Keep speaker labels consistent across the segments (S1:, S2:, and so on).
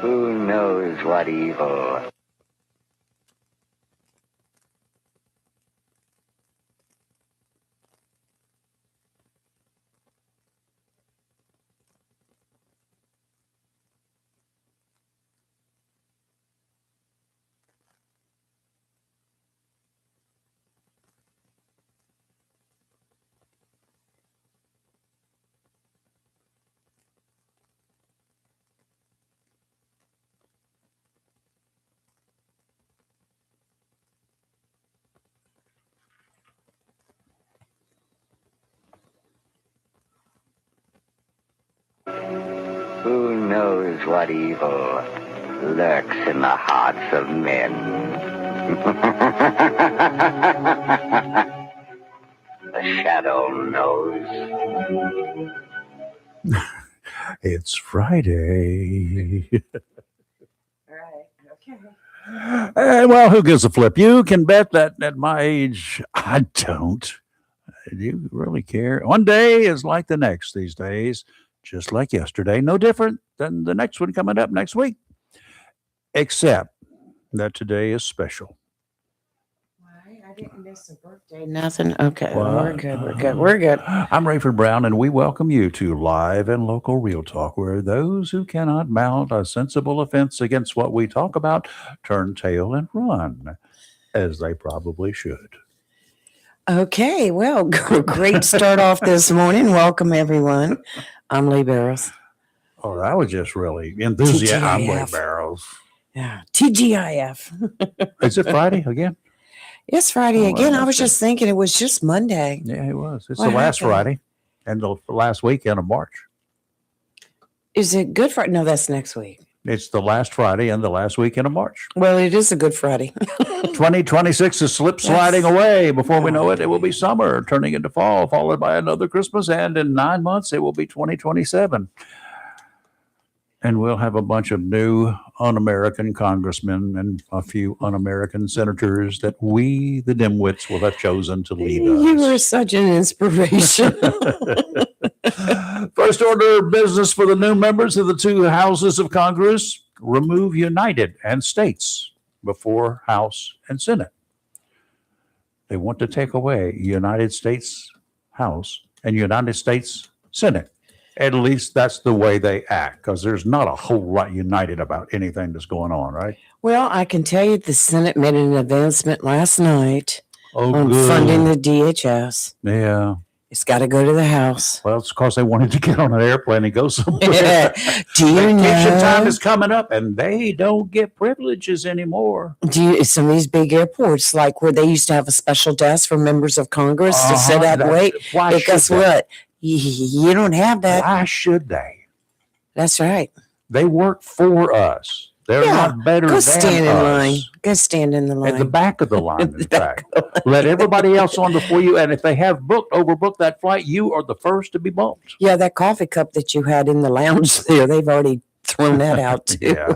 S1: Who knows what evil? Who knows what evil lurks in the hearts of men? The shadow knows.
S2: It's Friday.
S3: All right. Okay.
S2: And well, who gives a flip? You can bet that at my age, I don't. Do you really care? One day is like the next these days, just like yesterday. No different than the next one coming up next week, except that today is special.
S3: Why? I didn't miss a birthday. Nothing. Okay.
S2: What?
S3: We're good. We're good. We're good.
S2: I'm Rayford Brown, and we welcome you to Live and Local Real Talk, where those who cannot mount a sensible offense against what we talk about turn tail and run, as they probably should.
S3: Okay. Well, great start off this morning. Welcome, everyone. I'm Lee Barrows.
S2: Oh, that was just really enthusiastic. I'm Lee
S3: TGIF.
S2: Barrows.
S3: Yeah. TGIF.
S2: Is it Friday again?
S3: It's Friday
S2: Oh,
S3: again. I
S2: that's
S3: was
S2: good.
S3: just thinking it was just Monday.
S2: Yeah, it was. It's
S3: What
S2: the last
S3: happened?
S2: Friday and the last weekend of March.
S3: Is it Good Friday? No, that's next week.
S2: It's the last Friday and the last weekend of March.
S3: Well, it is a Good Friday.
S2: 2026 is slip sliding away. Before we know it, it will be summer, turning into fall, followed by another Christmas. And in 9 months, it will be 2027. And we'll have a bunch of new un-American congressmen and a few un-American senators that we, the dimwits, will have chosen to lead us.
S3: You are such an inspiration.
S2: First order of business for the new members of the two houses of Congress: remove United and States before House and Senate. They want to take away United States House and United States Senate. At least that's the way they act, because there's not a whole lot united about anything that's going on, right?
S3: Well, I can tell you the Senate made an advancement last night
S2: Oh,
S3: on
S2: good.
S3: funding the DHS.
S2: Yeah.
S3: It's got to go to the House.
S2: Well, it's because they wanted to get on an airplane and go somewhere.
S3: Do you
S2: Vacation time
S3: know?
S2: is coming up, and they don't get privileges anymore.
S3: Some of these big airports, like where they used to have a special desk for members of Congress to sit at and wait.
S2: Why
S3: But
S2: should
S3: guess
S2: they?
S3: what? You don't have that.
S2: Why should they?
S3: That's right.
S2: They work for us. They're
S3: Yeah,
S2: not better
S3: Go
S2: than
S3: stand in
S2: us.
S3: line. Go stand in the line.
S2: At the back of the line, in
S3: The back
S2: fact. Let everybody else on before you. And if they have overbooked that flight, you are the first to be bumped.
S3: Yeah, that coffee cup that you had in the lounge there, they've already thrown that out too.
S2: Yeah.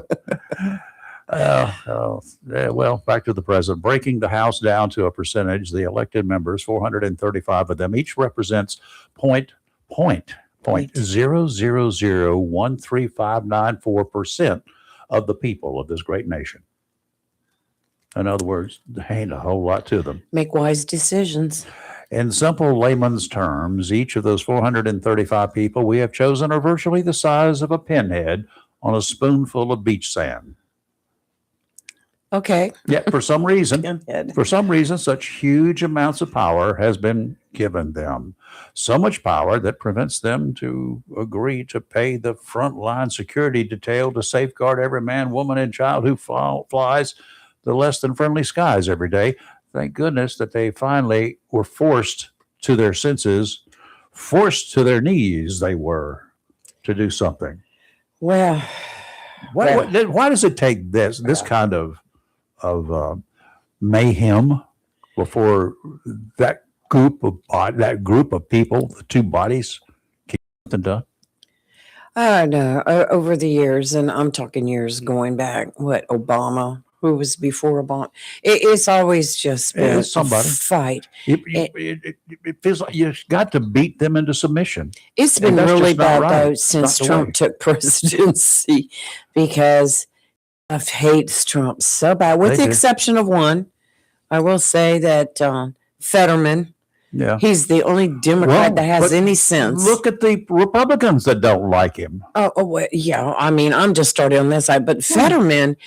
S2: Well, back to the president. Breaking the House down to a percentage, the elected members, 435 of them, each represents 0.000135994% of the people of this great nation. In other words, there ain't a whole lot to them.
S3: Make wise decisions.
S2: In simple layman's terms, each of those 435 people we have chosen are virtually the size of a pinhead on a spoonful of beach sand.
S3: Okay.
S2: Yet for some reason,
S3: Go ahead.
S2: such huge amounts of power has been given them so much power that prevents them to agree to pay the frontline security detail to safeguard every man, woman, and child who flies the less than friendly skies every day. Thank goodness that they finally were forced to their senses, forced to their knees, they were, to do something.
S3: Well,
S2: Why does it take this kind of mayhem before that group of people, the two bodies, get something done?
S3: I know over the years, and I'm talking years going back, Obama, who was before Obama, it's always just been
S2: It's somebody.
S3: a fight.
S2: It feels like you got to beat them into submission.
S3: It's been
S2: And that's
S3: really
S2: just not
S3: bad
S2: right.
S3: though
S2: It's
S3: since
S2: not the
S3: Trump
S2: way.
S3: took presidency, because I hates Trump so bad, with
S2: They
S3: the
S2: do.
S3: exception of one. I will say that Fetterman,
S2: Yeah.
S3: he's the only Democrat that has
S2: but
S3: any sense.
S2: Look at the Republicans that don't like him.
S3: Well, yeah. I mean, I'm just starting on this side, but Fetterman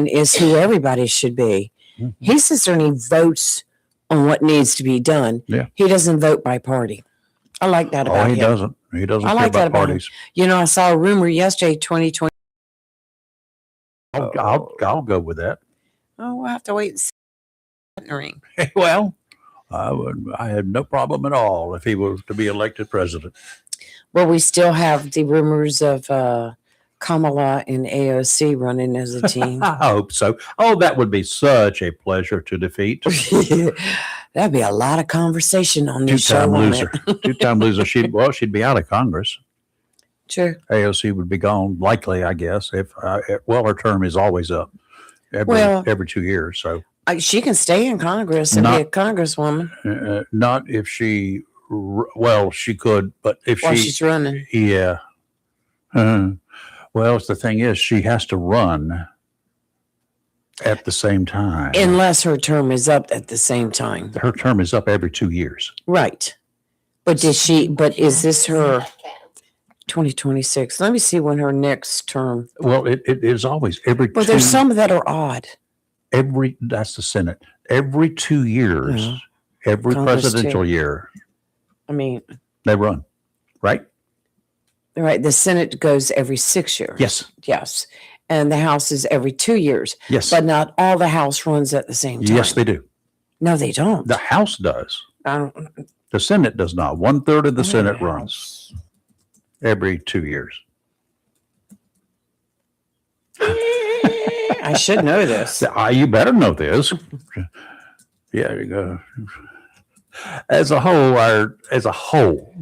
S3: is who everybody should be.
S2: Mhm.
S3: He sits there and he votes on what needs to be done.
S2: Yeah.
S3: He doesn't vote by party. I like that about
S2: Oh, he
S3: him.
S2: doesn't. He doesn't
S3: I
S2: care
S3: like that
S2: about
S3: about him.
S2: parties.
S3: You know, I saw a rumor yesterday, 2020.
S2: I'll go with that.
S3: Oh, we'll have to wait and see. Ring.
S2: Well, I had no problem at all if he was to be elected president.
S3: Well, we still have the rumors of Kamala and AOC running as a team.
S2: I hope so. Oh, that would be such a pleasure to defeat.
S3: That'd be a lot of conversation on this show.
S2: Two-time
S3: wouldn't
S2: loser.
S3: it?
S2: Two-time loser. She'd be out of Congress.
S3: Sure.
S2: AOC would be gone, likely, I guess. If her term is always up every 2 years. So
S3: She can stay in Congress and be a congresswoman
S2: not if she. Well, she could, but if
S3: while she's running.
S2: yeah. Well, the thing is, she has to run at the same time.
S3: Unless her term is up at the same time.
S2: Her term is up every 2 years.
S3: Right. But is this her 2026? Let me see when her next term.
S2: Well, it is always every
S3: Well, there's some that are odd.
S2: That's the Senate. Every 2 years,
S3: Yeah.
S2: every
S3: Congress
S2: presidential
S3: too.
S2: year,
S3: I mean,
S2: they run, right?
S3: right. The Senate goes every 6 years.
S2: Yes.
S3: Yes. And the House is every 2 years.
S2: Yes.
S3: But not all the House runs at the same time.
S2: Yes, they do.
S3: No, they don't.
S2: The House does.
S3: I don't.
S2: The Senate does not. 1/3 of the Senate
S3: the
S2: runs every 2 years.
S3: I should know this.
S2: You better know this. Yeah, you go. As a whole,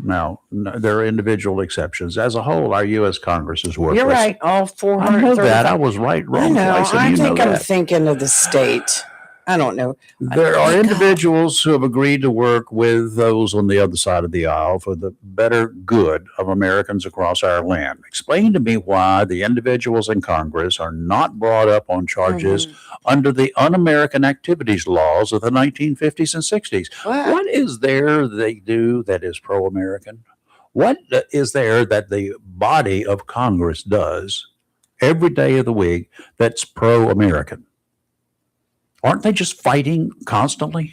S2: now there are individual exceptions. As a whole, our U.S. Congress is worthless.
S3: You're right. All 400.
S2: I know that. I was right, wrong,
S3: I know.
S2: twice, and
S3: I
S2: you
S3: think
S2: know
S3: I'm
S2: that.
S3: thinking of the state. I don't know.
S2: There are individuals who have agreed to work with those on the other side of the aisle for the better good of Americans across our land. Explain to me why the individuals in Congress are not brought up on charges under the Un-American Activities laws of the 1950s and 60s. What is there they do that is pro-American? What is there that the body of Congress does every day of the week that's pro-American? Aren't they just fighting constantly?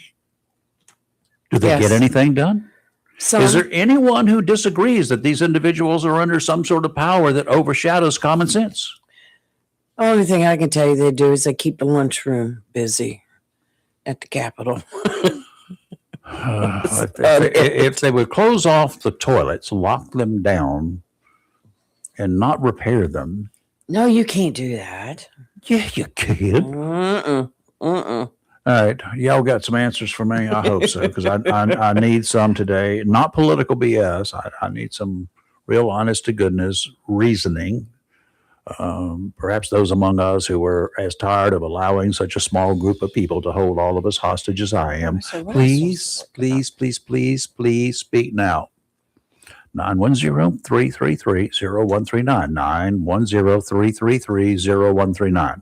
S2: Do they get anything done? Is there anyone who disagrees that these individuals are under some sort of power that overshadows common sense?
S3: The only thing I can tell you they do is they keep the lunchroom busy at the Capitol.
S2: If they would close off the toilets, lock them down, and not repair them.
S3: No, you can't do that.
S2: Yeah, you could. All right. Y'all got some answers for me? I hope so, because I need some today. Not political BS. I need some real honest to goodness reasoning. Perhaps those among us who are as tired of allowing such a small group of people to hold all of us hostage as I am. Please speak now. 910-333-0139. 910-333-0139.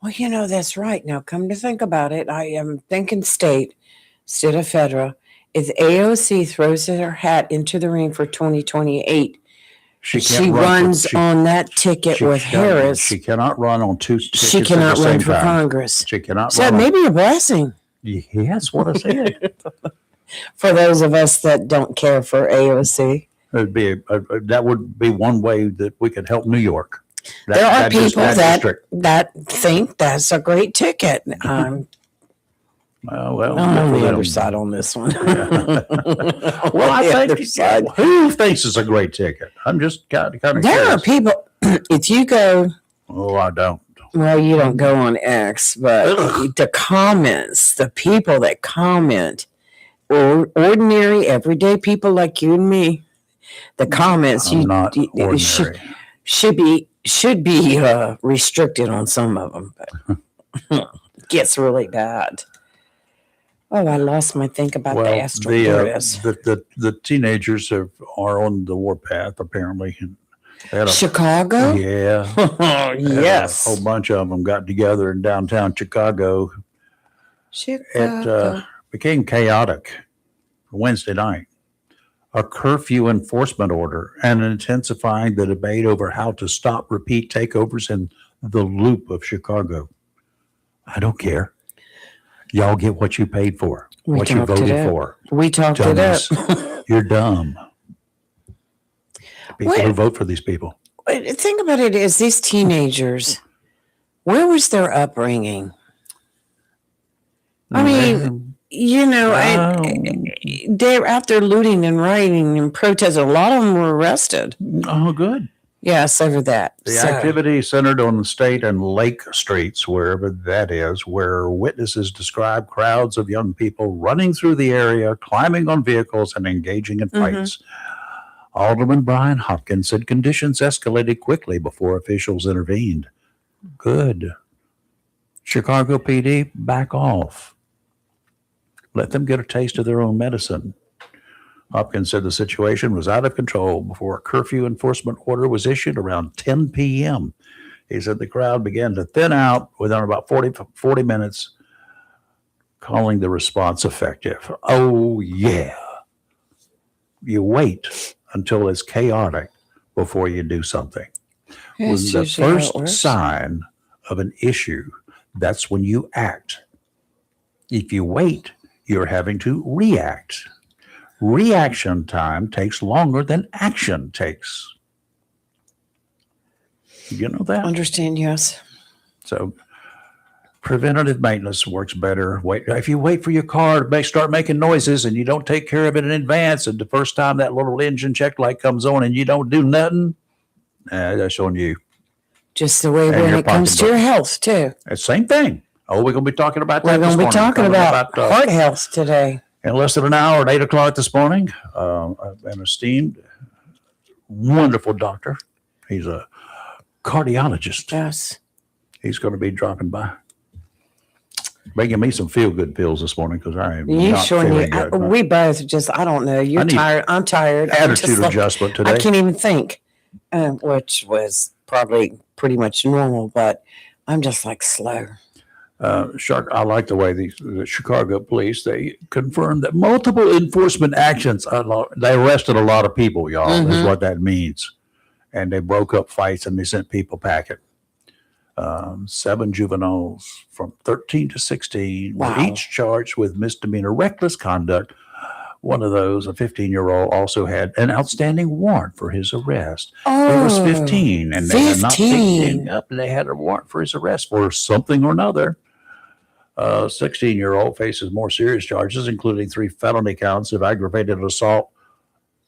S3: Well, you know, that's right. Now, come to think about it, I am thinking state instead of federal. If AOC throws her hat into the ring for 2028, she runs on that ticket with Harris.
S2: She cannot run on two tickets.
S3: She cannot run for
S2: time.
S3: Congress.
S2: She cannot
S3: So
S2: run.
S3: maybe a blessing.
S2: Yes, what I said.
S3: For those of us that don't care for AOC.
S2: It'd be that would be one way that we could help New York.
S3: There are people
S2: district.
S3: that think that's a great ticket. I'm on the other side on this one.
S2: Well, I think who thinks it's a great ticket? I'm just kind of curious.
S3: There are people. If you go,
S2: Oh, I don't.
S3: well, you don't go on X, but the comments, the people that comment, or ordinary, everyday people like you and me, the comments
S2: I'm not ordinary.
S3: should be restricted on some of them. But gets really bad. Oh, I lost my think about the astral.
S2: The teenagers are on the warpath apparently.
S3: Chicago?
S2: Yeah.
S3: Yes.
S2: A whole bunch of them got together in downtown Chicago. It became chaotic Wednesday night. A curfew enforcement order and intensifying the debate over how to stop repeat takeovers in the loop of Chicago. I don't care. Y'all get what you paid for, what you voted for.
S3: We talked it up.
S2: You're dumb. People who vote for these people.
S3: Think about it as these teenagers, where was their upbringing? I mean, they're out there looting and rioting and protesting. A lot of them were arrested.
S2: Oh, good.
S3: Yes, over that.
S2: The activity centered on the State and Lake Streets, wherever that is, where witnesses describe crowds of young people running through the area, climbing on vehicles, and engaging in fights. Alderman Brian Hopkins said conditions escalated quickly before officials intervened. Good. Chicago PD, back off. Let them get a taste of their own medicine. Hopkins said the situation was out of control before a curfew enforcement order was issued around 10 p.m. He said the crowd began to thin out within about 40 minutes, calling the response effective. Oh, yeah. You wait until it's chaotic before you do something. When the first sign of an issue, that's when you act. If you wait, you're having to react. Reaction time takes longer than action takes. You know that?
S3: Understand, yes.
S2: So preventative maintenance works better. If you wait for your car to start making noises and you don't take care of it in advance, and the first time that little engine check light comes on and you don't do nothing, that's on you.
S3: Just the way when it comes to your health, too.
S2: It's the same thing. Oh, we're going to be talking about that this morning.
S3: We're going to be talking about heart health today.
S2: In less than an hour at 8 o'clock this morning, an esteemed, wonderful doctor. He's a cardiologist.
S3: Yes.
S2: He's going to be dropping by. Making me some feel-good pills this morning because I am not feeling good.
S3: We both just, I don't know. You're tired. I'm tired.
S2: Attitude adjustment today.
S3: I can't even think, which was probably pretty much normal, but I'm just like slow.
S2: I like the way the Chicago police, they confirmed that multiple enforcement actions, they arrested a lot of people, y'all, is what that means. And they broke up fights and they sent people packing. 7 juveniles from 13 to 16 were each charged with misdemeanor reckless conduct. One of those, a 15-year-old, also had an outstanding warrant for his arrest. He was 15, and they had not picked him up. They had a warrant for his arrest for something or another. 16-year-old faces more serious charges, including 3 felony counts of aggravated assault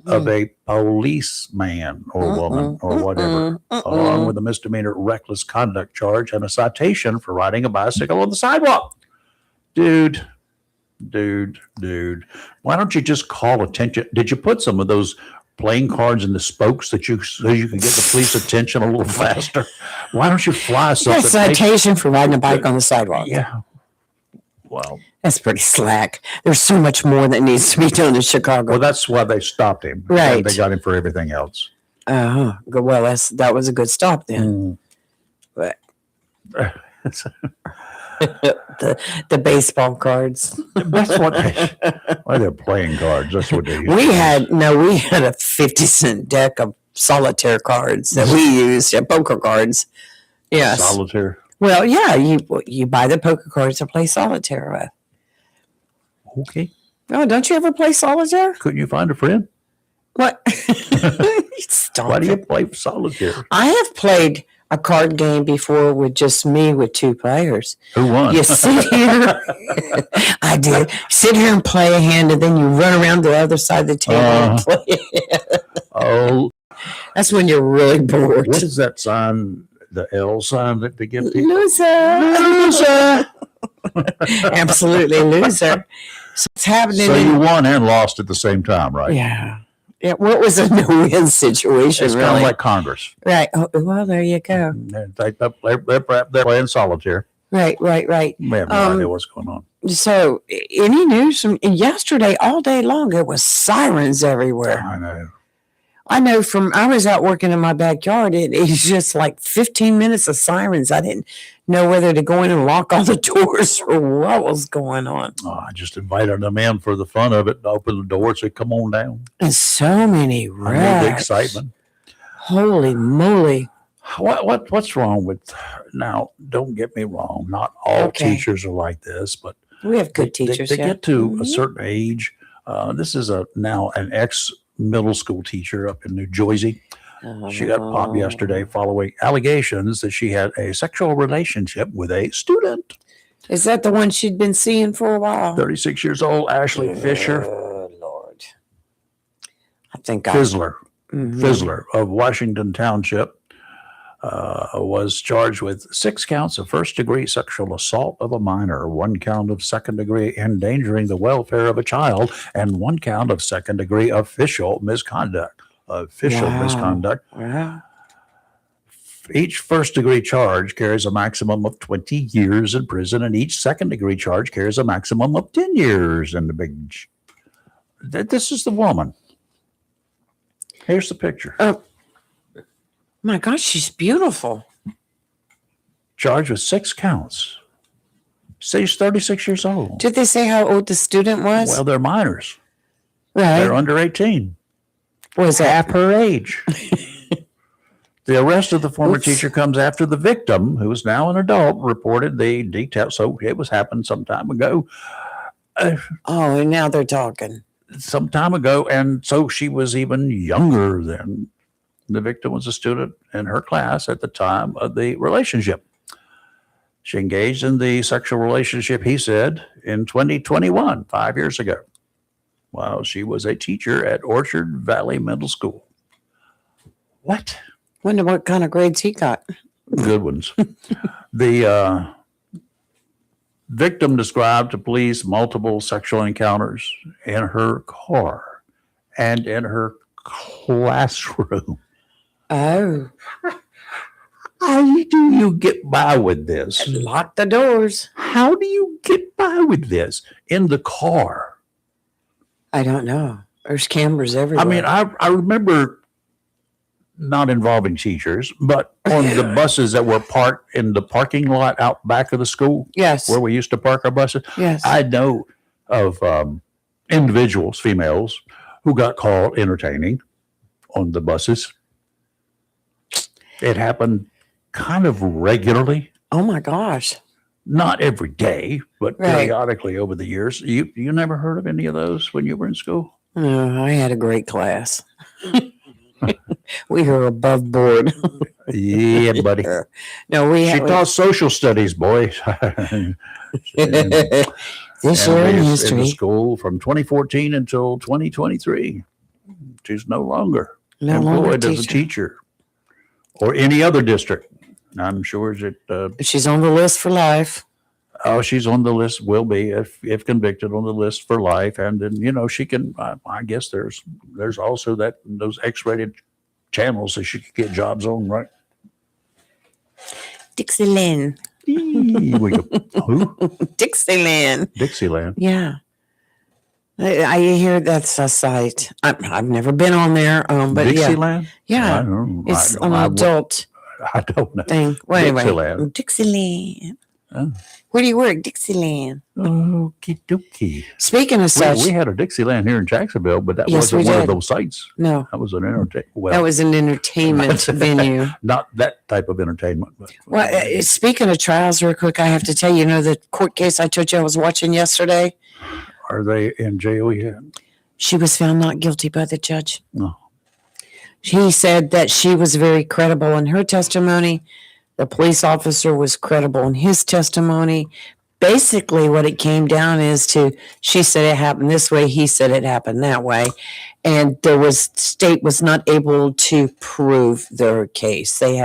S2: of a policeman or woman or whatever, along with a misdemeanor reckless conduct charge and a citation for riding a bicycle on the sidewalk. Dude, why don't you just call attention? Did you put some of those playing cards in the spokes so you can get the police attention a little faster? Why don't you fly something?
S3: A citation for riding a bike on the sidewalk.
S2: Yeah. Well,
S3: that's pretty slack. There's so much more that needs to be done in Chicago.
S2: Well, that's why they stopped him.
S3: Right.
S2: They got him for everything else.
S3: Well, that was a good stop then. But the baseball cards.
S2: That's what they're playing cards. That's what they use.
S3: We had a 50-cent deck of solitaire cards that we used, poker cards. Yes.
S2: Solitaire.
S3: Well, yeah, you buy the poker cards to play solitaire with.
S2: Okay.
S3: Oh, don't you ever play solitaire?
S2: Couldn't you find a friend?
S3: What? Stop
S2: Why do you
S3: it.
S2: play solitaire?
S3: I have played a card game before with just me with 2 players.
S2: Who won?
S3: You sit here. I did. Sit here and play a hand, and then you run around the other side of the table and play.
S2: Oh,
S3: That's when you're really bored.
S2: what is that sign? The L sign that they give people?
S3: Loser. Absolutely loser. So it's happening.
S2: So you won and lost at the same time, right?
S3: Yeah. Yeah. What was a no-win situation?
S2: It's
S3: really?
S2: kind of like Congress.
S3: Right. Oh, well, there you go.
S2: They're playing solitaire.
S3: Right.
S2: We have no idea what's going on.
S3: So, any news from yesterday? All day long, it was sirens everywhere.
S2: I know.
S3: I was out working in my backyard. It's just like 15 minutes of sirens. I didn't know whether to go in and lock all the doors or what was going on.
S2: Oh, I just invited them in for the fun of it. Open the door, say, "Come on down."
S3: And so many
S2: I know
S3: wrecks.
S2: the excitement.
S3: Holy moly!
S2: What's wrong with now? Don't get me wrong. Not all
S3: Okay.
S2: teachers are like this, but
S3: We have good teachers.
S2: They
S3: yeah.
S2: get to a
S3: Mhm.
S2: certain age. This is now an ex-middle school teacher up in New Jersey. She got popped yesterday following allegations that she had a sexual relationship with a student.
S3: Is that the one she'd been seeing for a while?
S2: 36 years old, Ashley Fisher
S3: Oh, Lord. I think
S2: Fizzler
S3: Mhm.
S2: Fizzler of Washington Township was charged with 6 counts of first-degree sexual assault of a minor, 1 count of second-degree endangering the welfare of a child, and 1 count of second-degree official misconduct.
S3: Wow.
S2: Misconduct.
S3: Wow.
S2: Each first-degree charge carries a maximum of 20 years in prison, and each second-degree charge carries a maximum of 10 years in the big. This is the woman. Here's the picture.
S3: My gosh, she's beautiful.
S2: Charged with 6 counts. She's 36 years old.
S3: Did they say how old the student was?
S2: Well, they're minors.
S3: right.
S2: They're under 18.
S3: Was that?
S2: Half her age. The arrest of the former
S3: Oops.
S2: teacher comes after the victim, who is now an adult, reported the details. So it was happened some time ago.
S3: Oh, and now they're talking.
S2: Some time ago. And so she was even younger than the victim was a student in her class at the time of the relationship. She engaged in the sexual relationship, he said, in 2021, 5 years ago, while she was a teacher at Orchard Valley Middle School. What?
S3: Wonder what kind of grades he got.
S2: Good ones. The victim described to police multiple sexual encounters in her car and in her classroom.
S3: Oh,
S2: How do you get by with this?
S3: lock the doors.
S2: How do you get by with this in the car?
S3: I don't know. There's cameras everywhere.
S2: I mean, I remember not involving teachers, but on the buses that were parked in the parking lot out back of the school
S3: yes,
S2: where we used to park our buses,
S3: yes.
S2: I know of individuals, females, who got caught entertaining on the buses. It happened kind of regularly.
S3: Oh my gosh.
S2: Not every day, but
S3: Right.
S2: periodically over the years. You never heard of any of those when you were in school?
S3: Oh, I had a great class. We were above board.
S2: Yeah, buddy.
S3: No, we
S2: She
S3: had
S2: taught social studies, boy.
S3: this
S2: And
S3: year in
S2: was in the
S3: history.
S2: school from 2014 until 2023. She's no longer
S3: No longer
S2: employed as a teacher or any other district. I'm sure that
S3: She's on the list for life.
S2: she's on the list, will be if convicted on the list for life. And then, she can, I guess there's also those X-rated channels that she could get jobs on, right?
S3: Dixieland.
S2: We go, who?
S3: Dixieland.
S2: Dixieland.
S3: Yeah. I hear that's a site. I've never been on there, but
S2: Dixieland?
S3: yeah.
S2: I don't know.
S3: It's an adult
S2: I don't know.
S3: thing. Well, anyway,
S2: Dixieland.
S3: Dixieland.
S2: Oh.
S3: Where do you work? Dixieland.
S2: Okie dokie.
S3: Speaking of such,
S2: We had a Dixieland here in Jacksonville, but that
S3: Yes,
S2: wasn't
S3: we
S2: one of
S3: did.
S2: those sites.
S3: no,
S2: That was an entertainment. Well,
S3: that was an entertainment venue.
S2: not that type of entertainment. But
S3: Well, speaking of trials, real quick, I have to tell you, the court case I told you I was watching yesterday.
S2: Are they in jail yet?
S3: She was found not guilty by the judge.
S2: No.
S3: He said that she was very credible in her testimony. The police officer was credible in his testimony. Basically, what it came down is to, she said it happened this way, he said it happened that way. And state was not able to prove their case. They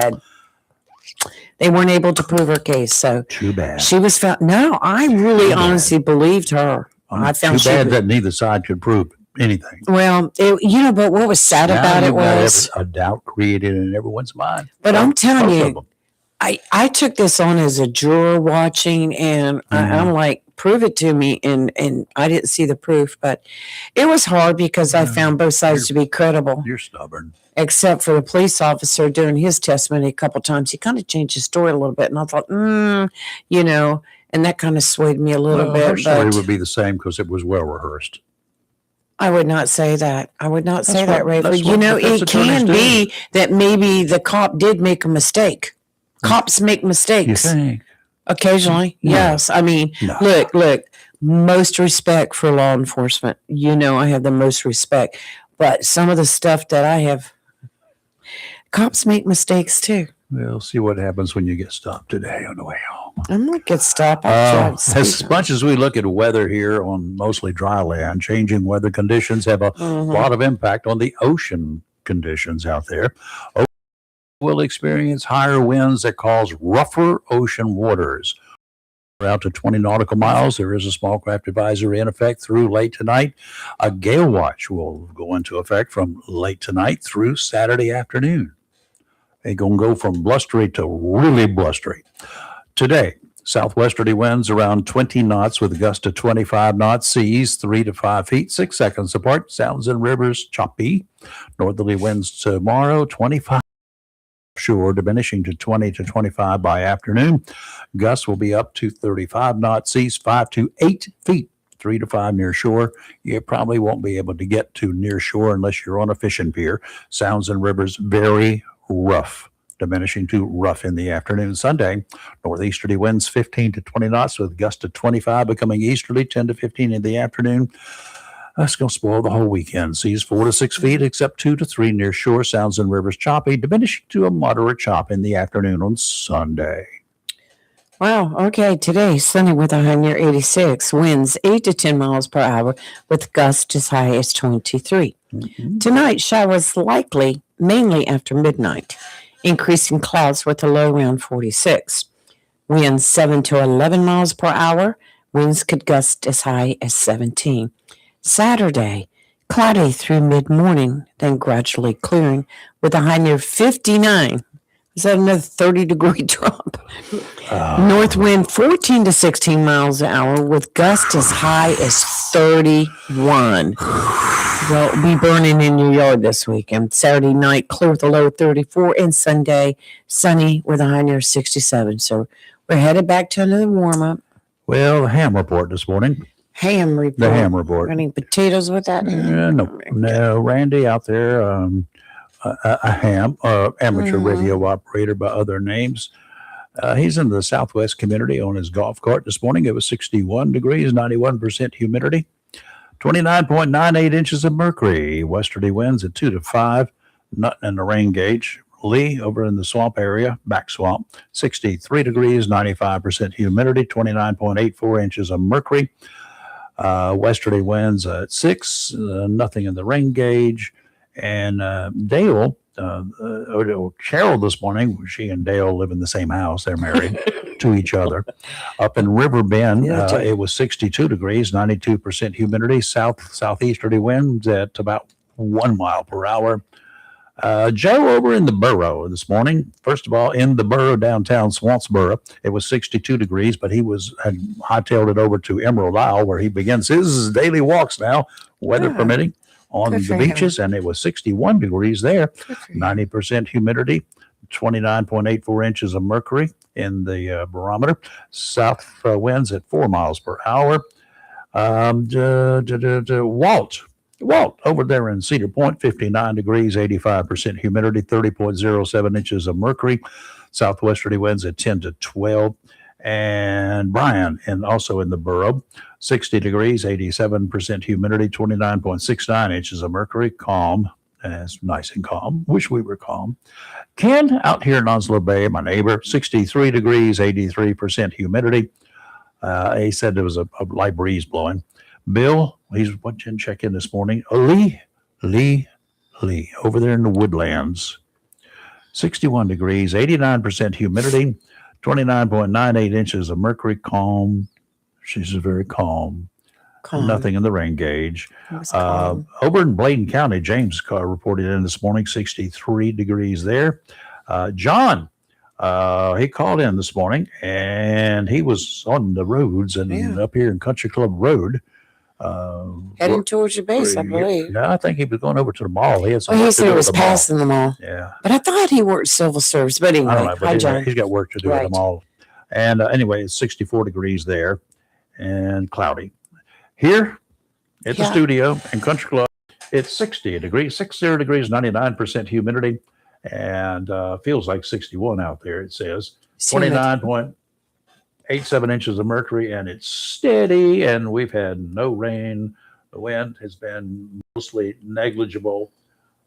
S3: weren't able to prove her case. So
S2: too bad.
S3: She was found. No, I really honestly believed her. I found
S2: too bad that neither side could prove anything.
S3: Well, but what was sad about it was
S2: a doubt created in everyone's mind.
S3: But I'm telling you, I took this on as a juror watching, and I'm like, prove it to me. And I didn't see the proof, but it was hard because I found both sides to be credible.
S2: You're stubborn. Except
S3: for the police officer doing his testimony a couple times. He kind of changed his story a little bit. And I thought, and that kind of swayed me a little bit.
S2: Her story would be the same because it was well rehearsed.
S3: I would not say that. I would not say that, Ray. It can be that maybe the cop did make a mistake. Cops make mistakes.
S2: You think?
S3: Occasionally, yes. I mean, look, most respect for law enforcement. I have the most respect. But some of the stuff that I have, cops make mistakes too.
S2: We'll see what happens when you get stopped today on the way home.
S3: I'm going to get stopped.
S2: As much as we look at weather here on mostly dry land, changing weather conditions have a lot of impact on the ocean conditions out there. Will experience higher winds that cause rougher ocean waters. Out to 20 nautical miles, there is a small craft advisory in effect through late tonight. A gale watch will go into effect from late tonight through Saturday afternoon. They're going to go from blustery to really blustery. Today, southwesterly winds around 20 knots with a gust of 25 knots, seas 3 to 5 feet, 6 seconds apart, sounds and rivers choppy. Northerly winds tomorrow, 25 shore, diminishing to 20 to 25 by afternoon. Gusts will be up to 35 knots, seas 5 to 8 feet, 3 to 5 near shore. You probably won't be able to get to near shore unless you're on a fishing pier. Sounds and rivers very rough, diminishing to rough in the afternoon. Sunday, northeasterly winds 15 to 20 knots with gusts of 25, becoming easterly 10 to 15 in the afternoon. That's going to spoil the whole weekend. Seas 4 to 6 feet, except 2 to 3 near shore. Sounds and rivers choppy, diminishing to a moderate chop in the afternoon on Sunday.
S3: Wow. Okay. Today, sunny with a high near 86. Winds 8 to 10 miles per hour with gusts as high as 23. Tonight, showers likely mainly after midnight. Increasing clouds with a low around 46. Winds 7 to 11 miles per hour. Winds could gust as high as 17. Saturday, cloudy through mid-morning, then gradually clearing with a high near 59. Is that another 30-degree drop? North wind 14 to 16 miles an hour with gusts as high as 31. They'll be burning in your yard this weekend. Saturday night, clear with a low of 34, and Sunday, sunny with a high near 67. So we're headed back to another warm-up.
S2: Well, the ham report this morning.
S3: Ham report.
S2: The ham report.
S3: Any potatoes with that?
S2: No. Randy out there, a ham, amateur radio operator by other names. He's in the southwest community on his golf cart this morning. It was 61 degrees, 91% humidity, 29.98 inches of mercury. Westerly winds at 2 to 5, nothing in the rain gauge. Lee over in the swamp area, back swamp, 63 degrees, 95% humidity, 29.84 inches of mercury. Westerly winds at 6, nothing in the rain gauge. And Dale, Carol this morning, she and Dale live in the same house. They're married to each other. Up in River Bend, it was 62 degrees, 92% humidity, southeasterly winds at about 1 mile per hour. Joe over in the borough this morning. First of all, in the borough downtown Swansboro, it was 62 degrees, but he had hightailed it over to Emerald Isle where he begins his daily walks now, weather permitting, on the beaches, and it was 61 degrees there, 90% humidity, 29.84 inches of mercury in the barometer. South winds at 4 miles per hour. Walt over there in Cedar Point, 59 degrees, 85% humidity, 30.07 inches of mercury. Southwesterly winds at 10 to 12. And Brian, and also in the borough, 60 degrees, 87% humidity, 29.69 inches of mercury, calm. It's nice and calm. Wish we were calm. Ken, out here in Onslow Bay, my neighbor, 63 degrees, 83% humidity. He said there was a light breeze blowing. Bill, he's watching check-in this morning. Lee, over there in the woodlands, 61 degrees, 89% humidity, 29.98 inches of mercury, calm. She's very calm. Nothing in the rain gauge. Over in Bladen County, James reported in this morning, 63 degrees there. John, he called in this morning, and he was on the roads and up here in Country Club Road.
S3: Heading towards your base, I believe.
S2: No, I think he was going over to the mall. He had some.
S3: He said he was passing the mall.
S2: Yeah,
S3: but I thought he worked civil service. But anyway,
S2: I don't know, but
S3: John.
S2: He's got work to do at the mall. And anyway, it's 64 degrees there, and cloudy. Here at the studio in Country Club, it's 60 degrees, 99% humidity, and feels like 61 out there. It says 29.87 inches of mercury, and it's steady, and we've had no rain. The wind has been mostly negligible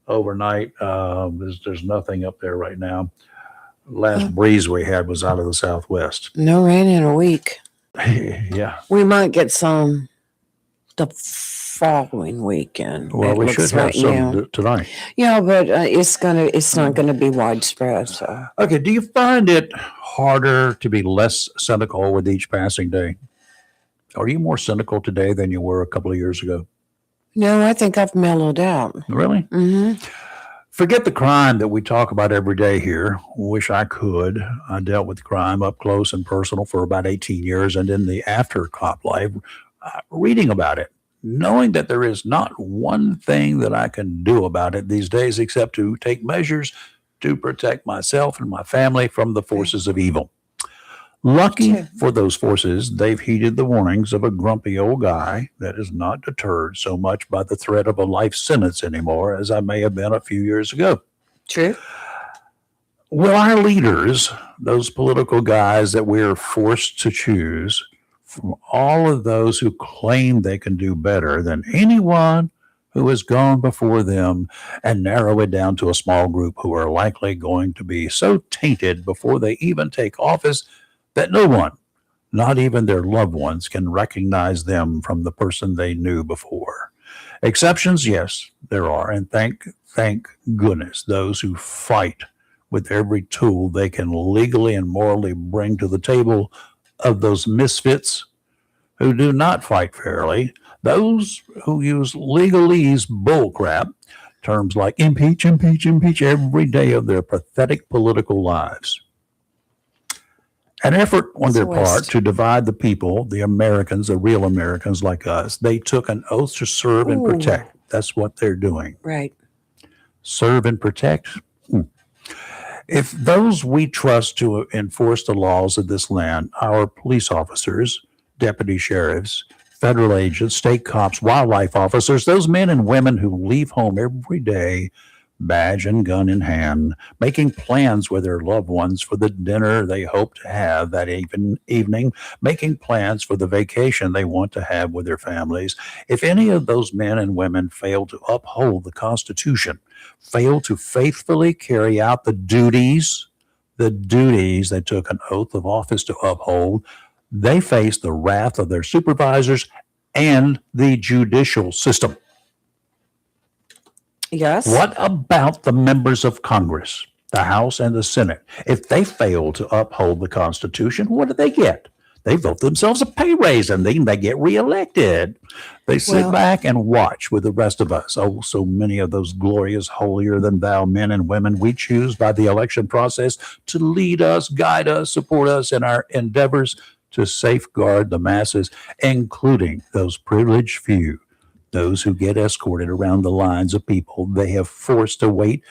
S2: overnight. There's nothing up there right now. Last breeze we had was out of the southwest.
S3: No rain in a week.
S2: Yeah.
S3: We might get some the following weekend.
S2: Well, we should have some tonight.
S3: Yeah, but it's not gonna be widespread. So
S2: okay, do you find it harder to be less cynical with each passing day? Are you more cynical today than you were a couple of years ago?
S3: No, I think I've mellowed out.
S2: Really?
S3: Mm-hmm.
S2: Forget the crime that we talk about every day here. Wish I could. I dealt with crime up close and personal for about 18 years, and in the after cop life, reading about it, knowing that there is not one thing that I can do about it these days except to take measures to protect myself and my family from the forces of evil. Lucky for those forces, they've heeded the warnings of a grumpy old guy that is not deterred so much by the threat of a life sentence anymore as I may have been a few years ago.
S3: True.
S2: Will our leaders, those political guys that we're forced to choose, from all of those who claim they can do better than anyone who has gone before them, and narrow it down to a small group who are likely going to be so tainted before they even take office that no one, not even their loved ones, can recognize them from the person they knew before. Exceptions, yes, there are, and thank goodness those who fight with every tool they can legally and morally bring to the table of those misfits who do not fight fairly, those who use legalese bullcrap, terms like impeach, impeach, impeach every day of their pathetic political lives. An effort on their part to divide the people, the Americans, the real Americans like us. They took an oath to serve and protect. That's what they're doing.
S3: Right.
S2: Serve and protect. If those we trust to enforce the laws of this land, our police officers, deputy sheriffs, federal agents, state cops, wildlife officers, those men and women who leave home every day, badge and gun in hand, making plans with their loved ones for the dinner they hope to have that evening, making plans for the vacation they want to have with their families. If any of those men and women fail to uphold the Constitution, fail to faithfully carry out the duties they took an oath of office to uphold, they face the wrath of their supervisors and the judicial system.
S3: Yes.
S2: What about the members of Congress, the House and the Senate? If they fail to uphold the Constitution, what do they get? They vote themselves a pay raise and then they get reelected. They sit back and watch with the rest of us. Oh, so many of those glorious, holier than thou men and women we choose by the election process to lead us, guide us, support us in our endeavors to safeguard the masses, including those privileged few, those who get escorted around the lines of people they have forced to wait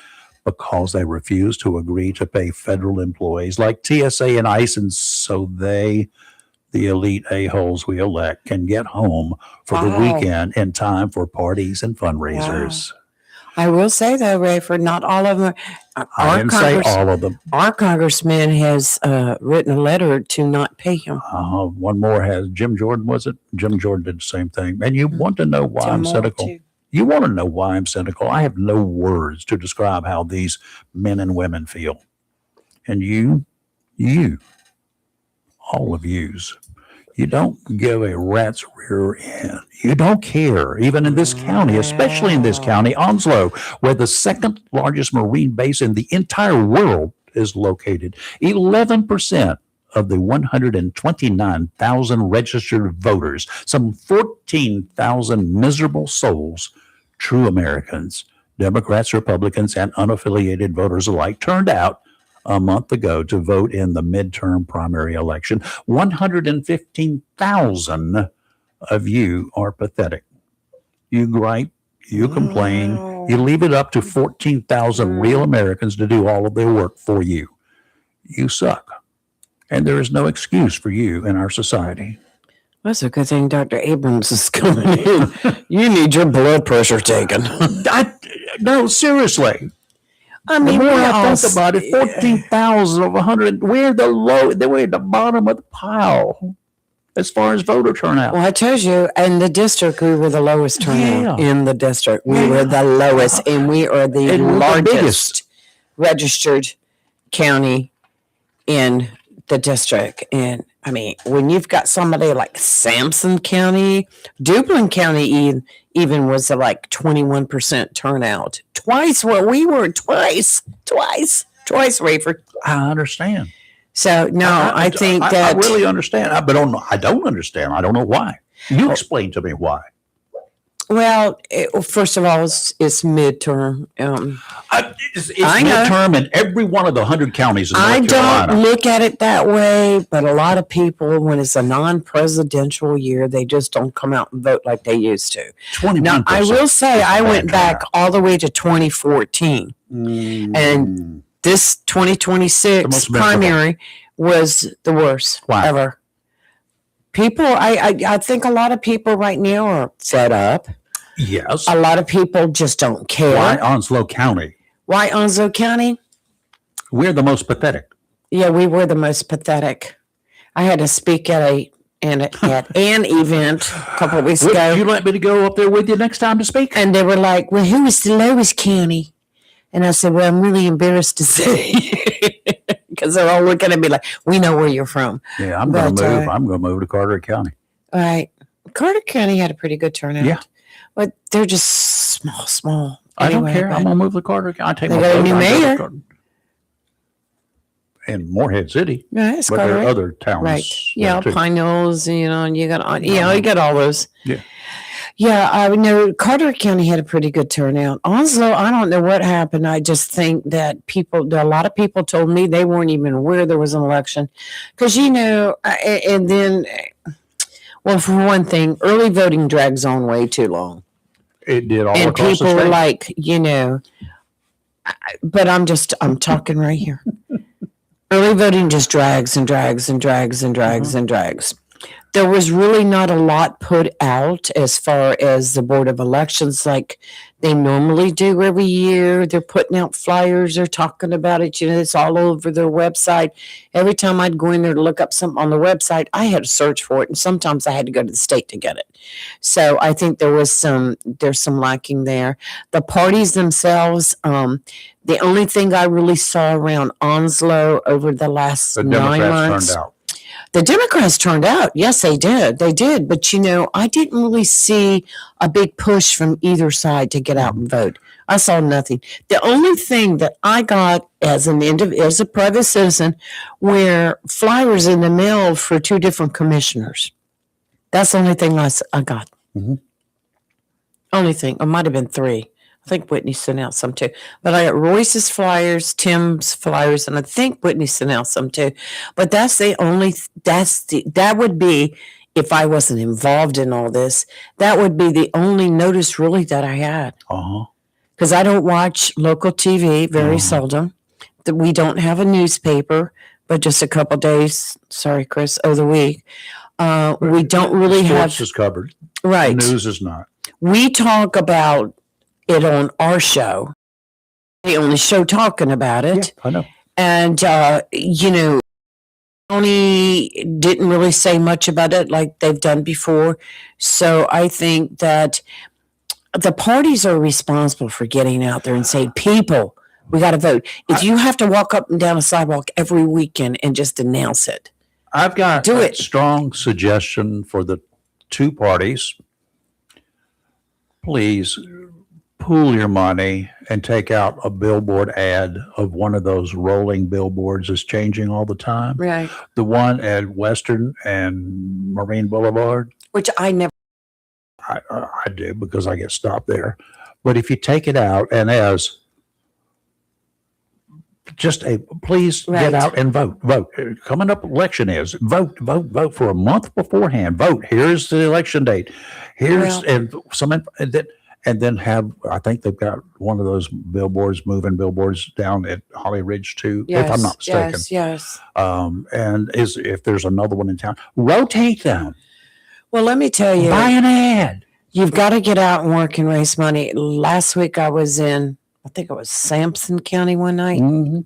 S2: because they refuse to agree to pay federal employees like TSA and ICE, and so they, the elite a-holes we elect, can get home for the weekend in time for parties and fundraisers.
S3: I will say though, Rayford, not all of them
S2: I didn't say all of them.
S3: Our congressman has written a letter to not pay him.
S2: One more has Jim Jordan, was it? Jim Jordan did the same thing. And you want to know why I'm cynical?
S3: Too.
S2: You want to know why I'm cynical? I have no words to describe how these men and women feel. And you, all of yous, you don't give a rat's rear end. You don't care, even in this county, especially in this county, Onslow, where the second largest Marine base in the entire world is located. 11% of the 129,000 registered voters, some 14,000 miserable souls, true Americans, Democrats, Republicans, and unaffiliated voters alike, turned out a month ago to vote in the midterm primary election. 115,000 of you are pathetic. You gripe, you complain, you leave it up to 14,000 real Americans to do all of their work for you. You suck. And there is no excuse for you in our society.
S3: That's a good thing Dr. Abrams is coming in. You need your blood pressure taken.
S2: No, seriously.
S3: I mean,
S2: the more I think about it, 14,000 of 100, we're at the bottom of the pile as far as voter turnout.
S3: Well, I told you, in the district, we were the lowest turnout in the district. We were the lowest, and we are the largest registered county in the district. And I mean, when you've got somebody like Sampson County, Duplin County even was like 21% turnout. Twice what we were, twice, Rayford.
S2: I understand.
S3: So, no, I think that...
S2: I really understand, but I don't understand. I don't know why. You explain to me why.
S3: Well, first of all, it's midterm.
S2: It's midterm in every one of the 100 counties in North Carolina.
S3: I don't look at it that way, but a lot of people, when it's a non-presidential year, they just don't come out and vote like they used to. 21%. Now, I will say I went back all the way to 2014, and this 2026 primary was the worst ever. People, I think a lot of people right now are fed up.
S2: Yes.
S3: A lot of people just don't care.
S2: Why Onslow County?
S3: Why Onslow County?
S2: We're the most pathetic.
S3: Yeah, we were the most pathetic. I had to speak at an event a couple of weeks ago.
S2: Would you like me to go up there with you next time to speak?
S3: And they were like, well, who is the lowest county? And I said, well, I'm really embarrassed to say. Because they're all looking at me like, we know where you're from.
S2: Yeah, I'm going to move. I'm going to move to Carteret County.
S3: All right. Carteret County had a pretty good turnout.
S2: Yeah.
S3: But they're just small.
S2: I don't care. I'm going to move to Carteret County.
S3: They got a new mayor.
S2: In Morehead City.
S3: Yeah, it's
S2: but there are other towns.
S3: Right. Yeah, Pine Hills, and you got all those.
S2: Yeah.
S3: Yeah, I know Carteret County had a pretty good turnout. Onslow, I don't know what happened. I just think that a lot of people told me they weren't even aware there was an election. Because, and then, well, for one thing, early voting drags on way too long.
S2: It did all
S3: and
S2: across the
S3: people
S2: state.
S3: Were like, but I'm talking right here. Early voting just drags and drags and drags and drags and drags. There was really not a lot put out as far as the Board of Elections like they normally do every year. They're putting out flyers. They're talking about it. It's all over their website. Every time I'd go in there to look up something on the website, I had to search for it. And sometimes I had to go to the state to get it. So I think there's some lacking there. The parties themselves, the only thing I really saw around Onslow over the last 9 months.
S2: Turned out.
S3: The Democrats turned out. Yes, they did. They did. But, I didn't really see a big push from either side to get out and vote. I saw nothing. The only thing that I got as a private citizen were flyers in the mail for 2 different commissioners. That's the only thing I got.
S2: Mm-hmm.
S3: Only thing. It might have been 3. I think Whitney sent out some too. But I got Royce's flyers, Tim's flyers, and I think Whitney sent out some too. But that would be, if I wasn't involved in all this, that would be the only notice really that I had. Because I don't watch local TV very seldom. We don't have a newspaper, but just a couple days, sorry, Chris, of the week. We don't really have.
S2: Sports is covered.
S3: Right.
S2: The news is not.
S3: We talk about it on our show. on the show talking about it.
S2: Yeah, I know.
S3: And, county didn't really say much about it like they've done before. So I think that the parties are responsible for getting out there and saying, people, we got to vote. If you have to walk up and down a sidewalk every weekend and just announce it.
S2: I've got
S3: Do
S2: a
S3: it.
S2: strong suggestion for the two parties. Please pool your money and take out a billboard ad of one of those rolling billboards that's changing all the time.
S3: Right.
S2: The one at Western and Marine Boulevard.
S3: Which I never.
S2: I do because I get stopped there. But if you take it out and as just please get out and vote. Coming up election is vote for a month beforehand. Vote. Here's the election date. Here's and then have, I think they've got one of those moving billboards down at Holly Ridge too, if I'm not mistaken.
S3: Yes.
S2: And if there's another one in town, rotate them.
S3: Well, let me tell you.
S2: Buy an ad.
S3: You've got to get out and work and raise money. Last week I was in, I think it was Sampson County one night.
S2: Mm-hmm.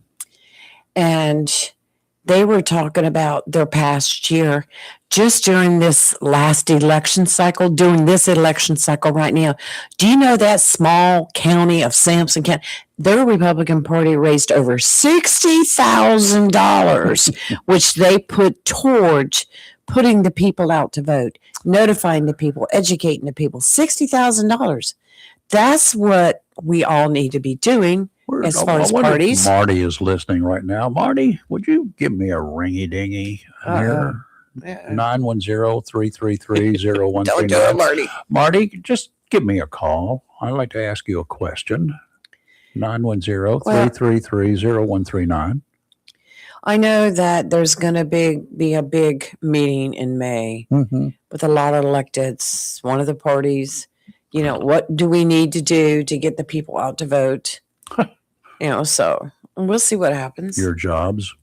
S3: And they were talking about their past year just during this last election cycle, during this election cycle right now. Do you know that small county of Sampson County, their Republican Party raised over $60,000, which they put towards putting the people out to vote, notifying the people, educating the people. $60,000. That's what we all need to be doing. As far as parties.
S2: Marty is listening right now. Marty, would you give me a ringy dingy here? 910-333-0139.
S3: Don't do it, Marty.
S2: Marty, just give me a call. I'd like to ask you a question. 910-333-0139.
S3: I know that there's going to be a big meeting in May with a lot of electeds, one of the parties. What do we need to do to get the people out to vote? So we'll see what happens.
S2: Your jobs.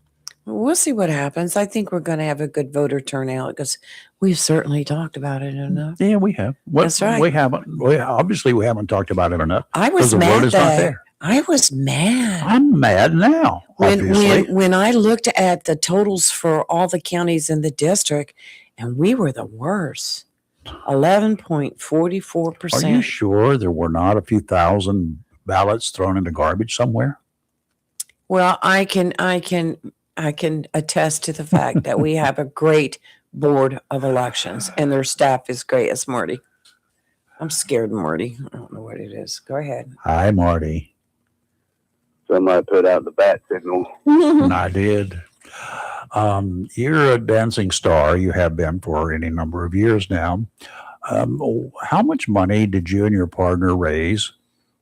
S3: We'll see what happens. I think we're going to have a good voter turnout because we've certainly talked about it enough.
S2: Yeah, we have.
S3: That's right.
S2: We haven't. Obviously, we haven't talked about it enough.
S3: I was mad.
S2: The word is not there.
S3: I was mad.
S2: I'm mad now.
S3: When I looked at the totals for all the counties in the district, and we were the worst. 11.44%.
S2: Are you sure there were not a few thousand ballots thrown in the garbage somewhere?
S3: Well, I can attest to the fact that we have a great board of elections and their staff is great. It's Marty. I'm scared, Marty. I don't know what it is. Go ahead.
S2: Hi, Marty.
S1: Somebody put out the bat signal.
S2: And I did. You're a dancing star. You have been for any number of years now. How much money did you and your partner raise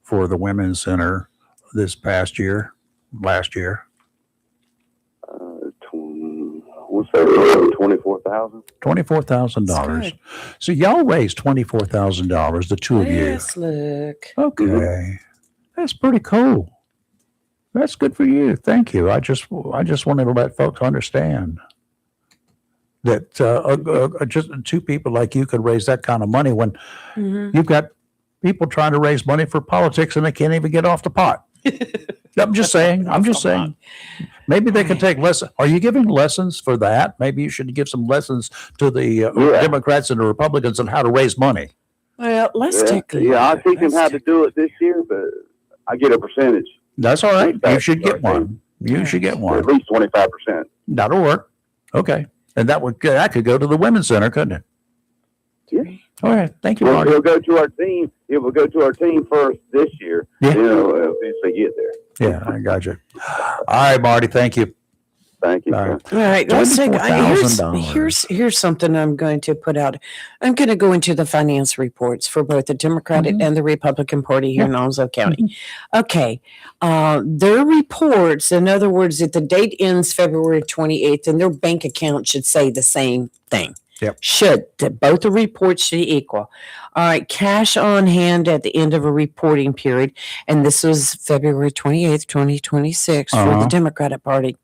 S2: for the Women's Center this last year?
S1: What's that? $24,000.
S2: $24,000. So y'all raised $24,000, the two of you.
S3: Yes, look.
S2: Okay, that's pretty cool. That's good for you. Thank you. I just wanted to let folks understand that just two people like you could raise that kind of money when you've got people trying to raise money for politics and they can't even get off the pot. I'm just saying. Maybe they could take lessons. Are you giving lessons for that? Maybe you should give some lessons to the Democrats and the Republicans on how to raise money.
S3: Well, let's take a
S1: I'll teach them how to do it this year, but I get a percentage.
S2: That's all right. You should get one. You should get one.
S1: At least 25%.
S2: That'll work. Okay. And that could go to the Women's Center, couldn't it?
S1: Yeah.
S2: All right. Thank you,
S1: Well,
S2: Marty.
S1: it'll go to our team. It will go to our team first this year.
S2: Yeah.
S1: If they get there.
S2: Yeah, I got you. All right, Marty. Thank you.
S1: Thank you.
S2: All right.
S3: All right, let's take.
S2: $24,000.
S3: Here's something I'm going to put out. I'm going to go into the finance reports for both the Democratic and the Republican Party here in Onslow County. Okay, their reports. In other words, if the date ends February 28th, then their bank account should say the same thing.
S2: Yep.
S3: Both the reports should equal. All right, cash on hand at the end of a reporting period, and this was February 28th, 2026 for the Democratic Party.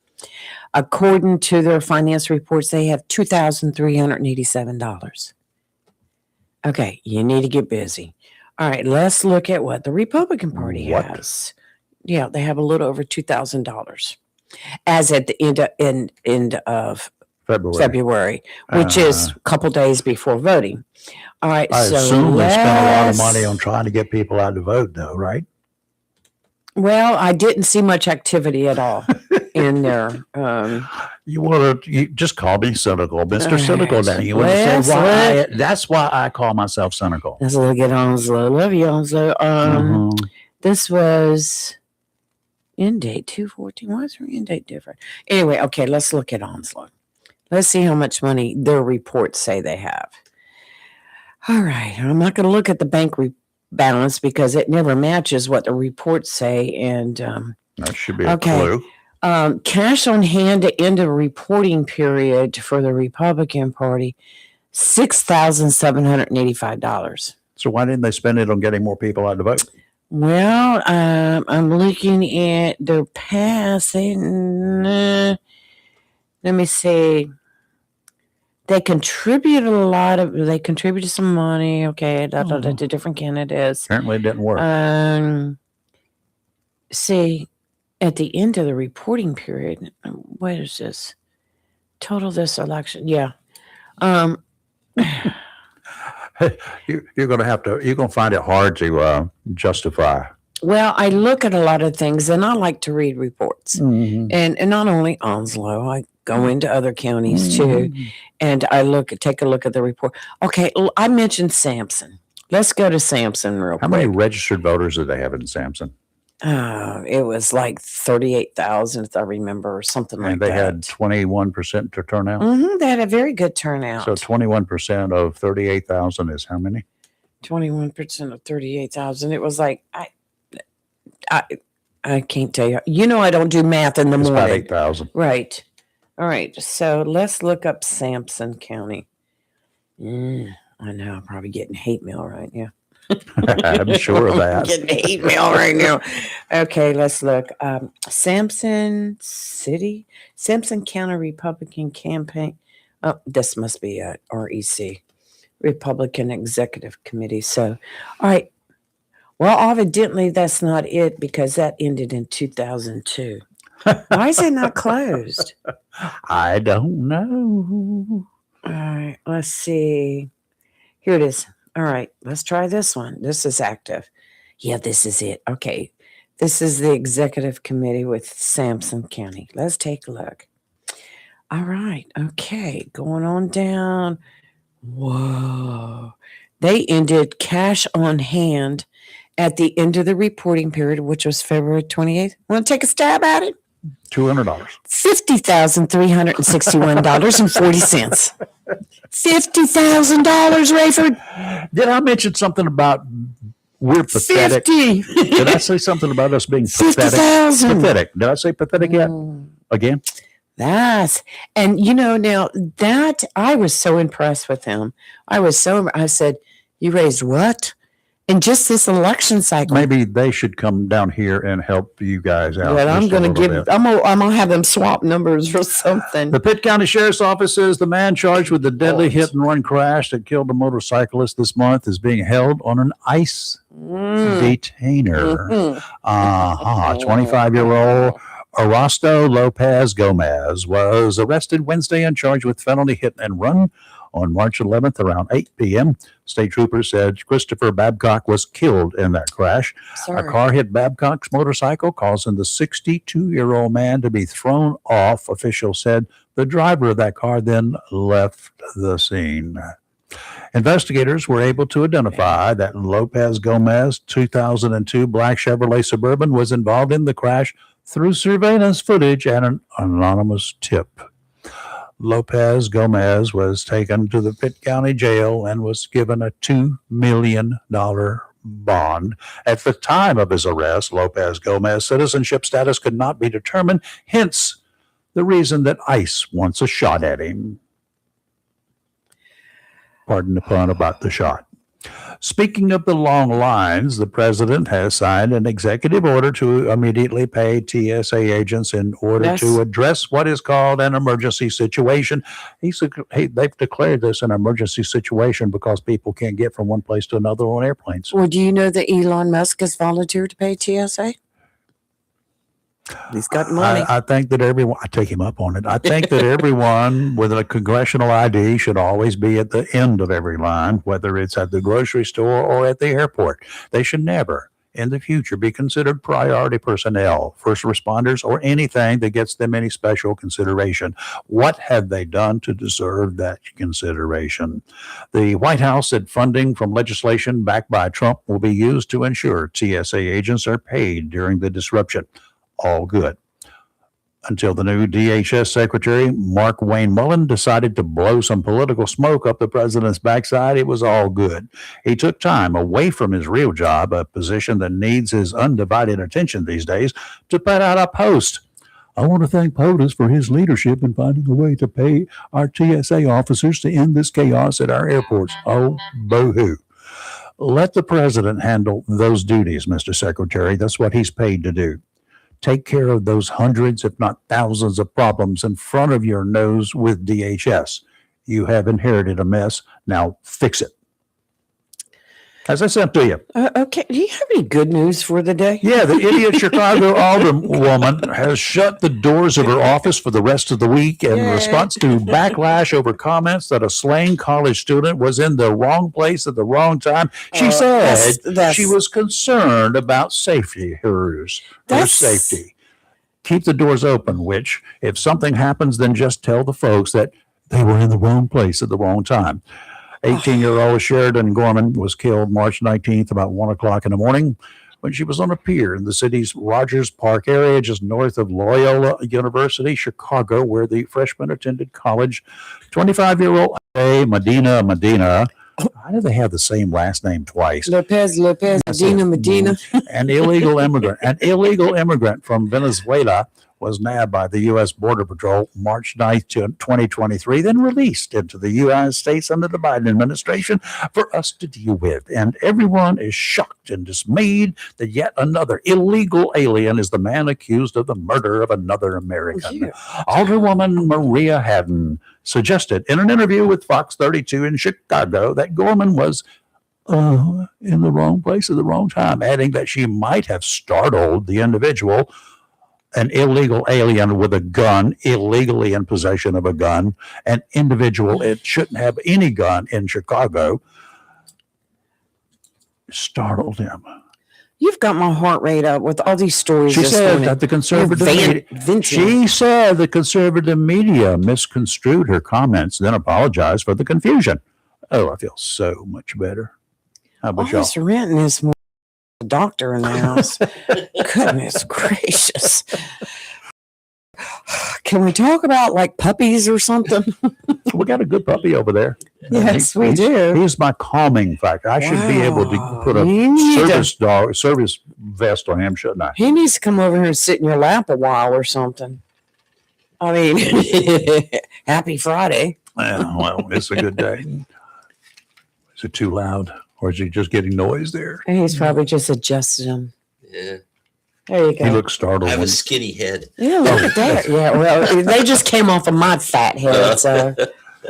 S3: According to their finance reports, they have $2,387. Okay, you need to get busy. All right, let's look at what the Republican Party has. Yeah, they have a little over $2,000 as at the end of February, which is a couple days before voting. All right,
S2: I
S3: so
S2: assume they spent a lot of
S3: let's-
S2: money on trying to get people out to vote, though, right?
S3: Well, I didn't see much activity at all in there.
S2: You want to you just call me cynical, Mr. Cynical. Now you want to
S3: Let's
S2: say why?
S3: look.
S2: That's why I call myself cynical.
S3: Let's look at Onslow. Love you, Onslow.
S2: Mhm.
S3: This was end date 2/14. Why is her end date different? Anyway, okay, let's look at Onslow. Let's see how much money their reports say they have. All right, I'm not going to look at the bank balance because it never matches what the reports say. And
S2: That should be a
S3: Okay.
S2: clue.
S3: cash on hand at end of reporting period for the Republican Party, $6,785.
S2: So why didn't they spend it on getting more people out to vote?
S3: Well, I'm looking at their past. Let me see. They contributed they contributed some money. Okay, to different candidates.
S2: Apparently, it didn't work.
S3: See, at the end of the reporting period, what is this? Total this election. Yeah.
S2: You're going to find it hard to justify.
S3: Well, I look at a lot of things and I like to read reports.
S2: Mhm.
S3: And not only Onslow, I go into other counties too. And I take a look at the report. Okay, I mentioned Sampson. Let's go to Sampson real
S2: How
S3: quick.
S2: many registered voters did they have in Sampson?
S3: It was like 38,000, if I remember, or something like
S2: And they
S3: that.
S2: had 21% to turnout.
S3: They had a very good turnout.
S2: So 21% of 38,000 is how many?
S3: 21% of 38,000. It was like I can't tell you. You know, I don't do math in the
S2: It's about
S3: morning.
S2: 8,000.
S3: Right. All right. So let's look up Sampson County. I know. I'm probably getting hate mail right now.
S2: I'm sure of that.
S3: Getting hate mail right now. Okay, let's look. Sampson County Republican Campaign. Oh, this must be a REC, Republican Executive Committee. So, all right. Well, evidently that's not it because that ended in 2002. Why is it not closed?
S2: I don't know.
S3: All right, let's see. Here it is. All right, let's try this one. This is active. Yeah, this is it. Okay. This is the executive committee with Sampson County. Let's take a look. All right. Okay. Going on down. Whoa. They ended cash on hand at the end of the reporting period, which was February 28th. Want to take a stab at it?
S2: $200.
S3: $50,361.40. $50,000, Rayford.
S2: Did I mention something about we're pathetic?
S3: 50.
S2: Did I say something about us being pathetic?
S3: 50,000.
S2: Pathetic. Did I say pathetic yet? Again?
S3: And now that I was so impressed with him. I said, you raised what? In just this election cycle.
S2: Maybe they should come down here and help you guys out.
S3: Well, I'm
S2: just a
S3: going to
S2: little
S3: give,
S2: bit.
S3: I'm gonna have them swap numbers or something.
S2: The Pitt County Sheriff's Office says the man charged with the deadly hit and run crash that killed a motorcyclist this month is being held on an ICE detainer. 25-year-old Erasto Lopez Gomez was arrested Wednesday and charged with felony hit and run on March 11th around 8 p.m. State troopers said Christopher Babcock was killed in that crash.
S3: Sorry.
S2: A car hit Babcock's motorcycle, causing the 62-year-old man to be thrown off. Officials said the driver of that car then left the scene. Investigators were able to identify that Lopez Gomez 2002 black Chevrolet Suburban was involved in the crash through surveillance footage and an anonymous tip. Lopez Gomez was taken to the Pitt County Jail and was given a $2 million bond. At the time of his arrest, Lopez Gomez's citizenship status could not be determined, hence the reason that ICE wants a shot at him. Pardon the pun about the shot. Speaking of the long lines, the president has signed an executive order to immediately pay TSA agents in order to address what is called an emergency situation. They've declared this an emergency situation because people can't get from one place to another on airplanes.
S3: Well, do you know that Elon Musk has volunteered to pay TSA? He's got money.
S2: I think that everyone, I take him up on it. I think that everyone with a congressional ID should always be at the end of every line, whether it's at the grocery store or at the airport. They should never, in the future, be considered priority personnel, first responders, or anything that gets them any special consideration. What have they done to deserve that consideration? The White House said funding from legislation backed by Trump will be used to ensure TSA agents are paid during the disruption. All good. Until the new DHS Secretary, Mark Wayne Mullen, decided to blow some political smoke up the president's backside, it was all good. He took time away from his real job, a position that needs his undivided attention these days, to put out a post. I want to thank POTUS for his leadership in finding a way to pay our TSA officers to end this chaos at our airports. Oh, boo-hoo. Let the president handle those duties, Mr. Secretary. That's what he's paid to do. Take care of those hundreds, if not thousands, of problems in front of your nose with DHS. You have inherited a mess. Now fix it. As I said to you.
S3: Okay. Do you have any good news for the day?
S2: Yeah, the idiot Chicago alderwoman has shut the doors of her office for the rest of the week in response to backlash over comments that a slain college student was in the wrong place at the wrong time. She said she was concerned about safety, her safety. Keep the doors open, which, if something happens, then just tell the folks that they were in the wrong place at the wrong time. 18-year-old Sheridan Gorman was killed March 19th about 1 o'clock in the morning when she was on a pier in the city's Rogers Park area just north of Loyola University, Chicago, where the freshman attended college. 25-year-old Medina. Why do they have the same last name twice?
S3: Lopez, Medina.
S2: An illegal immigrant from Venezuela was nabbed by the U.S. Border Patrol March 9th, 2023, then released into the United States under the Biden administration for us to deal with. And everyone is shocked and dismayed that yet another illegal alien is the man accused of the murder of another American. Yeah. Alderwoman Maria Haddon suggested in an interview with Fox 32 in Chicago that Gorman was in the wrong place at the wrong time, adding that she might have startled the individual, an illegal alien with a gun, illegally in possession of a gun, an individual it shouldn't have any gun in Chicago, startled him.
S3: You've got my heart rate up with all these stories.
S2: She said that the conservative media misconstrued her comments, then apologized for the confusion. Oh, I feel so much better. How about y'all?
S3: This ranting is more a doctor in the house. Goodness gracious. Can we talk about like puppies or something?
S2: We got a good puppy over there.
S3: Yes, we do.
S2: He's my calming factor. I should be able to put a service vest on him, shouldn't I?
S3: He needs to come over here and sit in your lap a while or something. I mean, happy Friday.
S2: Yeah, well, it's a good day. Is it too loud? Or is he just getting noise there?
S3: He's probably just adjusted him.
S4: Yeah.
S3: There you go.
S2: He looks startled.
S4: I have a skinny head.
S3: Yeah, look at that. Yeah, well, they just came off of my fat head, so.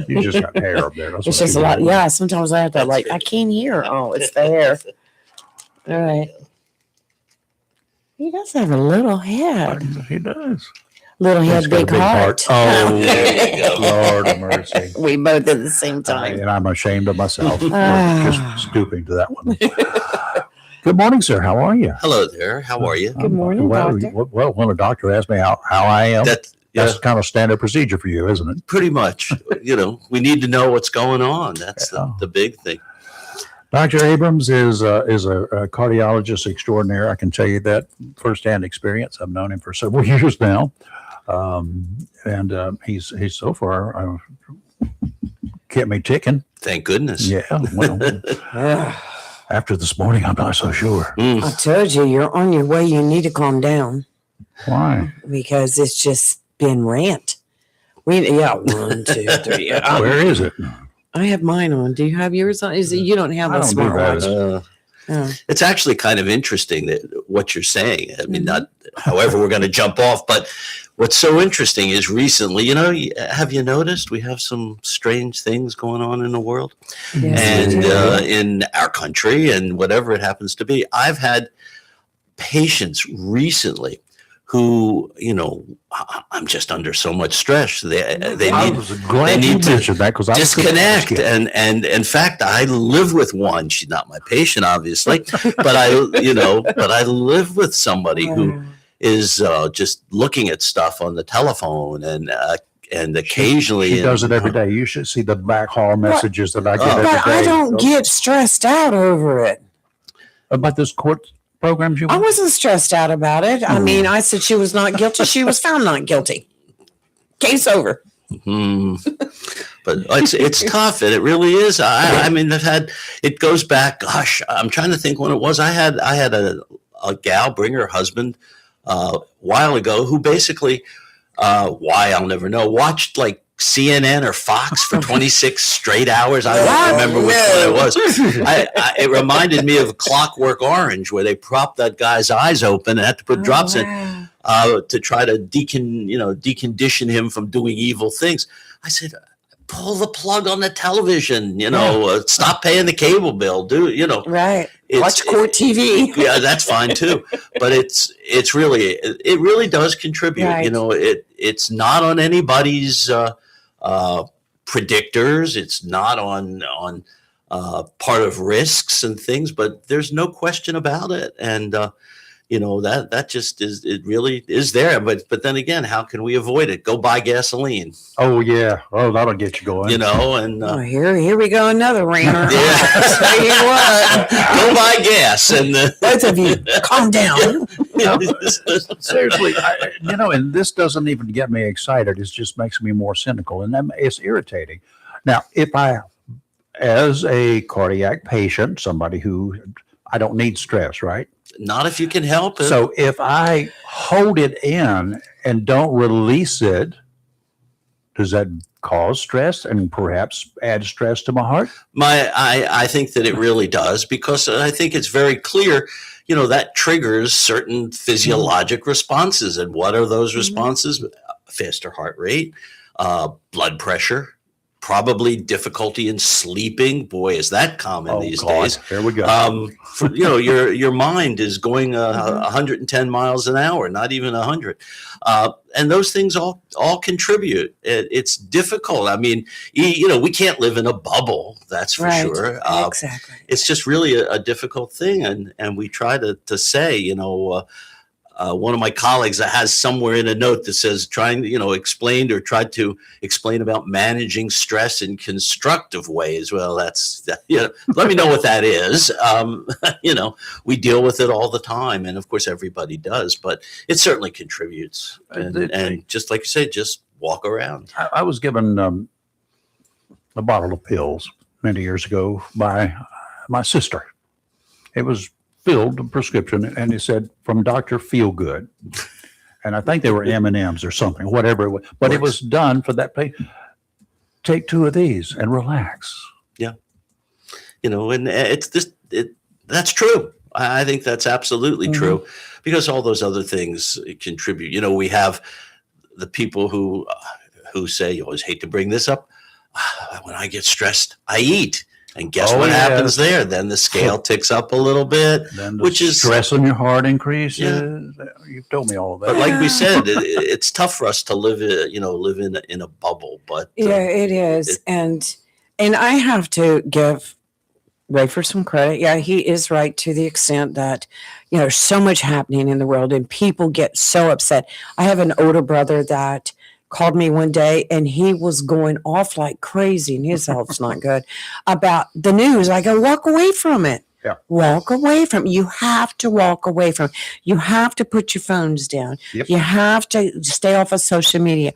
S2: You just got hair up there. That's
S3: it's just a lot. Yeah, sometimes I have to, like, I can't hear. Oh, it's the hair. All right. He does have a little head.
S2: He does.
S3: Little head, big heart.
S2: Oh,
S4: there you go.
S2: Lord of mercy.
S3: We both at the same time.
S2: And I'm ashamed of myself for just stooping to that one. Good morning, sir. How are you?
S4: Hello there. How are you?
S3: Good morning, doctor.
S2: Well, when a doctor asks me how I am, that's kind of standard procedure for you, isn't it?
S4: Pretty much. We need to know what's going on. That's the big thing.
S2: Dr. Abrams is a cardiologist extraordinaire. I can tell you that firsthand experience. I've known him for several years now. And he's so far kept me ticking.
S4: Thank goodness.
S2: Yeah. Well, after this morning, I'm not so sure.
S3: I told you, you're on your way. You need to calm down.
S2: Why?
S3: Because it's just been rant. 1, 2, 3.
S2: Where is it?
S3: I have mine on. Do you have yours on? Is it you don't have a smartwatch?
S4: It's actually kind of interesting that what you're saying. I mean, not however we're going to jump off, but what's so interesting is recently, have you noticed we have some strange things going on in the world and in our country and whatever it happens to be. I've had patients recently who, I'm just under so much stress. They
S2: I
S4: need
S2: was glad you mentioned that because I was gonna ask
S4: disconnect.
S2: you.
S4: And in fact, I live with one. She's not my patient, obviously, but I live with somebody who is just looking at stuff on the telephone and occasionally
S2: She does it every day. You should see the back hall messages that I get every day.
S3: But I don't get stressed out over it.
S2: About this court programs you
S3: I
S2: want?
S3: wasn't stressed out about it. I mean, I said she was not guilty. She was found not guilty. Case over.
S4: But it's tough, and it really is. I mean, it goes back. Gosh, I'm trying to think when it was. I had a gal bring her husband a while ago who basically, why I'll never know, watched like CNN or Fox for 26 straight hours. I don't remember which one it was. It reminded me of Clockwork Orange, where they propped that guy's eyes open and had to put drops in to try to decondition him from doing evil things. I said, pull the plug on the television, stop paying the cable bill,
S3: Right. Watch court TV.
S4: Yeah, that's fine too. But it really does contribute.
S3: Right.
S4: It's not on anybody's predictors. It's not on part of risks and things, but there's no question about it. And that just is, it really is there. But then again, how can we avoid it? Go buy gasoline.
S2: Oh yeah. Oh, that'll get you going.
S3: Here we go, another ranter. Tell you what.
S4: Go buy gas and
S3: Both of you, calm down.
S2: Seriously, and this doesn't even get me excited. It just makes me more cynical, and it's irritating. Now, if I, as a cardiac patient, somebody who I don't need stress, right?
S4: Not if you can help it.
S2: So if I hold it in and don't release it, does that cause stress and perhaps add stress to my heart?
S4: I think that it really does, because I think it's very clear, that triggers certain physiologic responses. And what are those responses? Faster heart rate, blood pressure, probably difficulty in sleeping. Boy, is that common these days.
S2: Here we go.
S4: Your mind is going 110 miles an hour, not even 100. And those things all contribute. It's difficult. I mean, we can't live in a bubble. That's for sure.
S3: Exactly.
S4: It's just really a difficult thing. And we try to say, one of my colleagues that has somewhere in a note that says tried to explain about managing stress in constructive ways. Well, let me know what that is. We deal with it all the time. And of course, everybody does, but it certainly contributes. And just like you say, just walk around.
S2: I was given a bottle of pills many years ago by my sister. It was filled a prescription, and it said from Dr. Feelgood, and I think they were M&Ms or something, whatever it was. But it was done for that patient. Take 2 of these and relax.
S4: Yeah, and that's true. I think that's absolutely true, because all those other things contribute. We have the people who say, you always hate to bring this up, when I get stressed, I eat. And guess what happens there? Then the scale ticks up a little bit, which is
S2: stress on your heart increases. Yeah. You've told me all of that.
S4: But like we said, it's tough for us to live in a bubble. But
S3: it is, and I have to give Rafer some credit. Yeah, he is right to the extent that there's so much happening in the world, and people get so upset. I have an older brother that called me one day, and he was going off like crazy, and his health's not good, about the news. I go, walk away from it.
S2: Yeah.
S3: Walk away from it. You have to walk away from it. You have to put your phones down.
S2: Yep.
S3: You have to stay off of social media.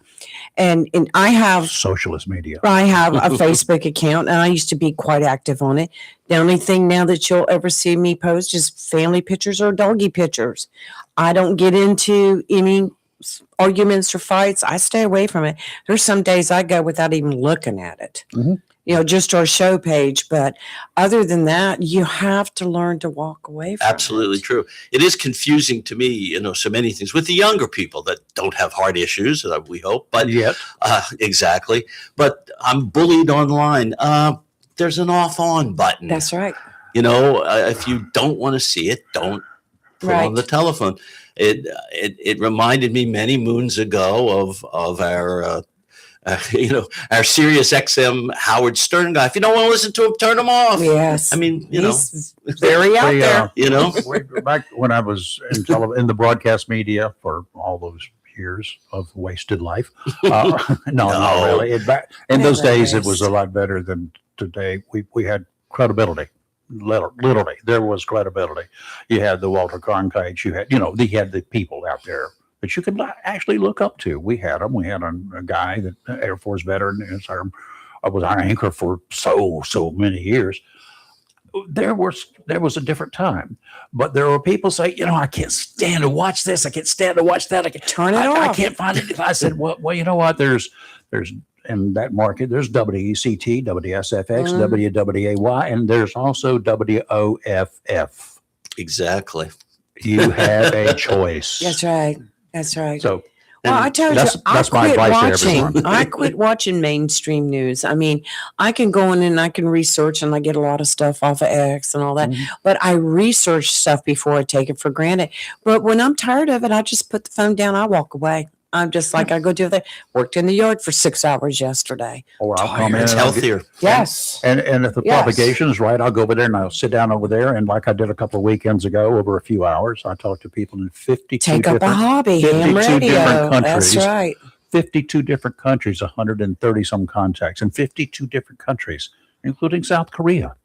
S3: And I have
S2: socialist media.
S3: I have a Facebook account, and I used to be quite active on it. The only thing now that you'll ever see me post is family pictures or doggy pictures. I don't get into any arguments or fights. I stay away from it. There's some days I go without even looking at it, just our show page. But other than that, you have to learn to walk away from
S4: Absolutely
S3: it.
S4: True. It is confusing to me, so many things with the younger people that don't have heart issues, we hope, but exactly. But I'm bullied online. There's an off-on button.
S3: That's right.
S4: If you don't want to see it, don't put on the telephone. it reminded me many moons ago of our our Sirius XM Howard Stern guy. If you don't want to listen to him, turn him off.
S3: Yes.
S4: I mean,
S3: He's very out there.
S2: Back when I was in the broadcast media for all those years of wasted life. No, not really. In those days, it was a lot better than today. We had credibility. Literally, there was credibility. You had the Walter Cronkite. You had the people out there that you could actually look up to. We had them. We had a guy that Air Force veteran was our anchor for so many years. There was a different time, but there were people say, I can't stand to watch this. I can't stand to watch that. I can't
S3: turn it off.
S2: I can't find it. I said, well, you know what? There's in that market, there's WECT, WSFX, WWAY, and there's also WOFF.
S4: Exactly.
S2: You have a choice.
S3: That's right. That's right.
S2: So,
S3: well, I told you,
S2: that's my advice to everyone.
S3: I quit watching mainstream news. I mean, I can go in and I can research, and I get a lot of stuff off of X and all that. Mm-hmm. But I research stuff before I take it for granted. But when I'm tired of it, I just put the phone down. I walk away. I'm just like, I go do that. Worked in the yard for 6 hours yesterday.
S2: Or I'll come in.
S4: It's healthier.
S3: Yes.
S2: And if the propagation is right, I'll go over there and I'll sit down over there. And like I did a couple of weekends ago, over a few hours, I talked to people in 52
S3: Take up a hobby, ham radio.
S2: Different countries.
S3: That's right.
S2: 52 different countries, 130 some contacts in 52 different countries, including South Korea.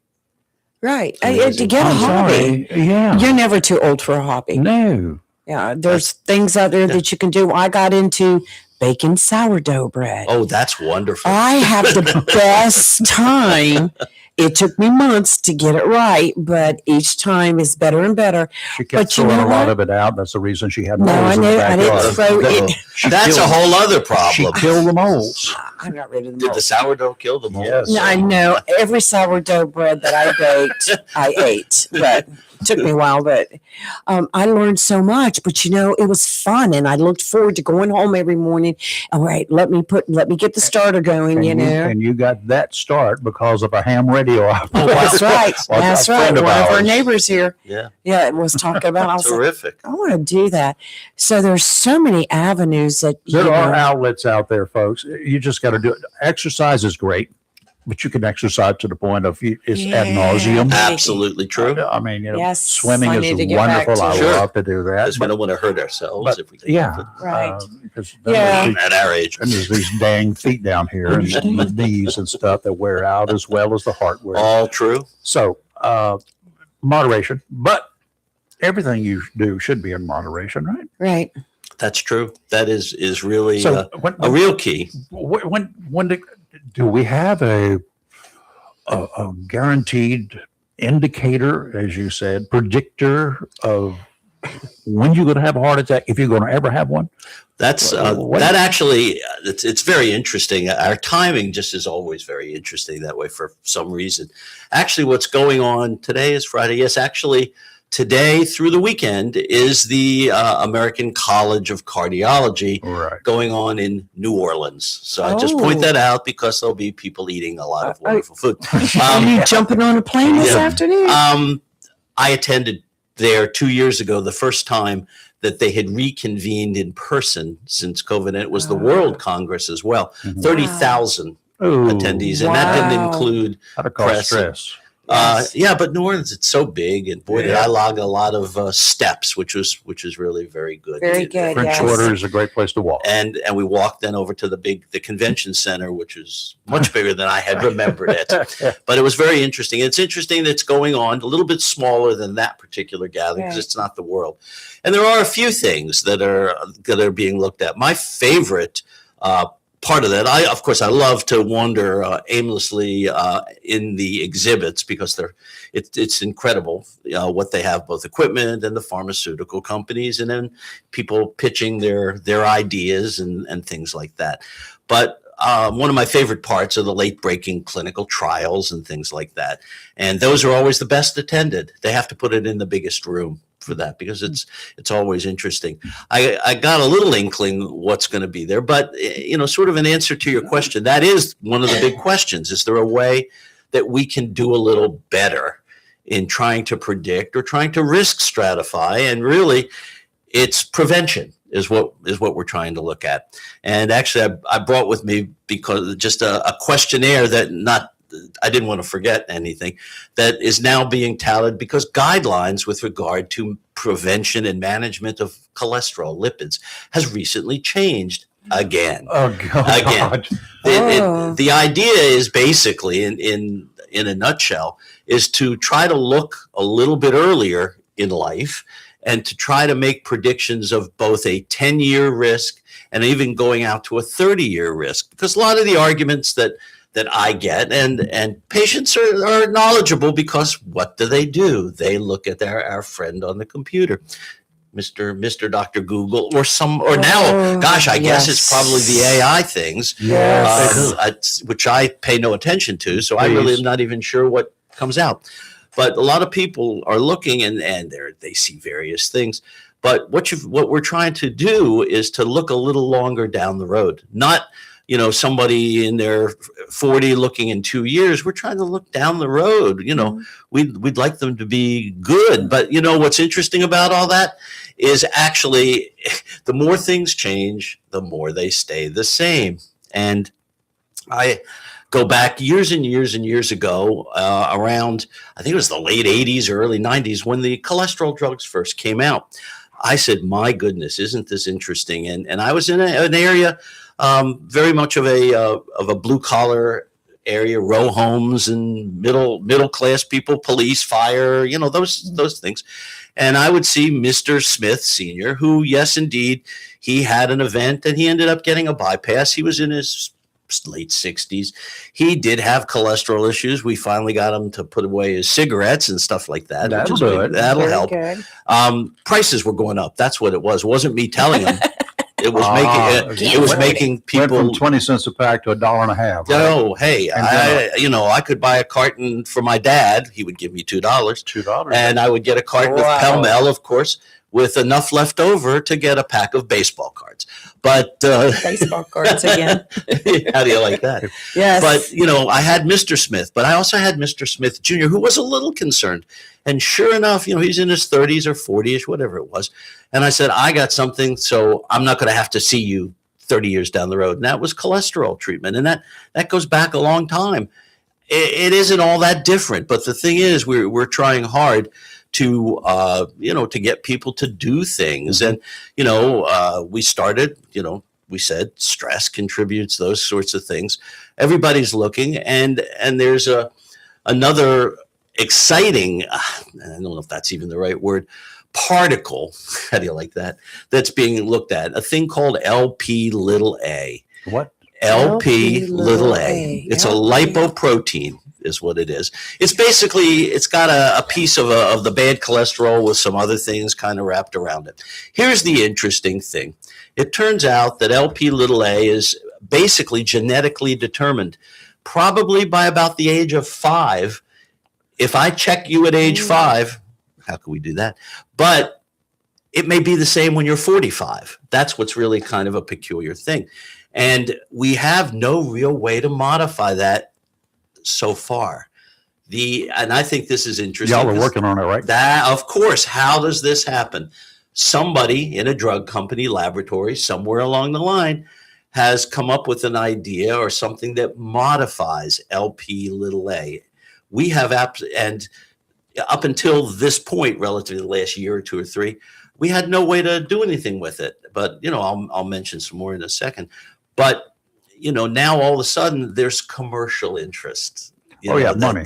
S3: Right. To get a hobby.
S2: Yeah.
S3: You're never too old for a hobby.
S2: No.
S3: Yeah, there's things out there that you can do. I got into baking sourdough bread.
S4: Oh, that's wonderful.
S3: I have the best time. It took me months to get it right, but each time is better and better.
S2: She kept throwing a lot of it out. That's the reason she had moles
S3: I
S2: in the backyard.
S3: didn't throw it.
S4: That's a whole other problem.
S2: She killed the moles.
S3: I got rid of the
S4: Did
S3: moles.
S4: the sourdough kill the moles?
S2: Yes.
S3: I know. Every sourdough bread that I baked, I ate, but it took me a while. But I learned so much. But it was fun, and I looked forward to going home every morning. All right, let me get the starter going.
S2: And you got that start because of a ham radio operator.
S3: That's right. That's right. One of our neighbors here.
S4: Yeah.
S3: Yeah, it was talking about. I was
S4: terrific.
S3: Like, I want to do that. So there's so many avenues that
S2: there are outlets out there, folks. You just got to do it. Exercise is great, but you can exercise to the point of it's ad nauseum.
S4: Absolutely true.
S2: I mean,
S3: yes,
S2: swimming is wonderful. I love to do that.
S4: Because we don't want to hurt ourselves if we can.
S3: Right.
S4: At our age.
S2: And there's these dang feet down here and the knees and stuff that wear out as well as the heart wears.
S4: All true.
S2: So, moderation, but everything you do should be in moderation, right?
S3: Right.
S4: That's true. That is really
S2: a
S4: real key.
S2: When do we have a guaranteed indicator, as you said, predictor of when you're going to have a heart attack, if you're going to ever have one?
S4: That's that actually, it's very interesting. Our timing just is always very interesting that way for some reason. Actually, what's going on today is Friday. Yes, actually, today through the weekend is the American College of Cardiology going on in New Orleans. So I just point that out because there'll be people eating a lot of wonderful food.
S3: Are you jumping on a plane this afternoon?
S4: I attended there 2 years ago, the first time that they had reconvened in person since COVID, and it was the World Congress as well. 30,000 attendees, and that didn't include press.
S2: Stress.
S4: But New Orleans, it's so big, and boy, did I log a lot of steps, which was really very good.
S3: Very good.
S2: French Quarter is a great place to walk.
S4: And we walked then over to the convention center, which is much bigger than I had remembered it. But it was very interesting. It's interesting that it's going on a little bit smaller than that particular gathering because it's not the world. And there are a few things that are being looked at. My favorite part of that, I love to wander aimlessly in the exhibits because it's incredible what they have, both equipment and the pharmaceutical companies, and then people pitching their ideas and things like that. But one of my favorite parts are the late breaking clinical trials and things like that. And those are always the best attended. They have to put it in the biggest room for that because it's always interesting. I got a little inkling what's going to be there, but sort of an answer to your question, that is one of the big questions. Is there a way that we can do a little better in trying to predict or trying to risk stratify? And really, it's prevention is what we're trying to look at. And actually, I brought with me because just a questionnaire that I didn't want to forget anything, that is now being touted because guidelines with regard to prevention and management of cholesterol, lipids, has recently changed again.
S2: Oh, God.
S4: Again. The idea is basically, in a nutshell, is to try to look a little bit earlier in life and to try to make predictions of both a 10-year risk and even going out to a 30-year risk. Because a lot of the arguments that I get, and patients are knowledgeable, because what do? They look at our friend on the computer, Mr. Dr. Google, or now, gosh, I guess it's probably the AI things, which I pay no attention to. So I really am not even sure what comes out. But a lot of people are looking and they see various things. But what we're trying to do is to look a little longer down the road, not somebody in their 40 looking in 2 years. We're trying to look down the road. We'd like them to be good. But what's interesting about all that is actually the more things change, the more they stay the same. And I go back years and years and years ago, around, I think it was the late 80s or early 90s, when the cholesterol drugs first came out. I said, my goodness, isn't this interesting? And I was in an area, very much of a blue collar area, row homes and middle class people, police, fire, those things. And I would see Mr. Smith Sr., who, yes, indeed, he had an event and he ended up getting a bypass. He was in his late 60s. He did have cholesterol issues. We finally got him to put away his cigarettes and stuff like that.
S2: That'll do it.
S4: That'll help. Prices were going up. That's what it was. It wasn't me telling him. It was making people
S2: went from 20 cents a pack to $1.50. Right?
S4: Oh, hey, I could buy a carton for my dad. He would give me $2. And I would get a carton of Pell Mell, of course, with enough left over to get a pack of baseball cards. But
S3: baseball cards again.
S4: How do you like that?
S3: Yes.
S4: But I had Mr. Smith, but I also had Mr. Smith Jr., who was a little concerned. And sure enough, he's in his 30s or 40ish, whatever it was. And I said, I got something, so I'm not going to have to see you 30 years down the road. And that was cholesterol treatment. And that goes back a long time. It isn't all that different. But the thing is, we're trying hard to to get people to do things. And we started, we said stress contributes, those sorts of things. Everybody's looking, and there's another exciting, I don't know if that's even the right word, particle, how do you like that, that's being looked at, a thing called LP(a).
S2: What?
S4: LP(a). It's a lipoprotein is what it is. It's basically, it's got a piece of the bad cholesterol with some other things kind of wrapped around it. Here's the interesting thing. It turns out that LP(a) is basically genetically determined, probably by about the age of 5. If I check you at age 5, how can we do that? But it may be the same when you're 45. That's what's really kind of a peculiar thing. And we have no real way to modify that so far. And I think this is interesting.
S2: Y'all are working on it, right?
S4: That, of course. How does this happen? Somebody in a drug company laboratory somewhere along the line has come up with an idea or something that modifies LP(a). We have and up until this point, relative to the last year or 2 or 3, we had no way to do anything with it. But I'll mention some more in a second. But now all of a sudden there's commercial interest.
S2: Money.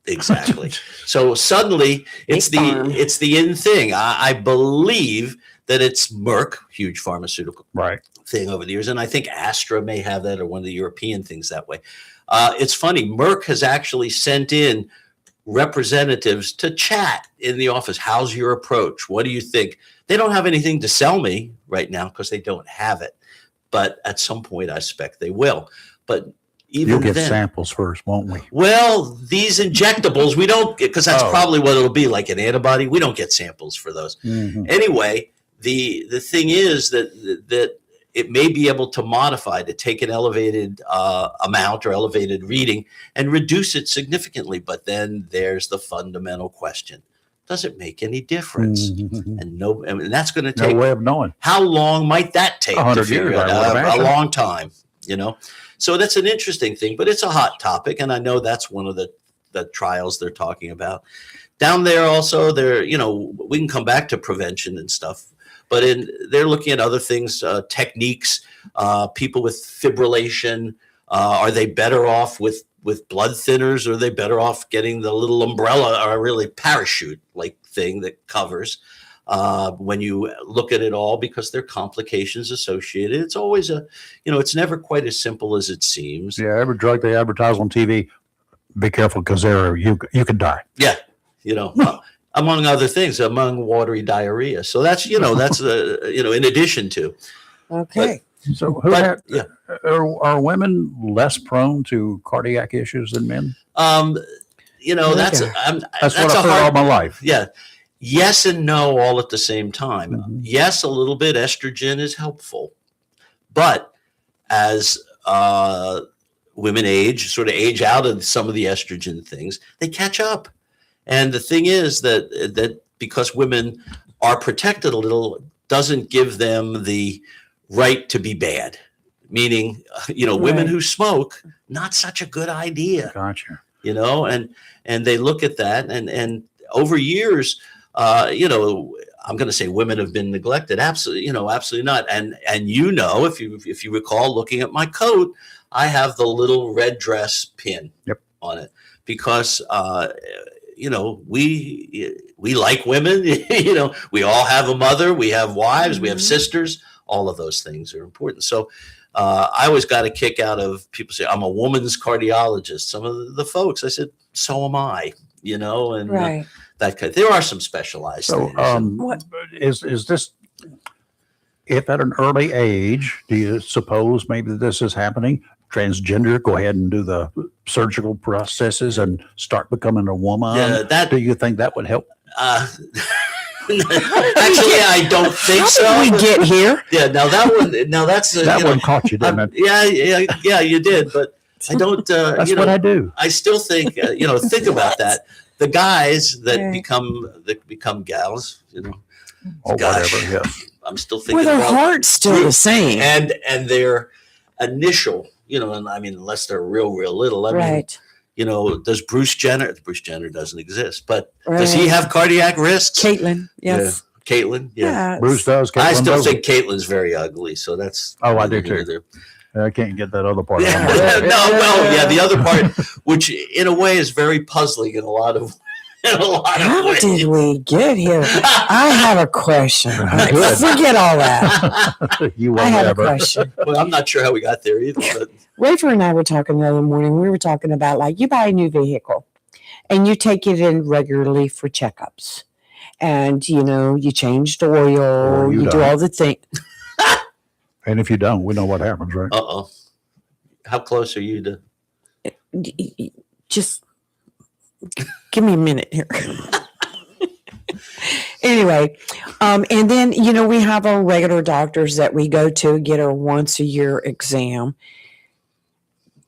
S4: Exactly. So suddenly it's the in thing. I believe that it's Merck, huge pharmaceutical thing over the years, and I think Astra may have that, or one of the European things that way. It's funny. Merck has actually sent in representatives to chat in the office. How's your approach? What do you think? They don't have anything to sell me right now because they don't have it. But at some point, I expect they will. But even
S2: you'll get
S4: then,
S2: samples first, won't we?
S4: Well, these injectables, we don't get, because that's probably what it'll be, like an antibody. We don't get samples for those. Mm-hmm. Anyway, the thing is that it may be able to modify, to take an elevated amount or elevated reading and reduce it significantly. But then there's the fundamental question. Does it make any difference?
S2: Mhm.
S4: And that's going to
S2: No
S4: take,
S2: way of knowing.
S4: how long might that take?
S2: 100
S4: to figure
S2: years,
S4: it
S2: I would
S4: out? A
S2: imagine.
S4: long time, you know? So that's an interesting thing, but it's a hot topic. And I know that's one of the trials they're talking about. Down there also, we can come back to prevention and stuff, but they're looking at other things, techniques, people with fibrillation. Are they better off with blood thinners, or are they better off getting the little umbrella or really parachute like thing that covers when you look at it all, because there are complications associated. It's always it's never quite as simple as it seems.
S2: Yeah, every drug they advertise on TV, be careful because you could die.
S4: Yeah, among other things, among watery diarrhea. So that's in addition to.
S3: Okay.
S2: So
S4: Yeah.
S2: are women less prone to cardiac issues than men?
S4: That's
S2: That's what
S4: a
S2: I've heard all
S4: hard.
S2: my life.
S4: Yeah. Yes and no all at the same time.
S2: Mhm.
S4: Yes, a little bit estrogen is helpful, but as women sort of age out of some of the estrogen things, they catch up. And the thing is that because women are protected a little, doesn't give them the right to be bad. Meaning, women
S3: Right.
S4: who smoke, not such a good idea.
S2: Gotcha.
S4: And they look at that, and over years, I'm going to say women have been neglected. Absolutely, absolutely not. And if you recall, looking at my coat, I have the little red dress pin on it because we like women. We all have a mother, we have wives, we have sisters. All of those things are important. So I always got a kick out of people say, I'm a woman's cardiologist. Some of the folks, I said, so am I, and
S3: Right.
S4: there are some specialized
S2: So
S4: things.
S3: What?
S2: is this, if at an early age, do you suppose maybe this is happening? Transgender, go ahead and do the surgical processes and start becoming a woman.
S4: Yeah,
S2: Do you think that would help?
S4: Actually, I don't think
S3: How
S4: so.
S3: did we get here?
S4: Yeah, that's
S2: That one caught you, didn't it?
S4: yeah, you did, but I don't.
S2: That's what I do.
S4: I still think think about that. The guys that
S3: Right.
S4: become gals,
S2: Or
S4: Gosh.
S2: whatever, yes.
S4: I'm still
S3: Well,
S4: thinking
S3: their
S4: about
S3: heart's still the same.
S4: and their initial, and I mean, unless they're real little, I mean,
S3: Right.
S4: does Bruce Jenner doesn't exist, but does he have cardiac risks?
S3: Caitlin. Yes.
S4: Yeah. Caitlin, yeah.
S2: Bruce does.
S4: I
S2: Caitlin
S4: still
S2: doesn't.
S4: think Caitlin's very ugly, so that's.
S2: Oh, I do too. I can't get that other part.
S4: Yeah.
S2: out of my head.
S4: The other part, which in a way is very puzzling in a lot of
S3: How
S4: ways.
S3: did we get here? I have a question.
S2: Good.
S3: Forget all that.
S2: You
S3: I
S2: won't
S3: have a
S2: ever.
S3: question.
S4: Well, I'm not sure how we got there either, but
S3: Rafer and I were talking the other morning. We were talking about like you buy a new vehicle and you take it in regularly for checkups. And, you change the oil,
S2: Or you
S3: you do
S2: don't.
S3: all the things.
S2: And if you don't, we know what happens, right?
S4: how close are you to?
S3: Just give me a minute here. Anyway, and then, we have our regular doctors that we go to get our once a year exam.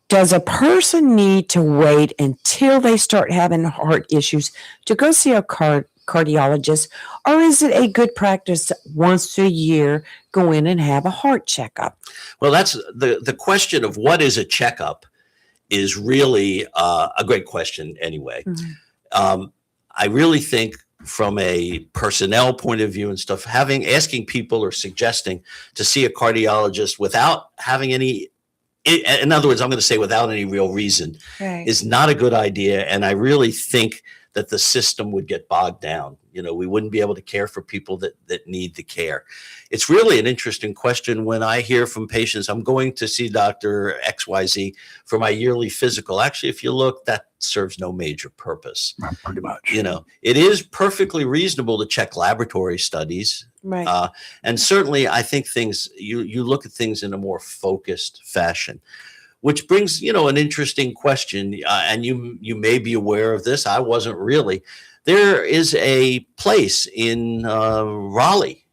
S3: Does a person need to wait until they start having heart issues to go see a cardiologist, or is it a good practice once a year go in and have a heart checkup?
S4: Well, that's the question of what is a checkup is really a great question anyway.
S3: Mhm.
S4: I really think from a personnel point of view and stuff, asking people or suggesting to see a cardiologist without having any, in other words, I'm going to say without any real reason,
S3: Right.
S4: is not a good idea. And I really think that the system would get bogged down. We wouldn't be able to care for people that need the care. It's really an interesting question when I hear from patients, I'm going to see Dr. XYZ for my yearly physical. Actually, if you look, that serves no major purpose.
S2: Pretty much.
S4: It is perfectly reasonable to check laboratory studies.
S3: Right.
S4: And certainly I think you look at things in a more focused fashion. Which brings, an interesting question, and you may be aware of this. I wasn't really. There is a place in Raleigh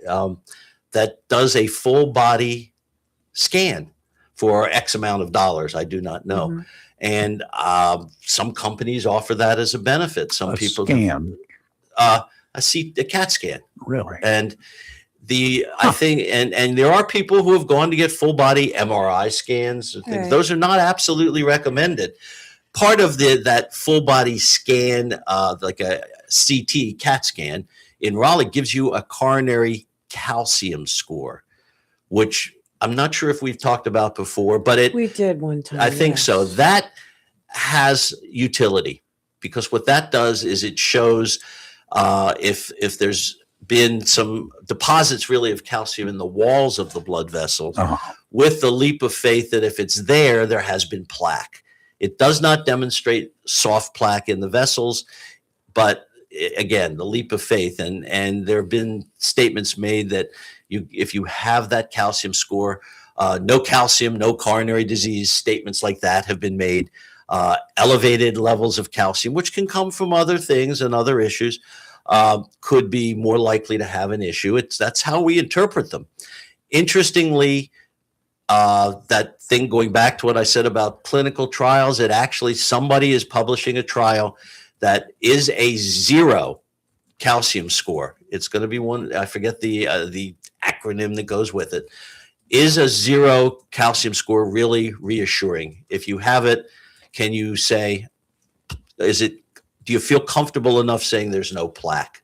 S4: that does a full body scan for X amount of dollars. I do not know.
S3: Mhm.
S4: And some companies offer that as a benefit. Some people
S2: scan.
S4: a CAT scan.
S2: Really?
S4: And I think, and there are people who have gone to get full body MRI scans and things.
S3: Right.
S4: Those are not absolutely recommended. Part of that full body scan, like a CAT scan in Raleigh, gives you a coronary calcium score, which I'm not sure if we've talked about before, but
S3: We did one time.
S4: I think
S3: yes.
S4: so. That has utility, because what that does is it shows if there's been some deposits really of calcium in the walls of the blood vessels, with the leap of faith that if it's there has been plaque. It does not demonstrate soft plaque in the vessels, but again, the leap of faith. And there have been statements made that if you have that calcium score, no calcium, no coronary disease, statements like that have been made. Elevated levels of calcium, which can come from other things and other issues, could be more likely to have an issue. That's how we interpret them. Interestingly, that thing, going back to what I said about clinical trials, somebody is publishing a trial that is a 0 calcium score. It's going to be one, I forget the acronym that goes with it. Is a 0 calcium score really reassuring? If you have it, can you say, do you feel comfortable enough saying there's no plaque?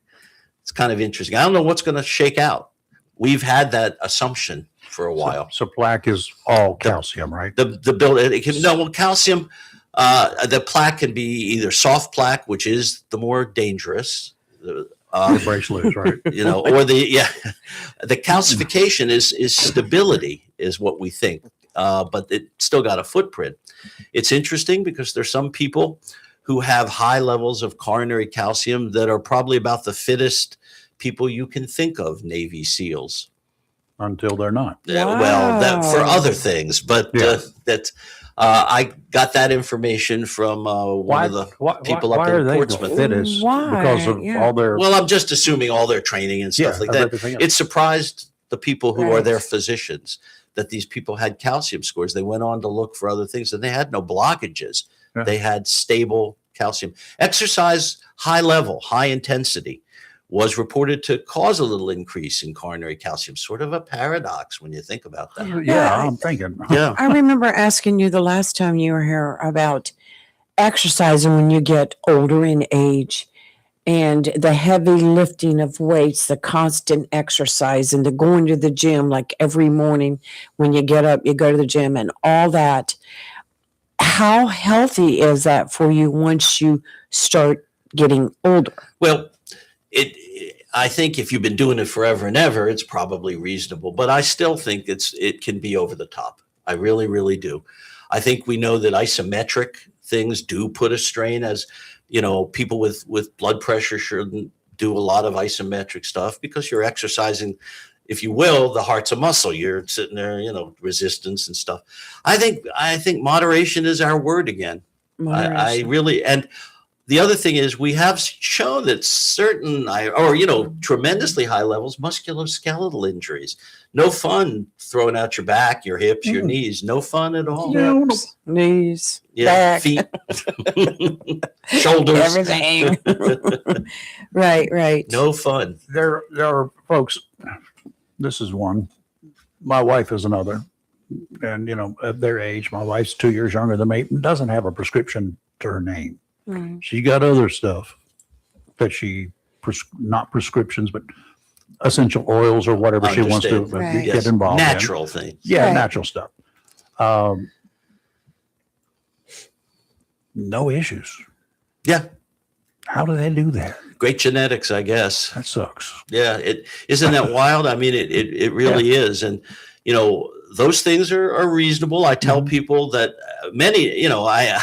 S4: It's kind of interesting. I don't know what's going to shake out. We've had that assumption for a while.
S2: So plaque is all calcium, right?
S4: Calcium, the plaque can be either soft plaque, which is the more dangerous,
S2: Bracelets, right?
S4: or the calcification is stability, is what we think, but it still got a footprint. It's interesting because there's some people who have high levels of coronary calcium that are probably about the fittest people you can think of, Navy SEALs.
S2: Until they're not.
S4: Well, that for other things, but I got that information from one of the people up in Portsmouth.
S2: Fittest?
S3: Why?
S2: Because of all their.
S4: Well, I'm just assuming all their training and stuff like that. It surprised the people who are their physicians that these people had calcium scores. They went on to look for other things, and they had no blockages. Yeah. They had stable calcium. Exercise, high level, high intensity, was reported to cause a little increase in coronary calcium. Sort of a paradox when you think about that.
S2: Yeah, I'm thinking.
S4: Yeah.
S3: I remember asking you the last time you were here about exercising when you get older in age, and the heavy lifting of weights, the constant exercise, and the going to the gym like every morning when you get up, you go to the gym and all that. How healthy is that for you once you start getting older?
S4: Well, I think if you've been doing it forever and ever, it's probably reasonable, but I still think it can be over the top. I really, really do. I think we know that isometric things do put a strain, as people with blood pressure shouldn't do a lot of isometric stuff because you're exercising, if you will, the heart's a muscle. You're sitting there, resistance and stuff. I think moderation is our word again. I really, and the other thing is we have shown that certain, tremendously high levels, musculoskeletal injuries. No fun throwing out your back, your hips, your knees. No fun at all.
S3: Hips, knees, back.
S4: Feet, shoulders,
S3: everything. Right.
S2: No fun. There are folks. This is one. My wife is another. And, at their age, my wife's 2 years younger than me, doesn't have a prescription to her name.
S3: Mm.
S2: She got other stuff that not prescriptions, but essential oils or whatever she wants to get involved in.
S4: Natural things.
S2: Yeah, natural stuff. No issues.
S4: Yeah.
S2: How do they do that?
S4: Great genetics, I guess.
S2: That sucks.
S4: Yeah. Isn't that wild? I mean, it really is. And, those things are reasonable. I tell people that many, I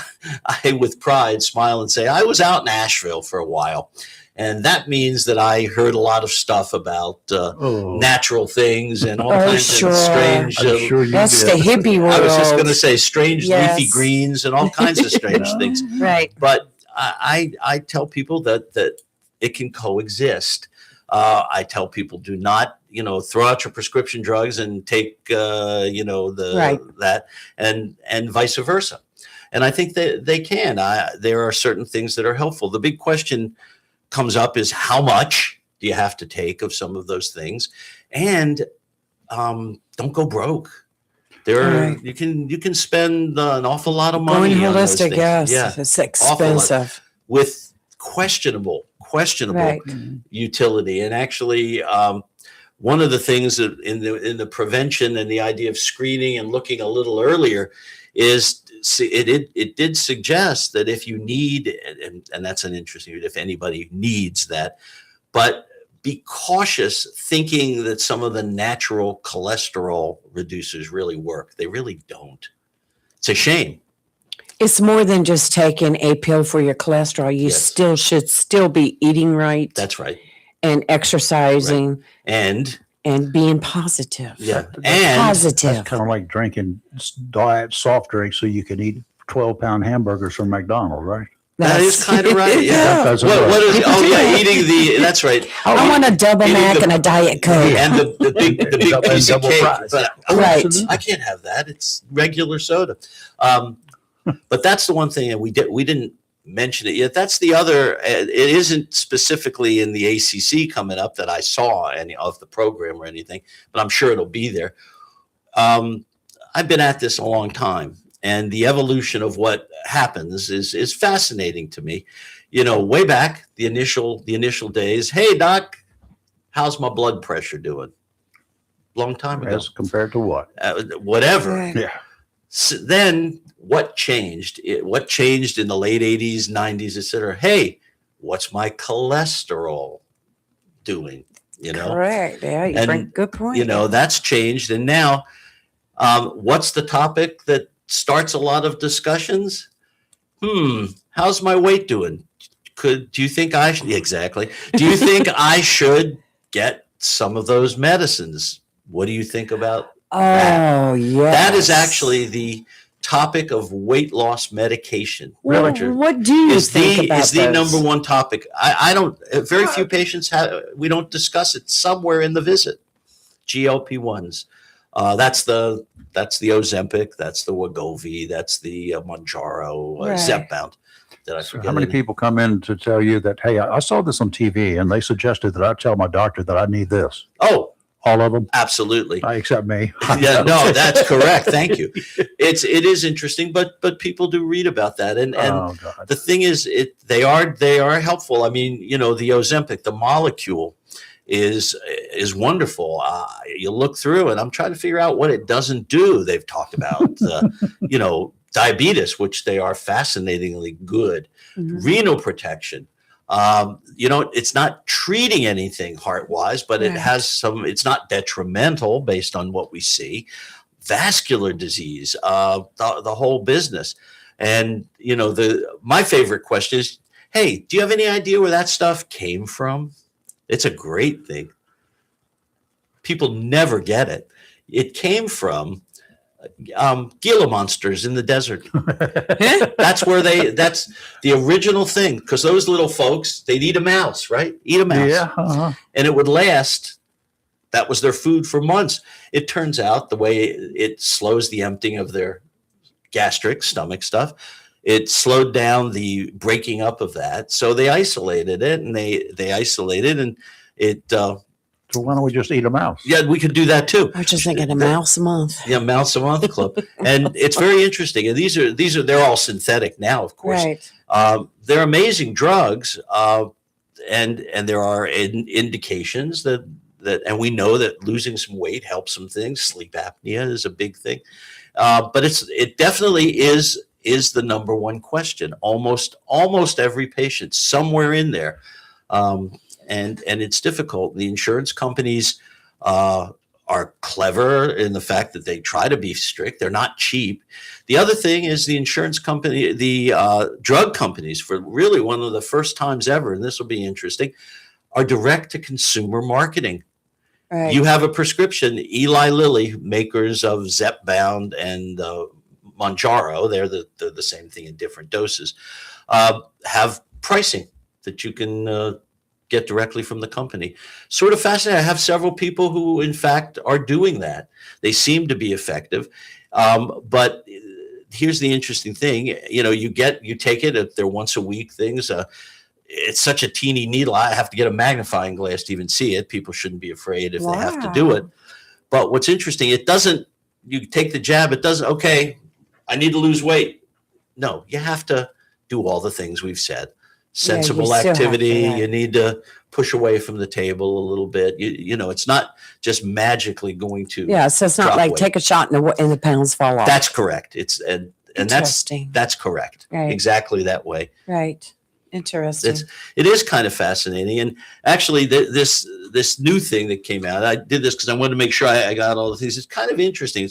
S4: with pride smile and say, I was out in Asheville for a while. And that means that I heard a lot of stuff about natural things and all kinds of strange.
S3: That's the hippie world.
S4: I was just going to say strange leafy greens and all kinds of strange things.
S3: Right.
S4: But I tell people that it can coexist. I tell people, do not, throw out your prescription drugs and take, that and vice versa. And I think that they can. There are certain things that are helpful. The big question comes up is how much do you have to take of some of those things, and don't go broke.
S3: Right.
S4: You can spend an awful lot of money
S3: Going
S4: on those
S3: holistic,
S4: things.
S3: yes,
S4: Yeah,
S3: it's
S4: awful lot.
S3: expensive.
S4: With questionable
S3: Right.
S4: utility. And actually, one of the things that in the prevention and the idea of screening and looking a little earlier is it did suggest that if you need, and that's an interesting, if anybody needs that, but be cautious thinking that some of the natural cholesterol reducers really work. They really don't. It's a shame.
S3: It's more than just taking a pill for your cholesterol. You
S4: Yes.
S3: should still be eating right.
S4: That's right.
S3: And exercising.
S4: Right. And
S3: being positive.
S4: Yeah.
S2: And
S3: Positive.
S2: that's kind of like drinking diet soft drinks so you can eat 12-pound hamburgers from McDonald's, right?
S4: That is kind of right. Yeah.
S2: That
S4: What is? Oh, yeah. Eating that's right.
S3: I want a double Mac and a Diet Coke.
S4: And the big piece of cake. But,
S3: Right.
S4: I can't have that. It's regular soda. But that's the one thing that we didn't mention it yet. That's the other. It isn't specifically in the ACC coming up that I saw any of the program or anything, but I'm sure it'll be there. I've been at this a long time, and the evolution of what happens is fascinating to me. You know, way back the initial days. Hey, doc, how's my blood pressure doing? Long time ago.
S2: As compared to what?
S4: Whatever.
S3: Right.
S2: Yeah.
S4: So then what changed? What changed in the late 80s, 90s, et cetera? Hey, what's my cholesterol doing? You know?
S3: Correct. Yeah, you bring good point.
S4: You know, that's changed. And now, what's the topic that starts a lot of discussions? How's my weight doing? Do you think I should? Exactly. Do you think I should get some of those medicines? What do you think about
S3: Oh, yeah.
S4: that? Is actually the topic of weight loss medication.
S3: Well,
S4: Richard,
S3: what do you think about
S4: is the
S3: those?
S4: number one topic. I don't. Very few patients we don't discuss it somewhere in the visit. GLP-1s. That's the Ozempic. That's the Wegovy. That's the Mounjaro.
S3: Right.
S4: Zepbound. Did I forget?
S2: How many people come in to tell you that, hey, I saw this on TV and they suggested that I tell my doctor that I need this?
S4: Oh,
S2: All of them?
S4: absolutely.
S2: Except me.
S4: Yeah, no, that's correct. Thank you. It is interesting, but people do read about that, and
S2: Oh, God.
S4: the thing is, they are helpful. I mean, you know, the Ozempic, the molecule is wonderful. You look through, and I'm trying to figure out what it doesn't do. They've talked about, you know, diabetes, which they are fascinatingly good.
S3: Mhm.
S4: Renal protection. You know, it's not treating anything heart-wise, but it
S3: Right.
S4: has some. It's not detrimental based on what we see. Vascular disease, the whole business, and you know, my favorite question is, hey, do you have any idea where that stuff came from? It's a great thing. People never get it. It came from Gila monsters in the desert. That's the original thing, because those little folks, they'd eat a mouse, right? Eat a mouse.
S2: Yeah. Uh-huh.
S4: And it would last. That was their food for months. It turns out the way it slows the emptying of their gastric stomach stuff, it slowed down the breaking up of that. So they isolated it, and they isolated, and it.
S2: So why don't we just eat a mouse?
S4: Yeah, we could do that too.
S3: I was just thinking a mouse a month.
S4: Yeah, Mouse a Month Club, and it's very interesting. And these are they're all synthetic now, of course.
S3: Right.
S4: They're amazing drugs, and there are indications that and we know that losing some weight helps some things. Sleep apnea is a big thing, but it definitely is the number one question. Almost every patient somewhere in there. And it's difficult. The insurance companies are clever in the fact that they try to be strict. They're not cheap. The other thing is the insurance company, the drug companies, for really one of the first times ever, and this will be interesting, are direct to consumer marketing.
S3: Right.
S4: You have a prescription. Eli Lilly, makers of Zepbound and Mounjaro, they're the same thing in different doses, have pricing that you can get directly from the company. Sort of fascinating. I have several people who, in fact, are doing that. They seem to be effective. But here's the interesting thing. You know, you take it if they're once a week things. it's such a teeny needle. I have to get a magnifying glass to even see it. People shouldn't be afraid if they have to do it. But what's interesting, it doesn't, you take the jab, it doesn't, okay, I need to lose weight. No, you have to do all the things we've said. Sensible activity. You need to push away from the table a little bit. You know, it's not just magically going to.
S3: Yeah, so it's not like
S4: weight.
S3: take a shot and the pounds fall off.
S4: That's correct. It's and that's correct.
S3: Right.
S4: Exactly that way.
S3: Right. Interesting.
S4: It is kind of fascinating. And actually, this new thing that came out, I did this because I wanted to make sure I got all the things. It's kind of interesting.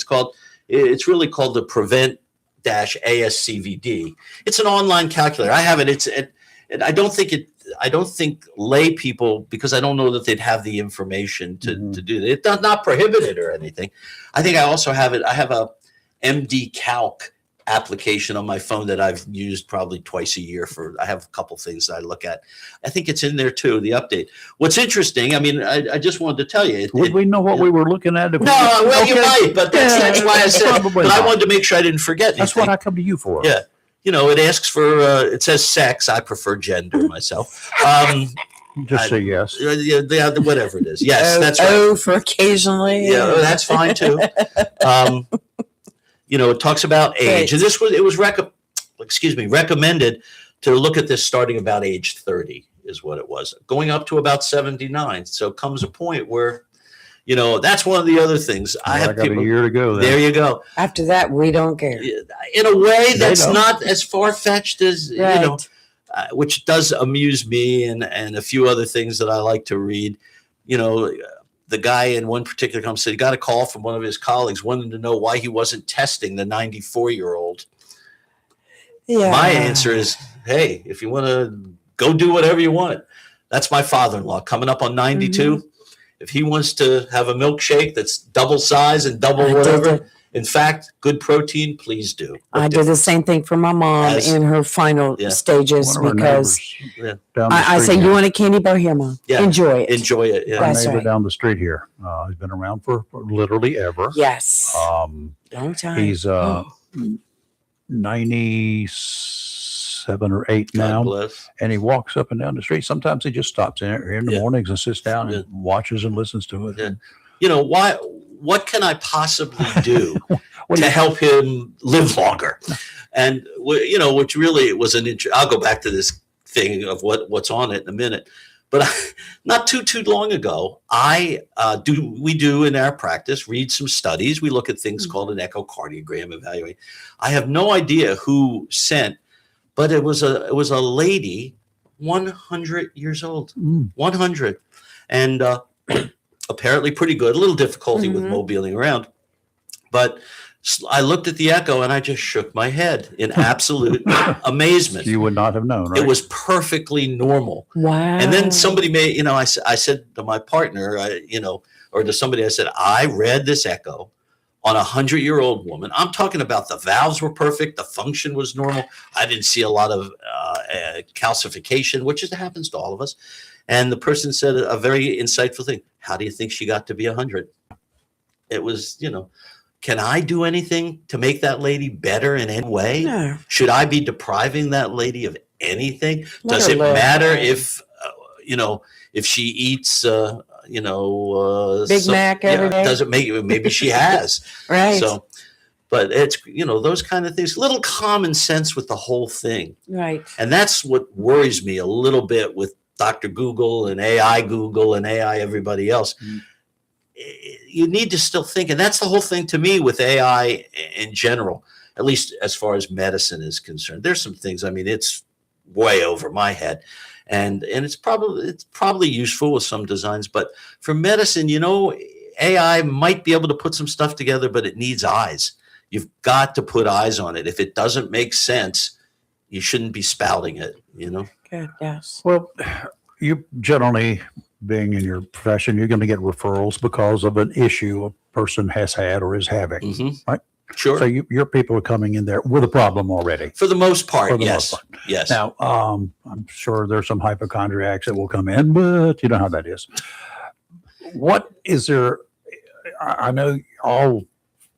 S4: It's really called the Prevent-ASCVD. It's an online calculator. I have it. And I don't think lay people, because I don't know that they'd have the information to do that. It's not prohibited or anything. I think I also have it. I have a MD Calc application on my phone that I've used probably twice a year I have a couple things that I look at. I think it's in there too, the update. What's interesting, I mean, I just wanted to tell you.
S2: Would we know what we were looking at?
S4: You might, but that's why I said, but I wanted to make sure I didn't forget anything.
S2: That's what I come to you for.
S4: Yeah. You know, it asks for, it says sex. I prefer gender myself.
S2: Just say yes.
S4: Yeah, whatever it is. Yes, that's right.
S3: Oh, for occasionally.
S4: Yeah, that's fine too. You know, it talks about age.
S3: Right.
S4: And it was recommended to look at this starting about age 30 is what it was, going up to about 79. So comes a point where, you know, that's one of the other things. I have
S2: got a year to go.
S4: There you go.
S3: After that, we don't care.
S4: In a way, that's not as far-fetched as, you know, which does amuse me and a few other things that I like to read. You know, the guy in one particular company said he got a call from one of his colleagues wanting to know why he wasn't testing the 94-year-old.
S3: Yeah.
S4: My answer is, hey, if you want to go do whatever you want. That's my father-in-law coming up on 92. Mm-hmm. If he wants to have a milkshake that's double size and double whatever, in fact, good protein, please do.
S3: I did the same thing for my mom in her final stages because I say, you want a candy bar? Here, Mom. Yeah. Enjoy it.
S4: Enjoy it. Yeah.
S2: Our neighbor down the street here. He's been around for literally ever.
S3: Yes. Long time.
S2: He's 97 or 8 now.
S4: Bless.
S2: And he walks up and down the street. Sometimes he just stops in the mornings and sits down and watches and listens to it.
S4: Yeah. You know, what can I possibly do to help him live longer? And, you know, which really was I'll go back to this thing of what's on it in a minute. But not too long ago, we do in our practice, read some studies. We look at things called an echocardiogram evaluation. I have no idea who sent, but it was a lady, 100 years old, 100. And apparently pretty good, a little difficulty with mobiling around. But I looked at the echo and I just shook my head in absolute amazement.
S2: You would not have known, right?
S4: It was perfectly normal.
S3: Wow.
S4: And then somebody I said to my partner, or to somebody, I said, I read this echo on a 100-year-old woman. I'm talking about the valves were perfect. The function was normal. I didn't see a lot of calcification, which happens to all of us. And the person said a very insightful thing. How do you think she got to be 100? It was, can I do anything to make that lady better in any way?
S3: No.
S4: Should I be depriving that lady of anything? Does it matter if, if she eats,
S3: Big Mac every day?
S4: Does it maybe she has.
S3: Right.
S4: So, but it's, those kind of things, little common sense with the whole thing.
S3: Right.
S4: And that's what worries me a little bit with Dr. Google and AI everybody else. You need to still think, and that's the whole thing to me with AI in general, at least as far as medicine is concerned. There's some things, it's way over my head, and it's probably useful with some designs, but for medicine, AI might be able to put some stuff together, but it needs eyes. You've got to put eyes on it. If it doesn't make sense, you shouldn't be spouting it,
S3: Good, yes.
S2: Well, you generally, being in your profession, you're going to get referrals because of an issue a person has had or is having, right?
S4: Sure.
S2: So your people are coming in there with a problem already.
S4: For the most part, yes. Yes.
S2: Now, I'm sure there's some hypochondriacs that will come in, but you know how that is. What is there? I know all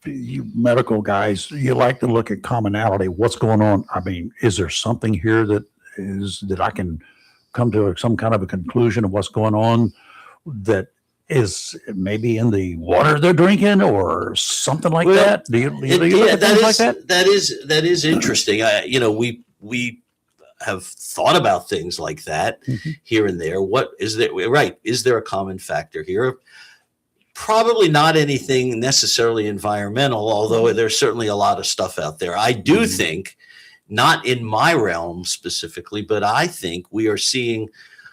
S2: you medical guys, you like to look at commonality. What's going on? Is there something here that I can come to some kind of a conclusion of what's going on that is maybe in the water they're drinking or something like
S4: Well,
S2: that? Do you look at things like that?
S4: That is interesting. We have thought about things like that here and there. What is there? Right? Is there a common factor here? Probably not anything necessarily environmental, although there's certainly a lot of stuff out there. I do think, not in my realm specifically, but I think we are seeing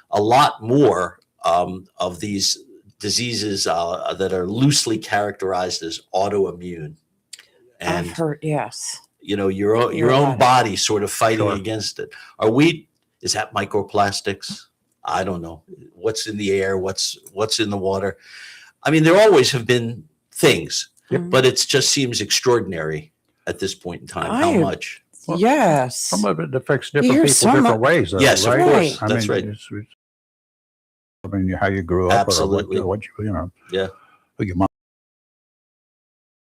S4: a lot more of these diseases that are loosely characterized as autoimmune. And
S3: I've heard, yes.
S4: your own body sort of fighting against it. Is that microplastics? I don't know. What's in the air? What's in the water? I mean, there always have been things, but it just seems extraordinary at this point in time how much.
S2: Well,
S3: Yes.
S2: Some of it affects different
S3: Hear
S2: people
S3: some
S2: different
S3: of-
S2: ways. Though,
S4: Yes, of
S2: right?
S4: course.
S2: I
S4: That's
S2: mean,
S4: right.
S2: how you grew up,
S4: Absolutely.
S2: or what
S4: Yeah.
S2: who your mom.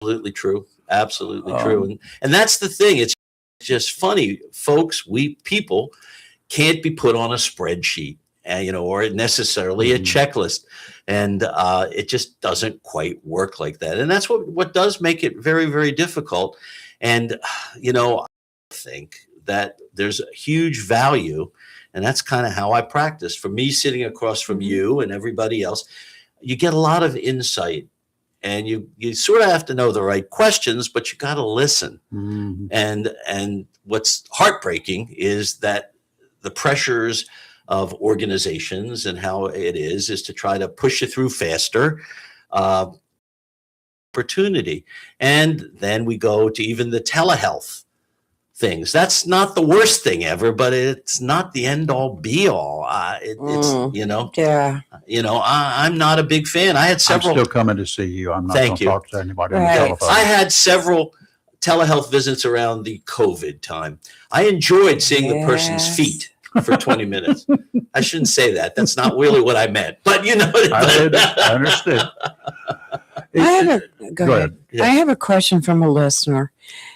S4: Absolutely true. Absolutely true. And that's the thing. It's just funny, folks. We people can't be put on a spreadsheet, or necessarily a checklist, and it just doesn't quite work like that. And that's what does make it very, very difficult. And I think that there's a huge value, and that's kind of how I practice. For me, sitting across from you and everybody else, you get a lot of insight. And you sort of have to know the right questions, but you got to listen. And what's heartbreaking is that the pressures of organizations and how it is to try to push you through faster opportunity. And then we go to even the telehealth things. That's not the worst thing ever, but it's not the end all be all. It's
S3: Yeah.
S4: I'm not a big fan. I had several.
S2: I'm still coming to see you. I'm not going to talk to anybody on the
S3: Right.
S2: telephone.
S4: I had several telehealth visits around the COVID time. I enjoyed seeing the person's
S3: Yes.
S4: feet for 20 minutes. I shouldn't say that. That's not really what I meant. But
S2: I understood.
S3: Go
S2: Go
S3: ahead.
S4: Yeah.
S3: I have a question from a listener.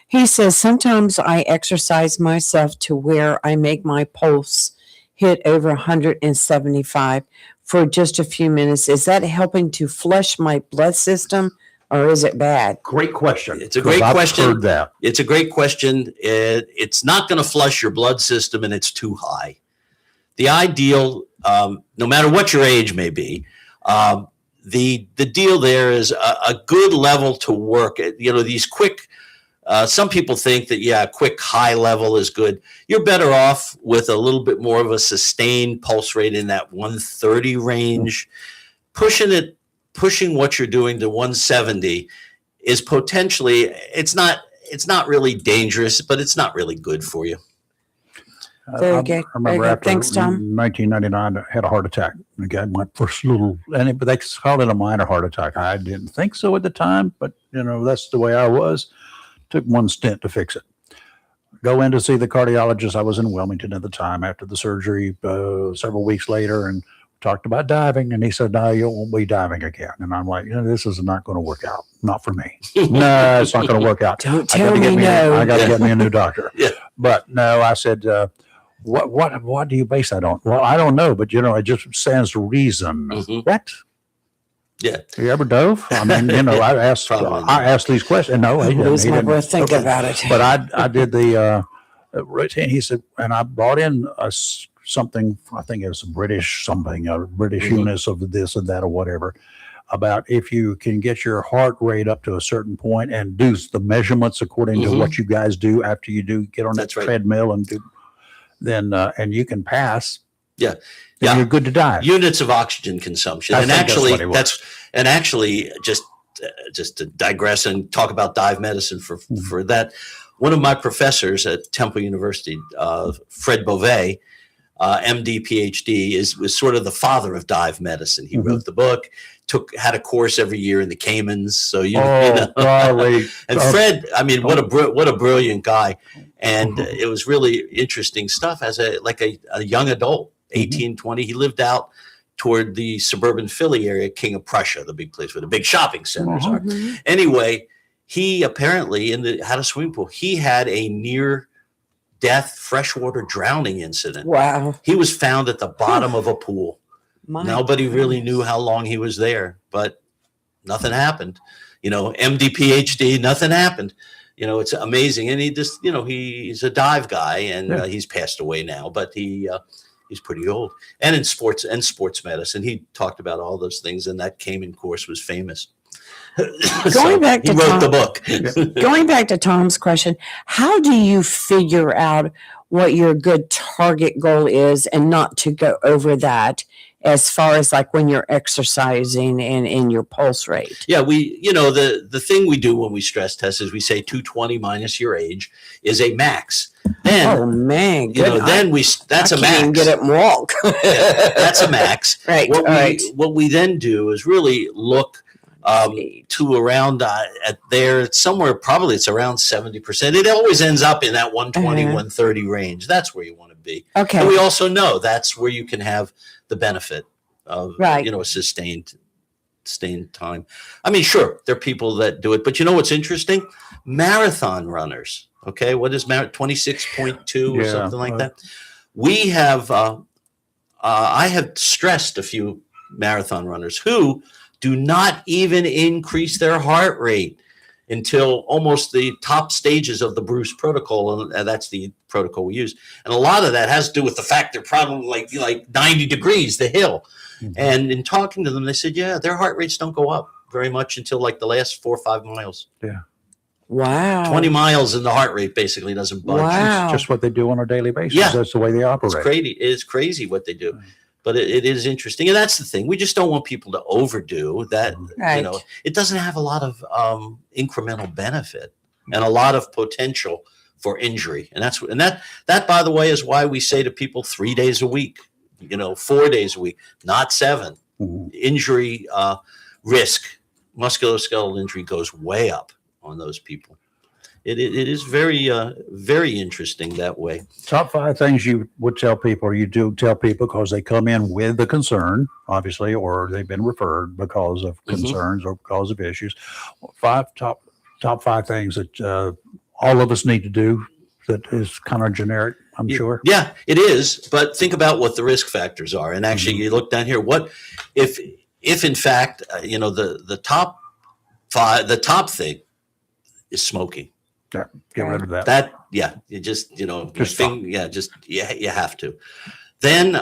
S3: He says, sometimes I exercise myself to where I make my pulse hit over 175 for just a few minutes. Is that helping to flush my blood system, or is it bad?
S2: Great question.
S4: It's a great
S2: 'Cause I've
S4: question.
S2: heard that.
S4: It's a great question. It's not going to flush your blood system, and it's too high. The ideal, no matter what your age may be, the deal there is a good level to work at. These quick. Some people think that, a quick high level is good. You're better off with a little bit more of a sustained pulse rate in that 130 range. Pushing what you're doing to 170 is potentially, it's not really dangerous, but it's not really good for you.
S3: Very
S2: I
S3: good.
S2: remember
S3: Very good.
S2: after
S3: Thanks, Tom.
S2: 1999, I had a heart attack. Again, my first but they called it a minor heart attack. I didn't think so at the time, but that's the way I was. Took one stent to fix it. Go in to see the cardiologist. I was in Wilmington at the time after the surgery several weeks later, and talked about diving. And he said, "No, you won't be diving again." And I'm like, this is not going to work out. Not for me. No, it's not going to work out.
S3: Don't
S2: I gotta
S3: tell me no.
S2: I got to get me a new doctor.
S4: Yeah.
S2: But no, I said, what do you base that on? Well, I don't know, but it just stands to reason. What?
S4: Yeah.
S2: You ever dove? I mean, I asked these questions. No, he didn't.
S3: Lose
S2: He
S3: my
S2: didn't.
S3: breath thinking about it.
S2: But I did the routine. He said, and I brought in something, I think it was a British units of this and that or whatever, about if you can get your heart rate up to a certain point and do the measurements according to what you guys do after you do get on that treadmill and do, then and you can pass.
S4: Yeah.
S2: Then you're good to dive.
S4: Units of oxygen consumption. And actually, just to digress and talk about dive medicine for that. One of my professors at Temple University, Fred Beauvais, MD, PhD, was sort of the father of dive medicine. He wrote the book, had a course every year in the Caymans. So
S2: golly.
S4: And Fred, I mean, what a brilliant guy. And it was really interesting stuff as a young adult, 18, 20. He lived out toward the suburban Philly area, King of Prussia, the big place where the big shopping centers are. Anyway, he apparently had a swimming pool. He had a near-death freshwater drowning incident.
S3: Wow.
S4: He was found at the bottom of a pool. Nobody really knew how long he was there, but nothing happened. MD, PhD, nothing happened. It's amazing. And he just, he's a dive guy, and he's passed away now, but he's pretty old. And in sports medicine, he talked about all those things, and that Cayman course was famous.
S3: Going back to
S4: he wrote
S3: Tom,
S4: the book.
S3: Going back to Tom's question, how do you figure out what your good target goal is and not to go over that, as far as like when you're exercising and in your pulse rate?
S4: Yeah, the thing we do when we stress test is we say 220 minus your age is a max. Then,
S3: oh man,
S4: that's a max.
S3: I can't even get up and walk.
S4: Yeah, that's a max.
S3: Right.
S4: What we then do is really look to around at there somewhere, probably it's around 70%. It always ends up in that 120, 130 range. That's where you want to be.
S3: Okay.
S4: And we also know that's where you can have the benefit of a sustained time. I mean, sure, there are people that do it, but what's interesting? Marathon runners. Okay, what is 26.2 or something like that? We have I have stressed a few marathon runners who do not even increase their heart rate until almost the top stages of the Bruce protocol, and that's the protocol we use. And a lot of that has to do with the fact they're probably like 90 degrees, the hill. Mm-hmm. And in talking to them, they said, their heart rates don't go up very much until like the last 4 or 5 miles.
S2: Yeah.
S3: Wow.
S4: 20 miles and the heart rate basically doesn't budge.
S3: Wow.
S2: It's just what they do on a daily basis.
S4: Yeah.
S2: That's the way they operate.
S4: It's crazy what they do. Right. But it is interesting. And that's the thing. We just don't want people to overdo that.
S3: Right.
S4: It doesn't have a lot of incremental benefit and a lot of potential for injury. And that, by the way, is why we say to people 3 days a week, 4 days a week, not 7. Mm-hmm. Injury risk, musculoskeletal injury goes way up on those people. It is very, very interesting that way.
S2: Top 5 things you would tell people, or you do tell people because they come in with a concern, obviously, or they've been referred because of concerns or because of issues. Top 5 things that all of us need to do that is kind of generic, I'm sure.
S4: Yeah, it is. But think about what the risk factors are. And actually, you look down here. What if in fact, the top 5, the top thing is smoking.
S2: Yeah, get rid of that.
S4: You just, you have to. Then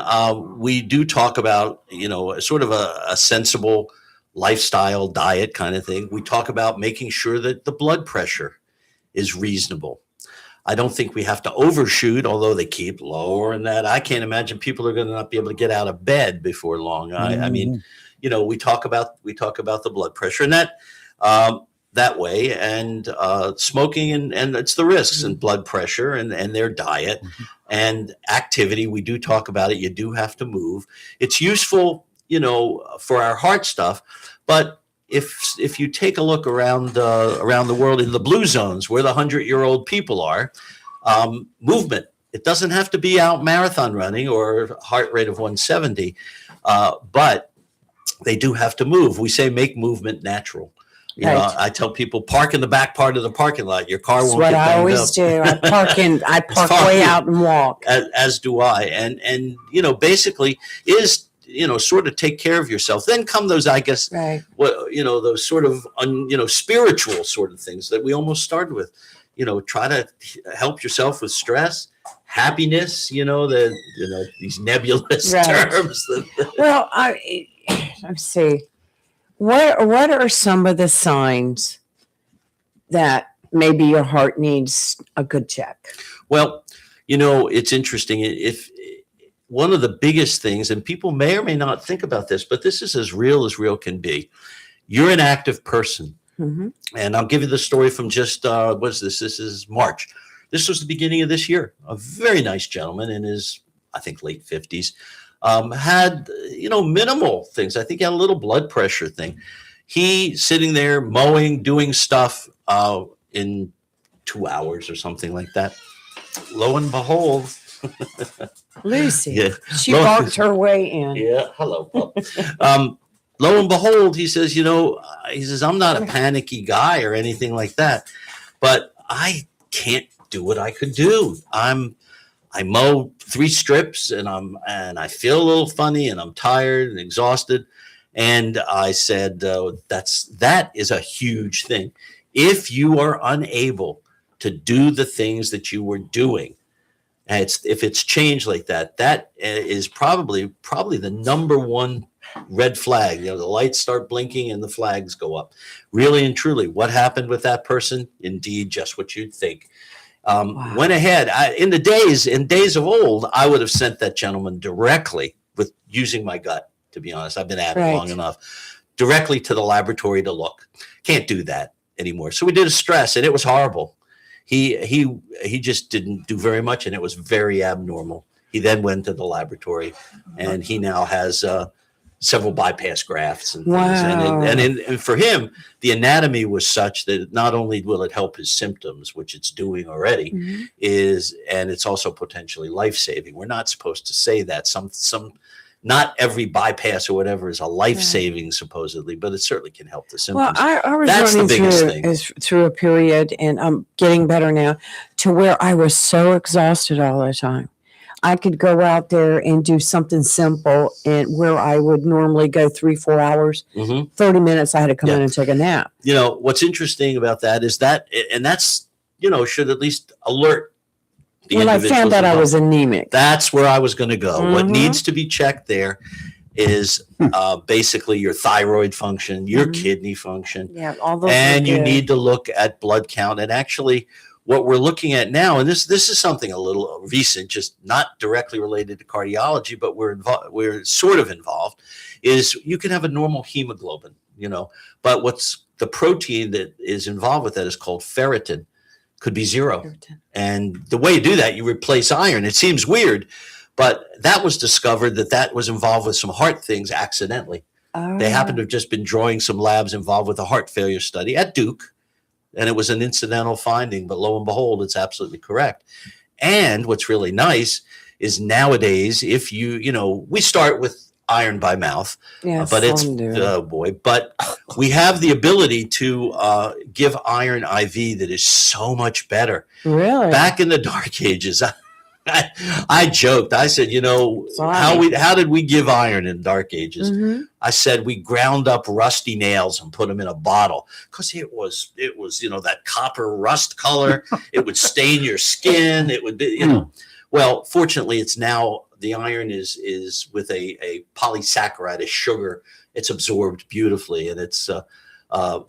S4: we do talk about, sort of a sensible lifestyle diet kind of thing. We talk about making sure that the blood pressure is reasonable. I don't think we have to overshoot, although they keep lowering that. I can't imagine people are going to not be able to get out of bed before long. I mean, we talk about the blood pressure and that way, and smoking, and it's the risks and blood pressure and their diet and activity. We do talk about it. You do have to move. It's useful, for our heart stuff. But if you take a look around the world in the blue zones where the 100-year-old people are, movement. It doesn't have to be out marathon running or heart rate of 170, but they do have to move. We say make movement natural. I tell people park in the back part of the parking lot. Your car won't get banged up.
S3: That's what I always do. I park way out and walk.
S4: As do I. And basically is, sort of take care of yourself. Then come those, I guess, those sort of, spiritual sort of things that we almost started with. Try to help yourself with stress, happiness, these nebulous terms.
S3: Well, let's see. What are some of the signs that maybe your heart needs a good check?
S4: Well, it's interesting. If one of the biggest things, and people may or may not think about this, but this is as real can be. You're an active person. Mm-hmm. And I'll give you the story from just, what's this? This is March. This was the beginning of this year. A very nice gentleman in his, I think, late 50s. Had, minimal things. I think he had a little blood pressure thing. He sitting there mowing, doing stuff in 2 hours or something like that. Lo and behold.
S3: Lucy. She barked her way in.
S4: Yeah. Hello, pup. Lo and behold, he says, I'm not a panicky guy or anything like that, but I can't do what I could do. I mow 3 strips and I feel a little funny and I'm tired and exhausted. And I said, that is a huge thing. If you are unable to do the things that you were doing, and if it's changed like that, that is probably the number one red flag. The lights start blinking and the flags go up. Really and truly, what happened with that person? Indeed, just what you'd think.
S3: Wow.
S4: Went ahead. In days of old, I would have sent that gentleman directly with using my gut. To be honest, I've been at it long enough. Directly to the laboratory to look. Can't do that anymore. So we did a stress, and it was horrible. He just didn't do very much, and it was very abnormal. He then went to the laboratory, and he now has several bypass grafts and things.
S3: Wow.
S4: And for him, the anatomy was such that not only will it help his symptoms, which it's doing already, and it's also potentially life-saving. We're not supposed to say that. Not every bypass or whatever is a life-saving, supposedly, but it certainly can help the symptoms.
S3: Well, I was
S4: That's the
S3: running
S4: biggest thing.
S3: through a period, and I'm getting better now, to where I was so exhausted all the time. I could go out there and do something simple, and where I would normally go 3-4 hours, 30 minutes, I had to come in and take a nap.
S4: What's interesting about that is that, and that's, should at least alert the
S3: When I found out I was anemic.
S4: That's where I was going to go. What needs to be checked there is basically your thyroid function, your kidney function.
S3: Yeah, all those.
S4: And you need to look at blood count. And actually, what we're looking at now, and this is something a little recent, just not directly related to cardiology, but we're sort of involved, is you can have a normal hemoglobin, but what's the protein that is involved with that is called ferritin. Could be 0. And the way you do that, you replace iron. It seems weird, but that was discovered that was involved with some heart things accidentally. They happen to have just been drawing some labs involved with a heart failure study at Duke, and it was an incidental finding, but lo and behold, it's absolutely correct. And what's really nice is nowadays, if we start with iron by mouth, but it's but we have the ability to give iron IV that is so much better.
S3: Really?
S4: Back in the dark ages, I joked. I said, how did we give iron in dark ages? I said we ground up rusty nails and put them in a bottle because it was that copper rust color. It would stain your skin. It would be Well, fortunately, it's now. The iron is with a polysaccharide, a sugar. It's absorbed beautifully, and it's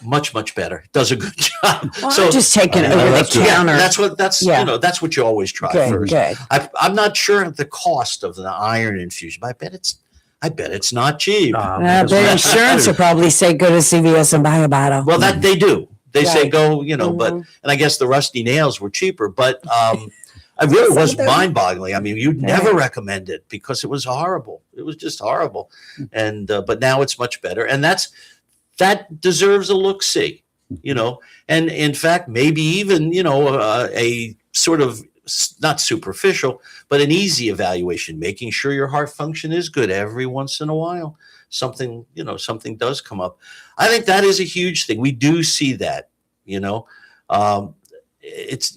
S4: much, much better. It does a good job.
S3: Well, so I'm just taking it over the counter.
S4: That's what you always try first.
S3: Good.
S4: I'm not sure the cost of the iron infusion, but I bet it's not cheap.
S3: But insurance will probably say go to CVS and buy a bottle.
S4: Well, that they do. They say go, but and I guess the rusty nails were cheaper, but. It really was mind-boggling. I mean, you'd never recommend it because it was horrible. It was just horrible. And but now it's much better, and that deserves a look-see, And in fact, maybe even a sort of not superficial, but an easy evaluation, making sure your heart function is good every once in a while. Something does come up. I think that is a huge thing. We do see that, it's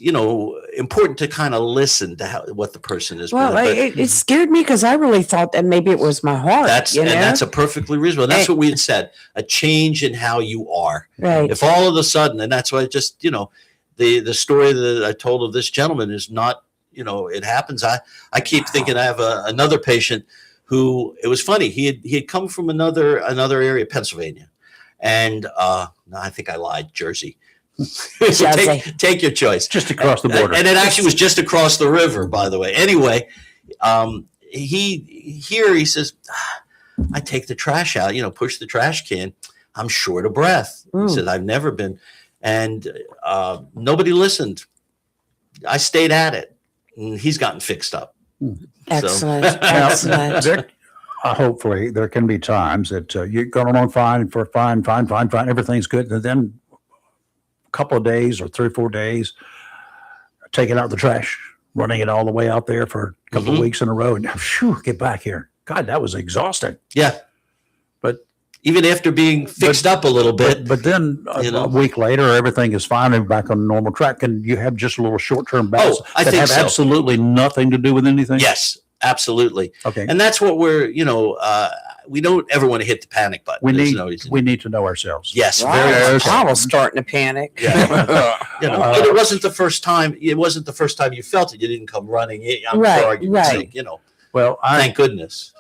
S4: important to kind of listen to what the person is.
S3: Well, it scared me because I really thought that maybe it was my heart.
S4: And that's a perfectly reasonable. That's what we had said. A change in how you are.
S3: Right.
S4: If all of a sudden, and that's why the story that I told of this gentleman is not. It happens. I keep thinking I have another patient who it was funny. He had come from another area, Pennsylvania, and I think I lied, Jersey. So take your choice.
S2: Just across the border.
S4: And it actually was just across the river, by the way. Anyway, he says, I take the trash out, push the trash can. I'm short of breath. He said, I've never been. And nobody listened. I stayed at it. And he's gotten fixed up.
S3: Excellent.
S4: So.
S3: Excellent.
S2: Hopefully there can be times that you're going along fine, everything's good. And then couple of days or 3 or 4 days, taking out the trash, running it all the way out there for a couple of weeks in a row, and get back here. God, that was exhausting.
S4: Yeah.
S2: But
S4: even after being fixed up a little bit.
S2: But then
S4: you know.
S2: a week later, everything is fine and back on normal track, and you have just a little short-term bouts
S4: I
S2: that
S4: think
S2: have
S4: so.
S2: absolutely nothing to do with anything.
S4: Yes, absolutely.
S2: Okay.
S4: And that's what we're, we don't ever want to hit the panic button.
S2: We
S4: There's
S2: need
S4: no reason.
S2: we need to know ourselves.
S4: Yes,
S3: Wow,
S4: very much.
S3: I was starting to panic.
S4: Yeah. But it wasn't the first time. It wasn't the first time you felt it. You didn't come running. I'm
S3: Right,
S4: for argument's
S3: right.
S4: sake,
S2: Well,
S4: Thank goodness.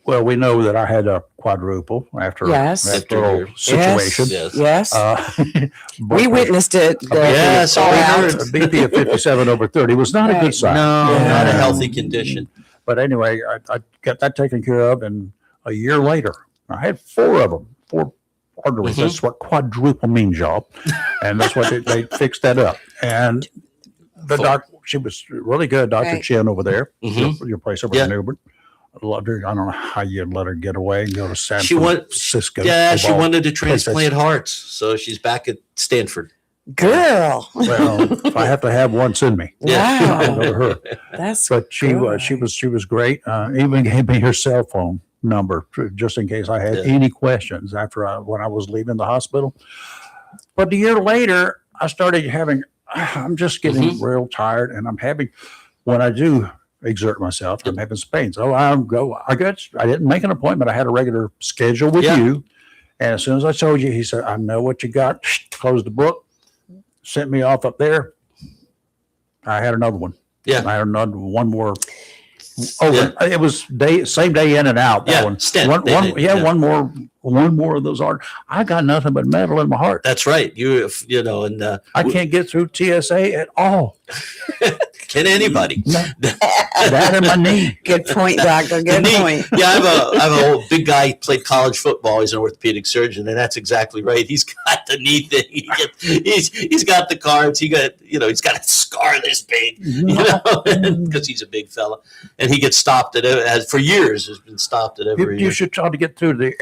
S2: well, we know that I had a quadruple after
S3: Yes.
S2: that little situation.
S4: Yes.
S3: Yes. We
S2: but
S3: witnessed it.
S4: Yeah, so we heard.
S2: a BP of 57/30 was not a
S3: Right.
S2: good sign.
S4: No,
S3: Yeah.
S4: not a healthy condition.
S2: But anyway, I got that taken care of, and a year later, I had 4 of them, 4 arteries.
S4: Mhm.
S2: That's what quadruple means, y'all. And that's what they fixed that up. And the doc, she was really good, Dr.
S3: Right.
S2: Chin over there,
S4: Mhm.
S2: your place over
S4: Yeah.
S2: in Newbern. I loved her. I don't know how you'd let her get away and go to San
S4: She went-
S2: Francisco.
S4: Yeah,
S2: of
S4: she
S2: all
S4: wanted to
S2: places.
S4: transplant hearts, so she's back at Stanford.
S3: Girl.
S2: Well, if I have to have one, send me.
S4: Yeah.
S2: I'll go to
S3: Wow.
S2: her.
S3: That's
S2: But she
S3: good.
S2: was great. Even gave me her cell phone number just in case I had
S4: Yeah.
S2: any questions when I was leaving the hospital. But a year later, I started having. I'm just getting
S4: Mhm.
S2: real tired, and I'm having when I do exert myself, I'm having some pains. So I didn't make an appointment. I had a regular schedule with
S4: Yeah.
S2: you, and as soon as I told you, he said, "I know what you got." Closed the book, sent me off up there. I had another one.
S4: Yeah.
S2: I had one more. Oh, it was same day in and out. That
S4: Yeah,
S2: one.
S4: stent.
S2: One,
S4: They
S2: one,
S4: did,
S2: yeah,
S4: yeah.
S2: one more of those are. I got nothing but metal in my heart.
S4: That's right. And
S2: I can't get through TSA at all.
S4: can anybody?
S2: No, that in my knee.
S3: Good point, doctor. Good
S4: The knee.
S3: point.
S4: Yeah, I have a big guy played college football. He's an orthopedic surgeon, and that's exactly right. He's got the knee thing. He's got the cards. He's got a scar this big, because he's a big fella, and he gets stopped for years. Has been stopped at every.
S2: You should try to get through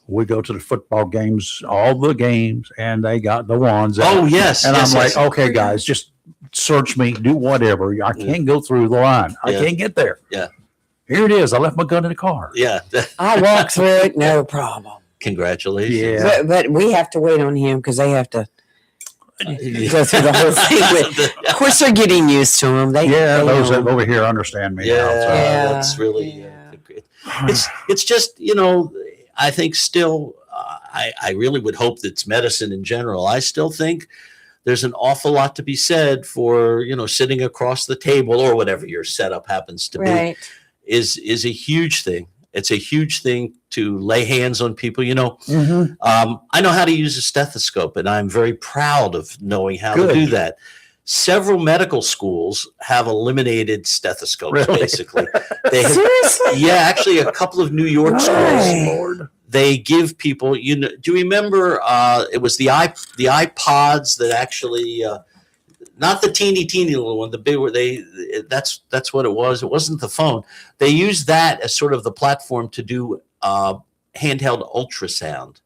S2: we go to the football games, all the games, and they got the ones.
S4: Oh yes,
S2: And
S4: yes,
S2: I'm
S4: yes.
S2: like, okay, guys, just search me, do whatever. I can't go through the line. I
S4: Yeah.
S2: can't get there.
S4: Yeah.
S2: Here it is. I left my gun in the car.
S4: Yeah.
S3: I walk through it, no problem.
S4: Congratulations.
S2: Yeah.
S3: But we have to wait on him because they have to go through the whole thing. Of course, they're getting used to him. They
S2: Those
S3: know.
S2: over here understand me now.
S4: Yeah,
S2: So.
S3: Yeah.
S4: that's really
S3: Yeah.
S4: great. It's just I think still I really would hope that it's medicine in general. I still think there's an awful lot to be said for sitting across the table or whatever your setup happens to
S3: Right.
S4: be is a huge thing. It's a huge thing to lay hands on people.
S3: Mhm.
S4: I know how to use a stethoscope, and I'm very proud of knowing how
S2: Good.
S4: to do that. Several medical schools have eliminated stethoscopes,
S2: Really?
S4: basically. They have,
S3: Seriously?
S4: yeah, actually, a couple of New York
S3: Right.
S4: schools.
S2: Lord.
S4: They give people, do you remember? It was the iPods that actually, not the teeny little one, the big where that's what it was. It wasn't the phone. They used that as sort of the platform to do handheld ultrasound.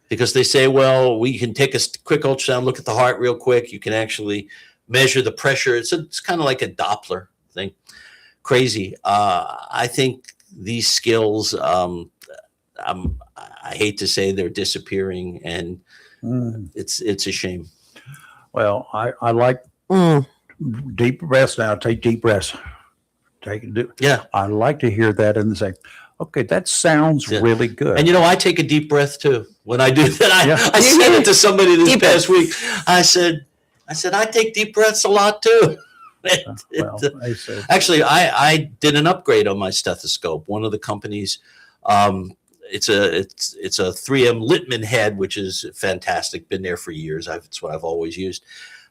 S4: Because they say, well, we can take a quick ultrasound, look at the heart real quick. You can actually measure the pressure. It's kind of like a Doppler thing. Crazy. I think these skills, I hate to say they're disappearing, and it's a shame.
S2: Well, I like deep breaths now. Take deep breaths.
S4: Yeah.
S2: I like to hear that and say, okay, that sounds
S4: Yeah.
S2: really good.
S4: And I take a deep breath too when I do that.
S2: Yeah.
S4: I said it to somebody this
S3: Deep
S4: past week. I said I take deep breaths a lot too.
S2: well, I said,
S4: Actually, I did an upgrade on my stethoscope. One of the companies, it's a 3M Littman head, which is fantastic. Been there for years. It's what I've always used.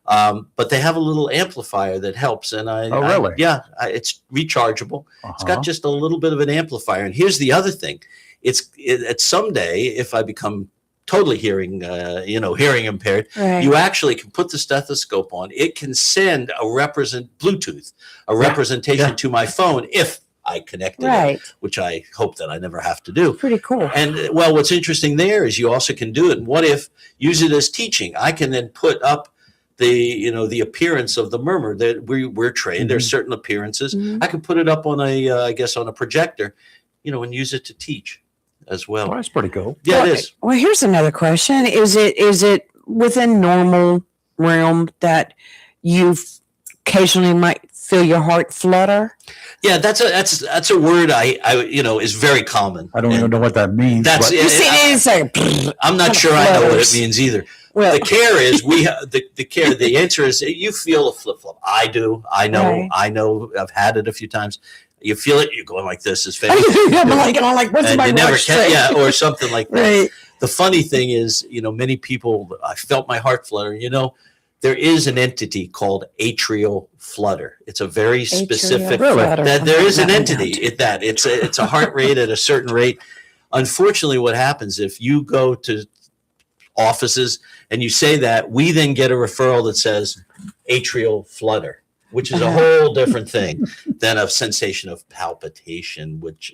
S4: But they have a little amplifier that helps, and
S2: really?
S4: it's rechargeable. It's got just a little bit of an amplifier. And here's the other thing: it's someday if I become totally hearing impaired,
S3: Right.
S4: you actually can put the stethoscope on. It can send Bluetooth, a representation to my phone if I connect it,
S3: Right.
S4: which I hope that I never have to do.
S3: Pretty cool.
S4: And well, what's interesting there is you also can do it. And what if use it as teaching? I can then put up the appearance of the murmur that we're trained. There's certain appearances.
S3: Mhm.
S4: I can put it up on a projector, and use it to teach. as well.
S2: Well, that's pretty cool.
S4: Yeah,
S3: well,
S4: it is.
S3: Well, here's another question. Is it within normal realm that you occasionally might feel your heart flutter?
S4: Yeah, that's a word I is very common.
S2: I don't even know what that means.
S4: That's
S2: but
S3: You see, it's like,
S4: I'm not sure I know what it means either.
S3: well,
S4: The care is the care. The answer is you feel a flip flop. I do. I know.
S3: Right.
S4: I know. I've had it a few times. You feel it. You're going like this. Is
S3: I'm like, what's
S4: and
S3: my
S4: you never
S3: watch
S4: can,
S3: say?
S4: yeah, or something like that.
S3: Right.
S4: The funny thing is, many people. I felt my heart flutter. There is an entity called atrial flutter. It's a very specific.
S2: Really?
S4: That there is an entity.
S3: Down.
S4: It's a heart rate at a certain rate. Unfortunately, what happens if you go to offices and you say that, we then get a referral that says atrial flutter, which is a whole different thing than a sensation of palpitation, which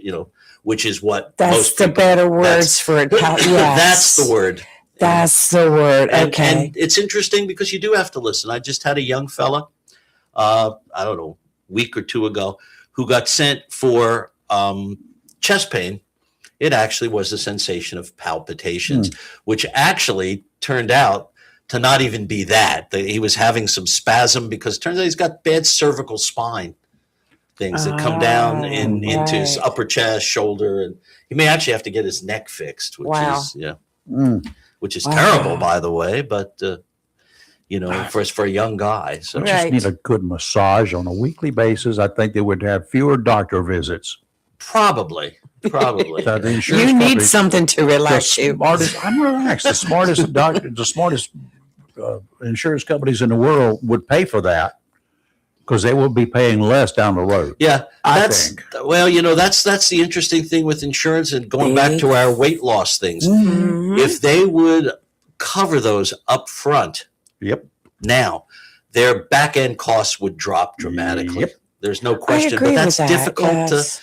S4: is what
S3: That's
S4: most
S3: the
S4: people,
S3: better words
S4: that's-
S3: for it.
S4: That's
S3: Yes.
S4: the word.
S3: That's the word. Okay.
S4: And it's interesting because you do have to listen. I just had a young fella, I don't know, a week or two ago, who got sent for chest pain. It actually was a sensation of palpitations, which actually turned out to not even be that. He was having some spasm because it turns out he's got bad cervical spine things that come down into his
S3: right.
S4: upper chest, shoulder, and he may actually have to get his neck fixed, which
S3: Wow.
S4: is
S2: Mm.
S4: which is
S3: Wow.
S4: terrible, by the way, but for a young guy. So
S2: They just need a good massage on a weekly basis. I think they would have fewer doctor visits.
S4: probably.
S2: The insurance
S3: You need
S2: companies-
S3: something to relax you.
S2: I'm relaxed. The smartest doctor, the smartest insurance companies in the world would pay for that because they will be paying less down the road.
S4: Yeah,
S2: I think.
S4: that's the interesting thing with insurance and going back to our weight loss things.
S3: Mhm.
S4: If they would cover those up front
S2: Yep.
S4: now, their back end costs would drop dramatically.
S2: Yep.
S4: There's no
S3: I
S4: question,
S3: agree
S4: but that's
S3: with that.
S4: difficult
S3: Yes.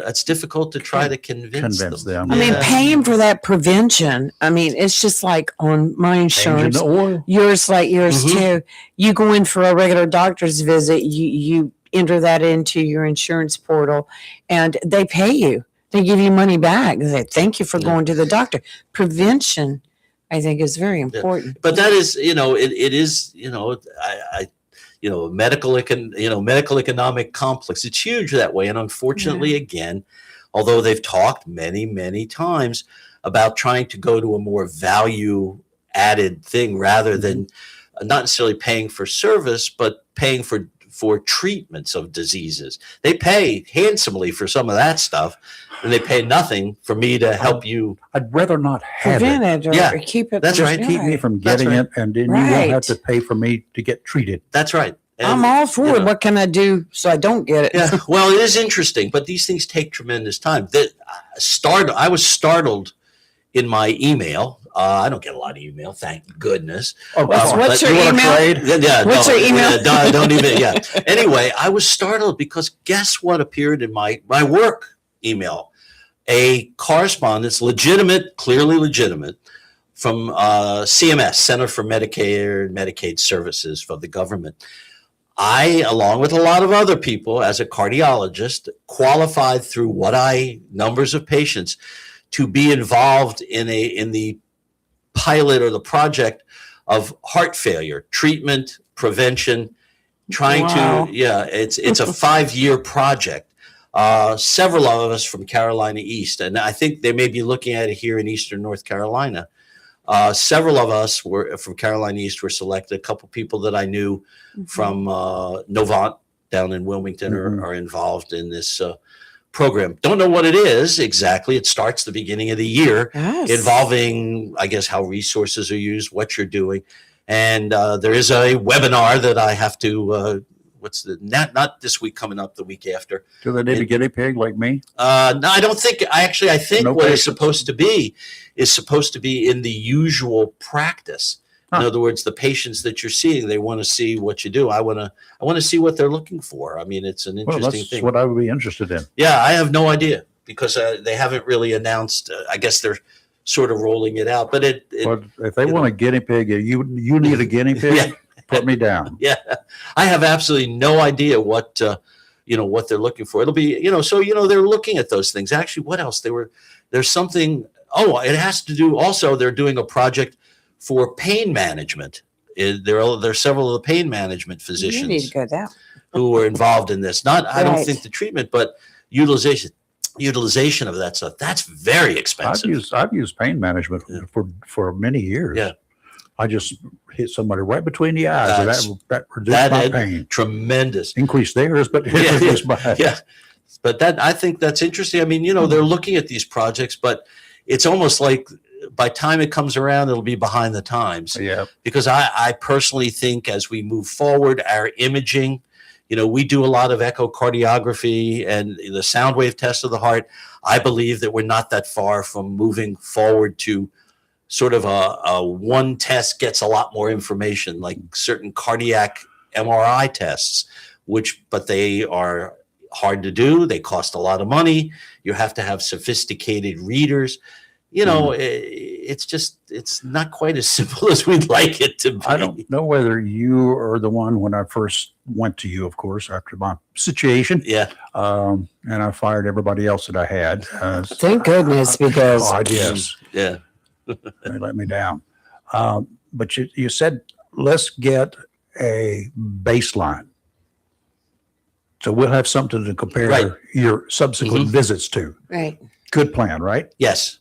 S4: that's difficult to try to convince them.
S3: I mean,
S4: Yeah.
S3: paying for that prevention. I mean, it's just like on my
S2: Changing
S3: insurance.
S2: the oil.
S3: Yours like yours
S4: Mhm.
S3: too. You go in for a regular doctor's visit, you enter that into your insurance portal and they pay you. They give you money back. They say, thank you for
S4: Yeah.
S3: going to the doctor. Prevention, I think, is very important.
S4: But that is, it is, medical economic complex. It's huge that way. And unfortunately, again, although they've talked many, many times about trying to go to a more value added thing rather than not necessarily paying for service, but paying for treatments of diseases. They pay handsomely for some of that stuff, and they pay nothing for me to help you.
S2: I'd rather not have
S3: Prevent
S2: it.
S3: it or
S4: Yeah,
S3: keep it.
S4: that's
S2: Just
S4: right.
S2: keep me from
S4: That's
S2: getting
S4: right.
S2: it, and then you won't have
S3: Right.
S2: to pay for me to get treated.
S4: That's right. And,
S3: I'm all for
S4: you
S3: it.
S4: know,
S3: What can I do so I don't get it?
S4: Yeah, well, it is interesting, but these things take tremendous time. I was startled in my email. I don't get a lot of email, thank goodness.
S2: Oh,
S3: What's
S4: but
S3: your
S2: you want to
S3: email?
S2: trade?
S4: Yeah,
S3: What's your email?
S4: Don't even. Yeah. Anyway, I was startled because guess what appeared in my work email? A correspondence, clearly legitimate, from CMS, Center for Medicare and Medicaid Services for the government. I, along with a lot of other people, as a cardiologist, qualified through numbers of patients to be involved in the pilot or the project of heart failure treatment, prevention, trying
S3: Wow.
S4: to, it's a 5-year project. Several of us from Carolina East, and I think they may be looking at it here in Eastern North Carolina. Several of us were from Carolina East were selected. A couple people that I knew from Novant down in Wilmington are involved in this program. Don't know what it is exactly. It starts the beginning of the year,
S3: Yes.
S4: involving, I guess, how resources are used, what you're doing. And there is a webinar that I have to, not this week, coming up the week after.
S2: Do they need a guinea pig like me?
S4: No, I don't think, I think
S2: No
S4: what it's
S2: patience.
S4: supposed to be in the usual practice. In other words, the patients that you're seeing, they want to see what you do. I want to see what they're looking for. I mean, it's an
S2: Well,
S4: interesting
S2: that's
S4: thing.
S2: what I would be interested in.
S4: Yeah, I have no idea because they haven't really announced. I guess they're sort of rolling it out, but
S2: But if they want a guinea pig, you need a guinea pig,
S4: Yeah.
S2: put me down.
S4: yeah, I have absolutely no idea what what they're looking for. It'll be, so, they're looking at those things. Actually, what else? There's something, it has to do also, they're doing a project for pain management. There are several of the pain management
S3: You need to
S4: physicians
S3: go that.
S4: who are involved in this. I don't
S3: Right.
S4: think the treatment, but utilization of that stuff. That's very expensive.
S2: I've used pain management for many years.
S4: Yeah.
S2: I just hit somebody right between the eyes, and that reduced
S4: That
S2: my
S4: had
S2: pain.
S4: tremendous.
S2: Increased theirs, but
S4: Yeah,
S2: reduced mine.
S4: Yeah. But I think that's interesting. I mean, they're looking at these projects, but it's almost like by time it comes around, it'll be behind the times.
S2: Yeah.
S4: Because I personally think as we move forward, our imaging, we do a lot of echocardiography and the sound wave test of the heart. I believe that we're not that far from moving forward to sort of a one test gets a lot more information, like certain cardiac MRI tests, but they are hard to do. They cost a lot of money. You have to have sophisticated readers. It's not quite as simple as we'd like it to be.
S2: I don't know whether you are the one when I first went to you, of course, after my situation.
S4: Yeah.
S2: And I fired everybody else that I had.
S3: Thank goodness, because
S2: God, yes,
S4: Yeah.
S2: they let me down. But you said, let's get a baseline. So we'll have something to compare
S4: Right.
S2: your subsequent
S4: Mhm.
S2: visits to.
S3: right.
S2: Good plan, right?
S4: Yes.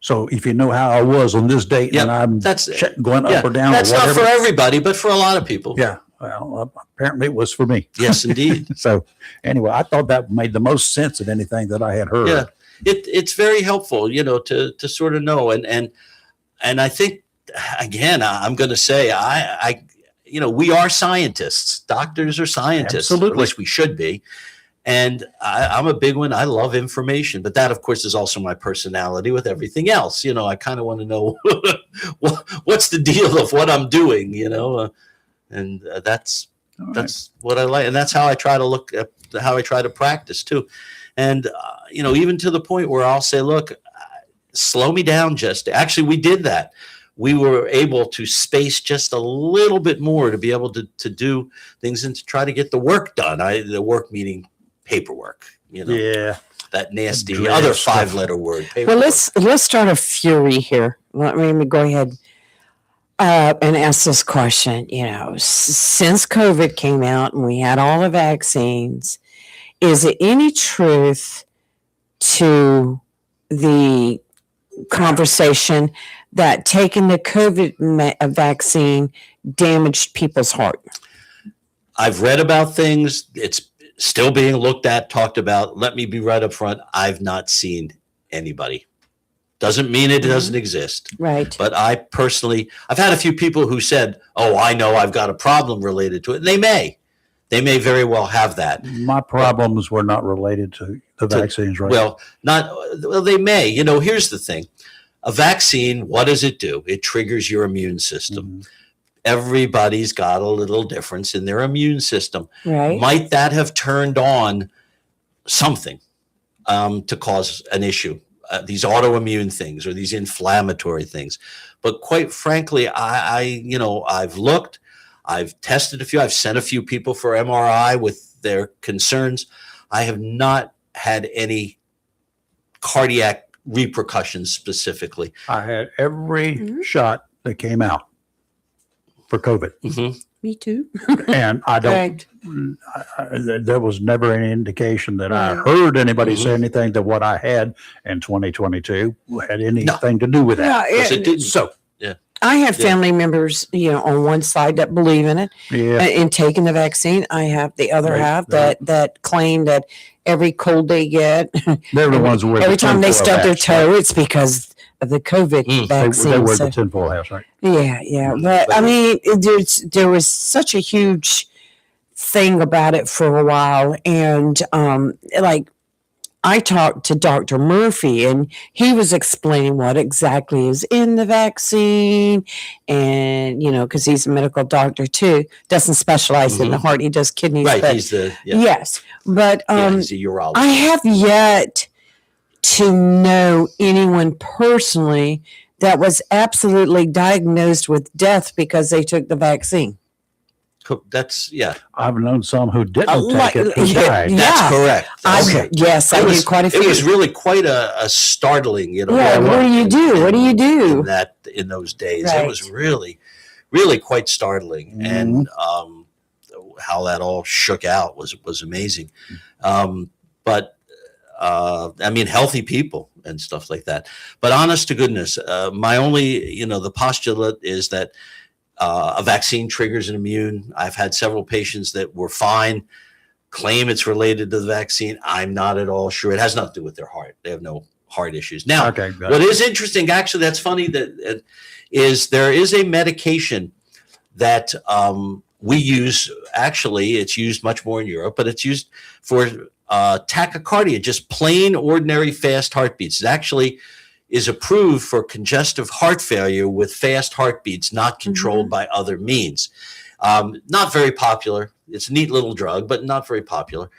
S2: So if you know how I was on this date,
S4: Yeah,
S2: and I'm
S4: that's
S2: going
S4: yeah.
S2: up or down,
S4: That's
S2: or
S4: not
S2: whatever.
S4: for everybody, but for a lot of people.
S2: Yeah. Well, apparently it was for me.
S4: Yes, indeed.
S2: So anyway, I thought that made the most sense of anything that I had heard.
S4: Yeah. It's very helpful, to sort of know. And I think, again, I'm going to say, we are scientists. Doctors are scientists.
S2: Absolutely.
S4: At least we should be. And I'm a big one. I love information, but that, of course, is also my personality with everything else. I kind of want to know what's the deal of what I'm doing, and that's what I like. And that's how I try to look at how I try to practice too. And, even to the point where I'll say, look, slow me down. Actually, we did that. We were able to space just a little bit more to be able to do things and to try to get the work done. The work meaning paperwork,
S2: Yeah.
S4: that nasty
S2: Dread
S4: other
S2: stuff.
S4: 5-letter word.
S3: Well,
S4: Paperwork.
S3: let's start a fury here. Let me go ahead and ask this question. Since COVID came out and we had all the vaccines, is it any truth to the conversation that taking the COVID vaccine damaged people's heart?
S4: I've read about things. It's still being looked at, talked about. Let me be right up front. I've not seen anybody. Doesn't mean it doesn't exist.
S3: Right.
S4: But I've had a few people who said, oh, I know I've got a problem related to it. And they may very well have that.
S2: My problems were not related to the vaccines, right?
S4: Well, they may. Here's the thing. A vaccine, what does it do? It triggers your immune system.
S2: Mm-hmm.
S4: Everybody's got a little difference in their immune system.
S3: Right.
S4: Might that have turned on something to cause an issue? These autoimmune things or these inflammatory things. But quite frankly, I've looked, I've tested a few, I've sent a few people for MRI with their concerns. I have not had any cardiac repercussions specifically.
S2: I had every shot that came out for COVID.
S4: Mm-hmm.
S3: Me too.
S2: And I don't,
S3: Right.
S2: there was never any indication that I
S3: Right.
S2: heard anybody
S4: Mm-hmm.
S2: say anything that what I had in 2022 had anything to do with that.
S3: Yeah,
S4: Because it didn't.
S2: So,
S3: I have
S4: Yeah.
S3: family members, on one side that believe in it
S2: yeah,
S3: in taking the vaccine. I have the other
S2: Right,
S3: half
S2: right.
S3: that claim that every cold they get,
S2: they're the ones who wear
S3: every
S2: the
S3: time they
S2: tinfoil
S3: stub their
S2: hats, right?
S3: toe, it's because of the COVID
S4: Mm.
S3: vaccine.
S2: They wear
S3: So-
S2: the tinfoil hats, right?
S3: yeah. But I mean, there was such a huge thing about it for a while, and like I talked to Dr. Murphy, and he was explaining what exactly is in the vaccine, and because he's a medical doctor too, doesn't specialize in the heart; he does kidneys.
S4: Right.
S3: But,
S4: He's the
S3: yes, but
S4: he's a urologist.
S3: I have yet to know anyone personally that was absolutely diagnosed with death because they took the vaccine.
S4: That's
S2: I've known some who didn't
S3: like-
S2: take it who
S3: yeah,
S2: died.
S3: yeah.
S4: That's correct.
S3: I, yes, I did quite a few.
S4: It was really quite a startling,
S3: yeah,
S2: well,
S3: what do you do? What do you do?
S4: in those days?
S3: Right.
S4: It was really, really quite startling, and how that all shook out was amazing. But I mean, healthy people and stuff like that. But honest to goodness, my only, the postulate is that a vaccine triggers an immune. I've had several patients that were fine, claim it's related to the vaccine. I'm not at all sure. It has nothing to do with their heart. They have no heart issues. Now, what is interesting, actually, that's funny, that is there is a medication that we use. Actually, it's used much more in Europe, but it's used for tachycardia, just plain ordinary fast heartbeats. It actually is approved for congestive heart failure with fast heartbeats, not controlled by other means. Not very popular. It's a neat little drug, but not very popular.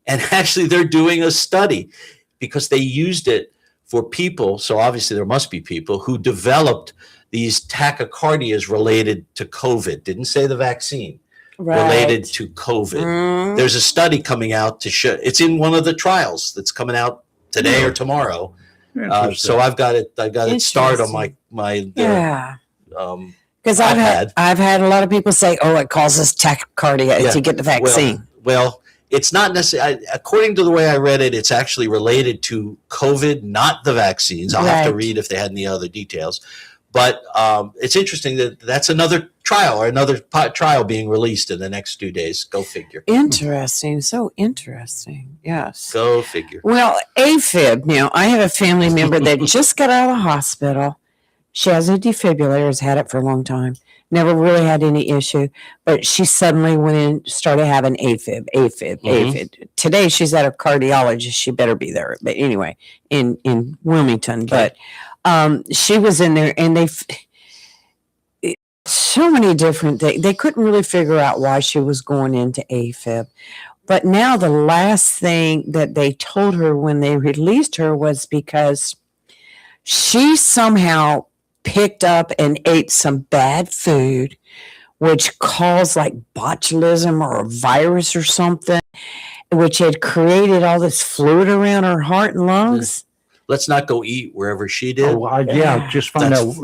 S4: And actually, they're doing a study because they used it for people. So obviously, there must be people who developed these tachycardias related to COVID. Didn't say the vaccine. Related to COVID. There's a study coming out to show, it's in one of the trials that's coming out today or tomorrow. So I've got it starred on my
S3: because I've had a lot of people say, oh, it causes tachycardia if you get the vaccine.
S4: Well, it's not necessarily, according to the way I read it, it's actually related to COVID, not the vaccines. I'll have to read if they had any other details. But it's interesting that that's another trial or another trial being released in the next 2 days. Go figure.
S3: Interesting. So interesting. Yes.
S4: Go figure.
S3: Well, AFib. Now, I have a family member that just got out of the hospital. She has a defibrillator, has had it for a long time. Never really had any issue. But she suddenly went in, started having AFib. Today, she's at a cardiologist. She better be there. But anyway, in Wilmington.
S4: Okay.
S3: But she was in there, and so many different things. They couldn't really figure out why she was going into AFib. But now the last thing that they told her when they released her was because she somehow picked up and ate some bad food, which caused like botulism or a virus or something, which had created all this fluid around her heart and lungs.
S4: Let's not go eat wherever she did.
S2: Just find out.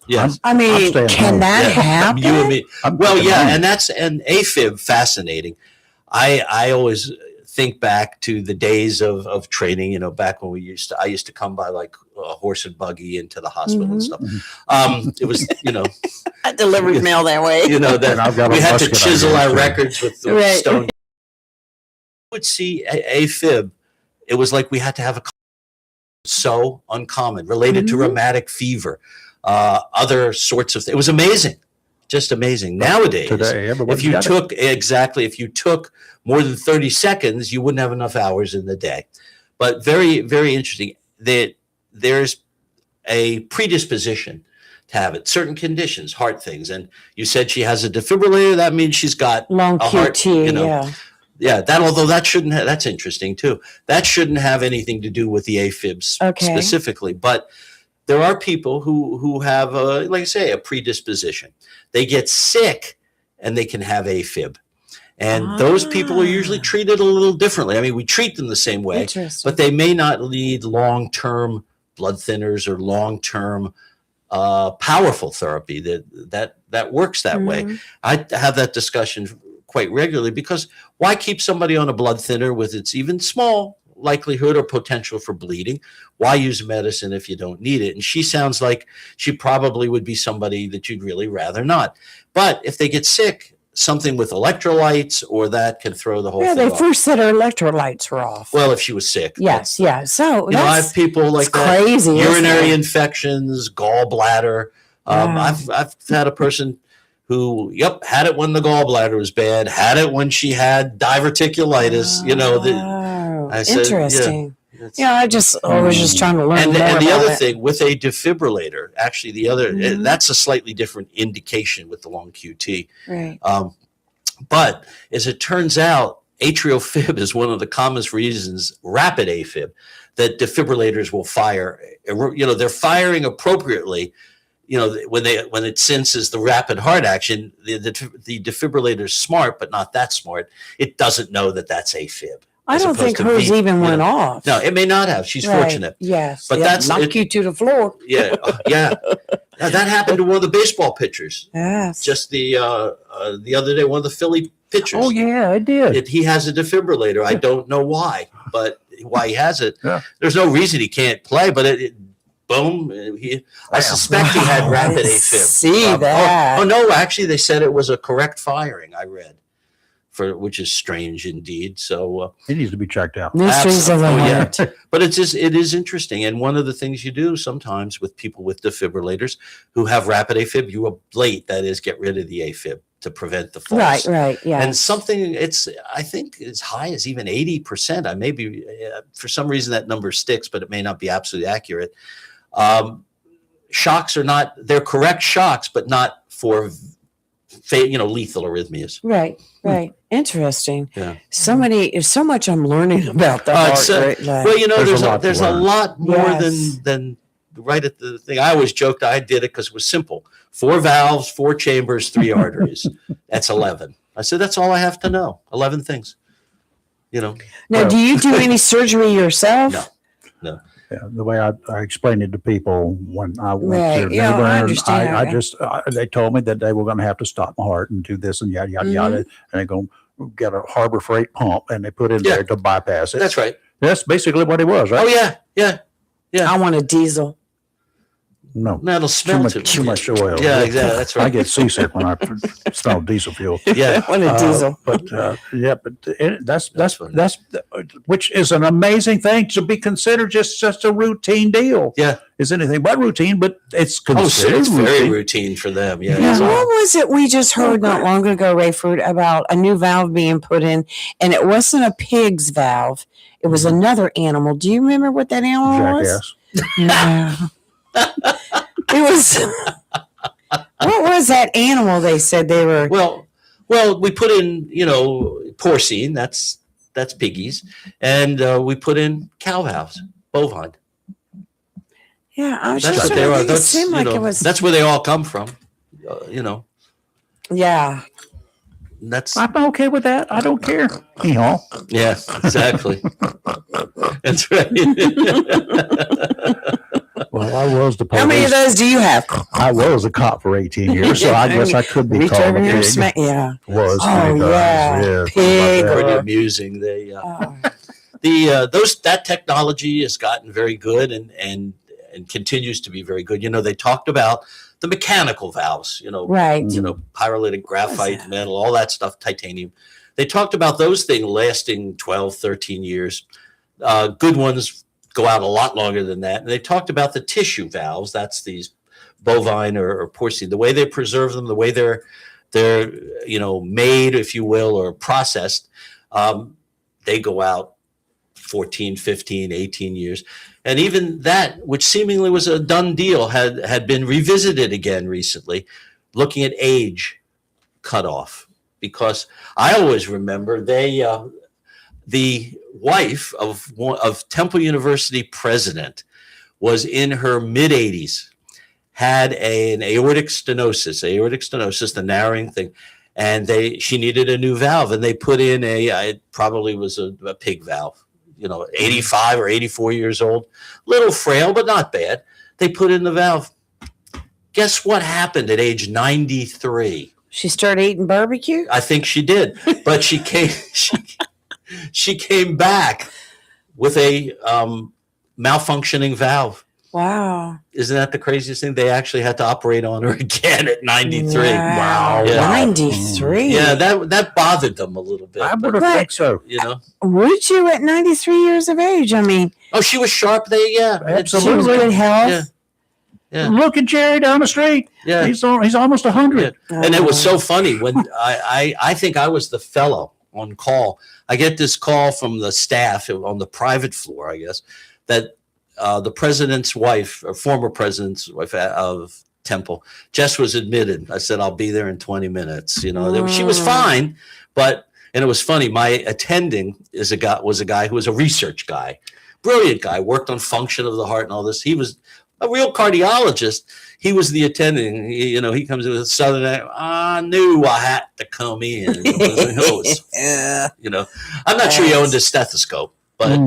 S4: Yes.
S3: I mean, can that happen?
S4: You and me. Well, yeah, and AFib fascinating. I always think back to the days of training, back when I used to come by like a horse and buggy into the hospital and stuff. It was,
S3: I delivered mail that way.
S4: That we had to chisel our records with stone. Would see AFib. It was like we had to have a so uncommon, related to rheumatic fever, other sorts of things. It was amazing, just amazing. Nowadays,
S2: today,
S4: if you took more than 30 seconds, you wouldn't have enough hours in the day. But very, very interesting that there's a predisposition to have it. Certain conditions, heart things, and you said she has a defibrillator. That means she's got
S3: long
S4: a heart,
S3: QT,
S4: Yeah, although that shouldn't have, that's interesting too. That shouldn't have anything to do with the AFibs specifically, but there are people who have, like I say, a predisposition. They get sick and they can have AFib. And those people are usually treated a little differently. I mean, we treat them the same way, but they may not need long-term blood thinners or long-term powerful therapy that works that way. I have that discussion quite regularly, because why keep somebody on a blood thinner with its even small likelihood or potential for bleeding? Why use medicine if you don't need it? And she sounds like she probably would be somebody that you'd really rather not. But if they get sick, something with electrolytes or that can throw the whole thing
S3: they
S4: off.
S3: first said her electrolytes were off.
S4: Well, if she was sick.
S3: Yes, yeah. So
S4: I have people like that.
S3: Crazy.
S4: Urinary infections, gallbladder. I've had a person who, had it when the gallbladder was bad, had it when she had diverticulitis. I said,
S3: interesting. I was just trying to learn
S4: and
S3: more
S4: the
S3: about
S4: other
S3: it.
S4: thing with a defibrillator, actually, that's a slightly different indication with the long QT.
S3: Right.
S4: But as it turns out, atrial fib is one of the commonest reasons, rapid AFib, that defibrillators will fire. They're firing appropriately when it senses the rapid heart action, the defibrillator is smart, but not that smart. It doesn't know that that's AFib.
S3: I don't think hers even went off.
S4: No, it may not have. She's fortunate.
S3: Yes.
S4: But that's
S3: knock you to the floor.
S4: Yeah. Yeah. Now, that happened to one of the baseball pitchers.
S3: Yes.
S4: Just the other day, one of the Philly pitchers.
S2: Oh, yeah, I did.
S4: He has a defibrillator. I don't know why, but why he has it.
S2: Yeah.
S4: There's no reason he can't play, but boom. I suspect he had rapid AFib.
S3: See that.
S4: Oh, no, actually, they said it was a correct firing, I read, which is strange indeed. So
S2: He needs to be checked out.
S3: Mysteries of the heart.
S4: But it is interesting. And one of the things you do sometimes with people with defibrillators who have rapid AFib, you ablate, that is, get rid of the AFib to prevent the falls.
S3: Right, yeah.
S4: And something I think as high as even 80%. I may be, for some reason that number sticks, but it may not be absolutely accurate. Shocks are not, they're correct shocks, but not for lethal arrhythmias.
S3: Right. Interesting.
S4: Yeah.
S3: So much I'm learning about the heart.
S4: Well, there's a lot more
S3: Yes.
S4: than right at the thing. I always joked I did it because it was simple. 4 valves, 4 chambers, 3 arteries. That's 11. I said, that's all I have to know. 11 things.
S3: Now, do you do any surgery yourself?
S4: No.
S2: Yeah, the way I explained it to people when I went
S3: Right.
S2: to
S3: Yeah, I
S2: Newbern,
S3: understand.
S2: they told me that they were going to have to stop my heart and do this and yada, yada, yada. And they're going to get a Harbor Freight pump and they put it there to bypass it.
S4: That's right.
S2: That's basically what it was, right?
S4: Oh, yeah.
S3: I want a diesel.
S2: No.
S4: That'll smell
S2: Too much oil.
S4: Yeah, exactly. That's right.
S2: I get seasick when I smell diesel fuel.
S4: Yeah.
S3: I want a diesel.
S2: That's which is an amazing thing to be considered just a routine deal.
S4: Yeah.
S2: It's anything but routine, but it's considered
S4: It's
S2: routine.
S4: very routine for them. Yeah.
S3: Now, what was it we just heard not long ago, Rayford, about a new valve being put in, and it wasn't a pig's valve. It was another animal. Do you remember what that animal was?
S2: Jackass.
S3: No. It was. What was that animal they said they were?
S4: Well, we put in, porcine. That's piggies, and we put in cow valves, bovine.
S3: Yeah, I was
S4: That's
S3: just
S4: what they are.
S3: it seemed like it was.
S4: That's where they all come from.
S3: Yeah.
S4: That's
S2: I'm okay with that. I don't care.
S4: yeah, exactly. That's right.
S2: Well, I was the police.
S3: How many of those do you have?
S2: I was a cop for 18 years, so I guess I could be
S3: Reach
S2: called a
S3: over here,
S2: pig.
S3: smack. Yeah.
S2: Was.
S3: Oh,
S2: many
S3: yeah.
S2: times.
S3: Pig
S2: About
S4: Pretty
S2: that.
S4: amusing.
S3: Oh.
S4: That technology has gotten very good and continues to be very good. They talked about the mechanical valves,
S3: Right.
S4: pyrolytic graphite, metal, all that stuff, titanium. They talked about those things lasting 12, 13 years. Good ones go out a lot longer than that. And they talked about the tissue valves. That's these bovine or porcine, the way they preserve them, the way they're made, if you will, or processed. They go out 14, 15, 18 years. And even that, which seemingly was a done deal, had been revisited again recently, looking at age cutoff. Because I always remember the wife of Temple University president was in her mid-80s, had an aortic stenosis, the narrowing thing, and she needed a new valve, and they put in it probably was a pig valve. 85 or 84 years old, little frail, but not bad. They put in the valve. Guess what happened at age 93?
S3: She started eating barbecue?
S4: I think she did, but she came back with a malfunctioning valve.
S3: Wow.
S4: Isn't that the craziest thing? They actually had to operate on her again at 93.
S3: Wow.
S4: Yeah.
S3: 93.
S4: Yeah, that bothered them a little bit.
S2: I would have
S3: Right.
S2: think so.
S3: Would you at 93 years of age? I mean,
S4: Oh, she was sharp.
S3: she was
S2: Absolutely.
S3: good health.
S4: Yeah. Yeah.
S2: Look at Jerry down the street.
S4: Yeah.
S2: He's almost 100.
S4: And it was so funny when I think I was the fellow on call. I get this call from the staff on the private floor, I guess, that the president's wife, or former president's wife of Temple, Jess was admitted. I said, I'll be there in 20 minutes. She was fine, and it was funny. My attending was a guy who was a research guy, brilliant guy, worked on function of the heart and all this. He was a real cardiologist. He was the attending. He comes in with a southern accent. I knew I had to come in. I'm not sure he owned a stethoscope, but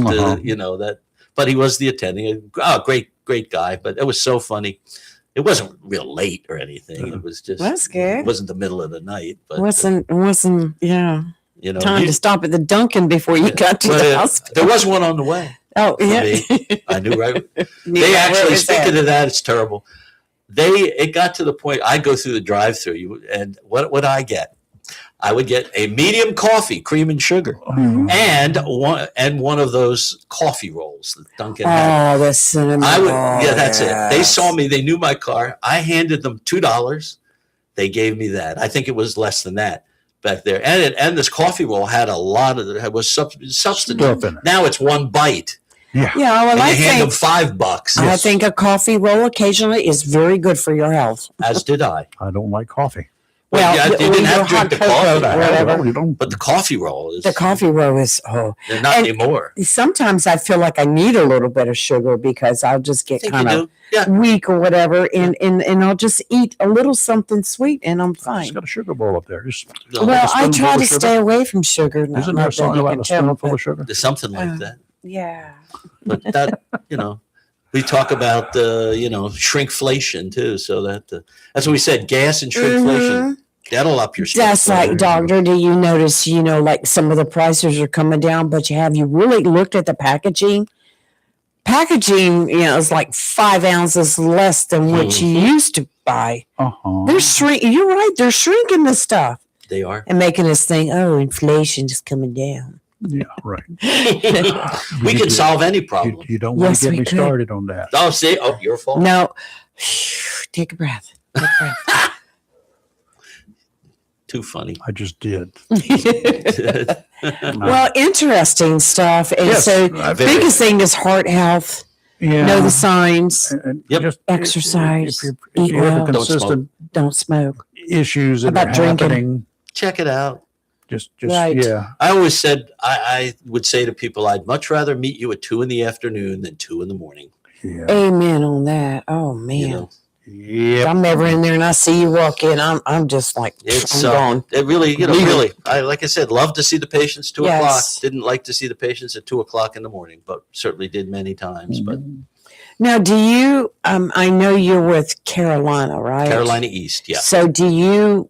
S4: But he was the attending. Oh, great guy. But it was so funny. It wasn't real late or anything. It was just.
S3: That's good.
S4: It wasn't the middle of the night. But
S3: wasn't yeah. Time to stop at the Dunkin' before you got to the hospital.
S4: There was one on the way.
S3: Oh, yeah.
S4: I knew right. They actually, speaking of that, it's terrible. It got to the point, I go through the drive-through, and what would I get? I would get a medium coffee, cream and sugar, and one of those coffee rolls that Dunkin' had.
S3: Oh, the cinnamon.
S4: That's it. They saw me. They knew my car. I handed them $2. They gave me that. I think it was less than that back there. And this coffee roll had a lot of it. Was substance. Now it's one bite.
S3: Yeah. Well,
S4: and I hand them $5.
S3: I think a coffee roll occasionally is very good for your health.
S4: As did I.
S2: I don't like coffee.
S4: Well, you didn't have to drink the coffee,
S3: whatever.
S4: But the coffee roll is.
S3: The coffee roll is
S4: they're not anymore.
S3: Sometimes I feel like I need a little bit of sugar because I'll just get kind of weak or whatever, and I'll just eat a little something sweet and I'm fine.
S2: Just got a sugar bowl up there.
S3: I try to stay away from sugar.
S2: Isn't there a song about a spoonful of sugar?
S4: There's something like that.
S3: Yeah.
S4: But that, we talk about shrinkflation too. So that's what we said, gas and shrinkflation. That'll up your stress.
S3: That's like, doctor, do you notice, like some of the prices are coming down, but have you really looked at the packaging? Packaging, is like 5 ounces less than what you used to buy. They're shrinking. You're right. They're shrinking the stuff.
S4: They are.
S3: And making us think, inflation is coming down.
S2: Yeah, right.
S4: We can solve any problem.
S2: You don't want to get me started on that.
S4: Oh, see? Oh, your fault.
S3: No. Take a breath.
S4: Too funny.
S2: I just did.
S3: Well, interesting stuff. And so biggest thing is heart health. Yeah. Know the signs.
S2: Just
S3: exercise.
S2: If you have consistent
S3: don't smoke.
S2: Issues that are happening,
S4: check it out.
S2: Just yeah.
S4: I always said I would say to people, I'd much rather meet you at 2 p.m. than 2 a.m.
S2: Yeah.
S3: Amen on that. Oh man.
S2: Yeah.
S3: I'm ever in there and I see you walk in. I'm just like, I'm gone.
S4: It really, really. Like I said, love to see the patients 2 o'clock. Didn't like to see the patients at 2 o'clock in the morning, but certainly did many times. But
S3: now, do you? I know you're with Carolina, right?
S4: Carolina East, yeah.
S3: So, do you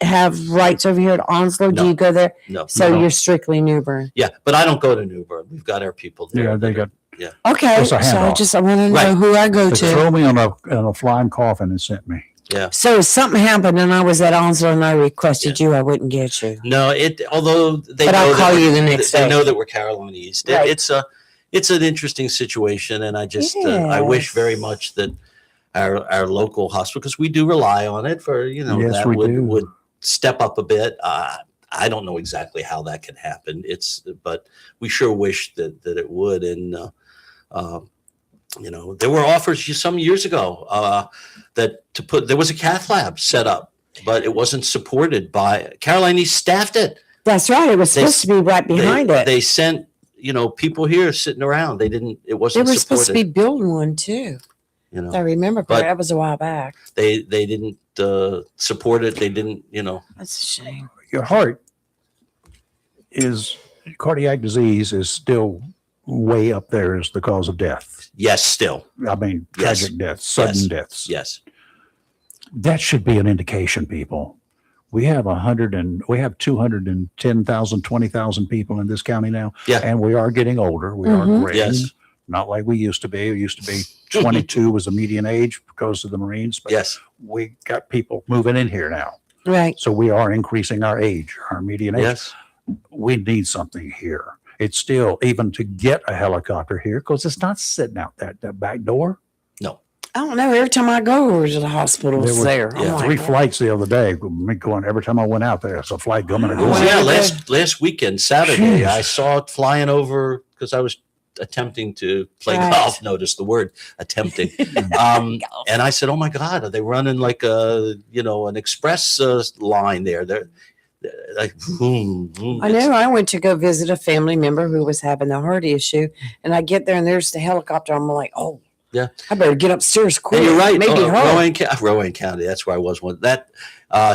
S3: have rights over here at Onslow?
S4: No.
S3: Do you go there?
S4: No.
S3: So you're strictly New Bern.
S4: Yeah, but I don't go to New Bern. We've got our people there.
S2: Yeah, they got.
S4: Yeah.
S3: Okay. So I want to know who I go
S2: They
S3: to.
S2: throw me on a flying coffin and sent me.
S4: Yeah.
S3: So if something happened and I was at Onslow and I requested you, I wouldn't get you.
S4: No, although they
S3: but
S4: know
S3: I'll call you the next day.
S4: They know that we're Carolina East.
S3: Right.
S4: It's an interesting situation, and I just I wish very much that our local hospital, because we do rely on it for that would step up a bit. I don't know exactly how that can happen. But we sure wish that it would. And there were offers some years ago there was a cath lab set up, but it wasn't supported by Carolina East staffed it.
S3: That's right. It was supposed to be right behind it.
S4: They sent people here sitting around. They wasn't
S3: they were
S4: supported.
S3: supposed to be building one too. I remember, but that was a while back.
S4: They didn't support it. They didn't.
S3: That's a shame.
S2: Your heart cardiac disease is still way up there as the cause of death.
S4: Yes, still.
S2: I mean, tragic deaths, sudden deaths.
S4: Yes.
S2: That should be an indication, people. We have 210,000, 20,000 people in this county now.
S4: Yeah.
S2: And we are getting older. We are graying.
S4: Yes.
S2: Not like we used to be. It used to be 22 was the median age because of the Marines. But
S4: yes.
S2: We got people moving in here now.
S3: Right.
S2: So we are increasing our age, our median age.
S4: Yes.
S2: We need something here. It's still, even to get a helicopter here, because it's not sitting out that back door.
S4: No.
S3: I don't know. Every time I go over to the hospital, it's there.
S2: Yeah, 3 flights the other day. Going every time I went out there, it's a flight coming and going.
S4: Well, yeah, last weekend, Saturday, I saw it flying over because I was attempting to play golf. Notice the word attempting. And I said, "Oh my God, are they running like an express line there? They're like boom, boom."
S3: I know. I went to go visit a family member who was having a heart issue, and I get there and there's the helicopter. I'm like, oh,
S4: Yeah.
S3: I better get upstairs quick.
S4: And you're right.
S3: Maybe
S4: Rowan County. That's where I was one. That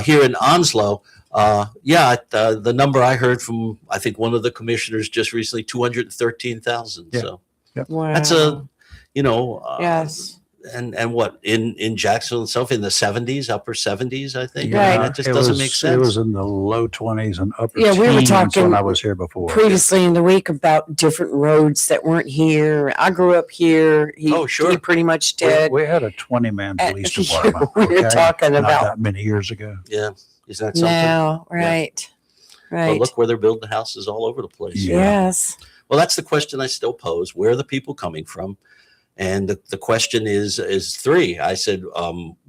S4: here in Onslow. The number I heard from I think one of the commissioners just recently, 213,000.
S2: Yeah.
S4: So
S3: Wow.
S4: that's
S3: yes.
S4: And what in Jacksonville itself in the 70s, upper 70s, I think.
S3: Right.
S4: That just doesn't make sense.
S2: It was in the low 20s and upper
S3: Yeah, we were
S2: teens
S3: talking
S2: when I was here before.
S3: Previously in the week about different roads that weren't here. I grew up here. He pretty much did.
S2: We had a 20-man police department.
S3: We were talking
S2: Not
S3: about
S2: that many years ago.
S4: Yeah. Is that something?
S3: now, right?
S4: Yeah.
S3: Right.
S4: Well, look where they're building houses all over the place.
S2: Yeah.
S3: Yes.
S4: Well, that's the question I still pose. Where are the people coming from? And the question is three. I said,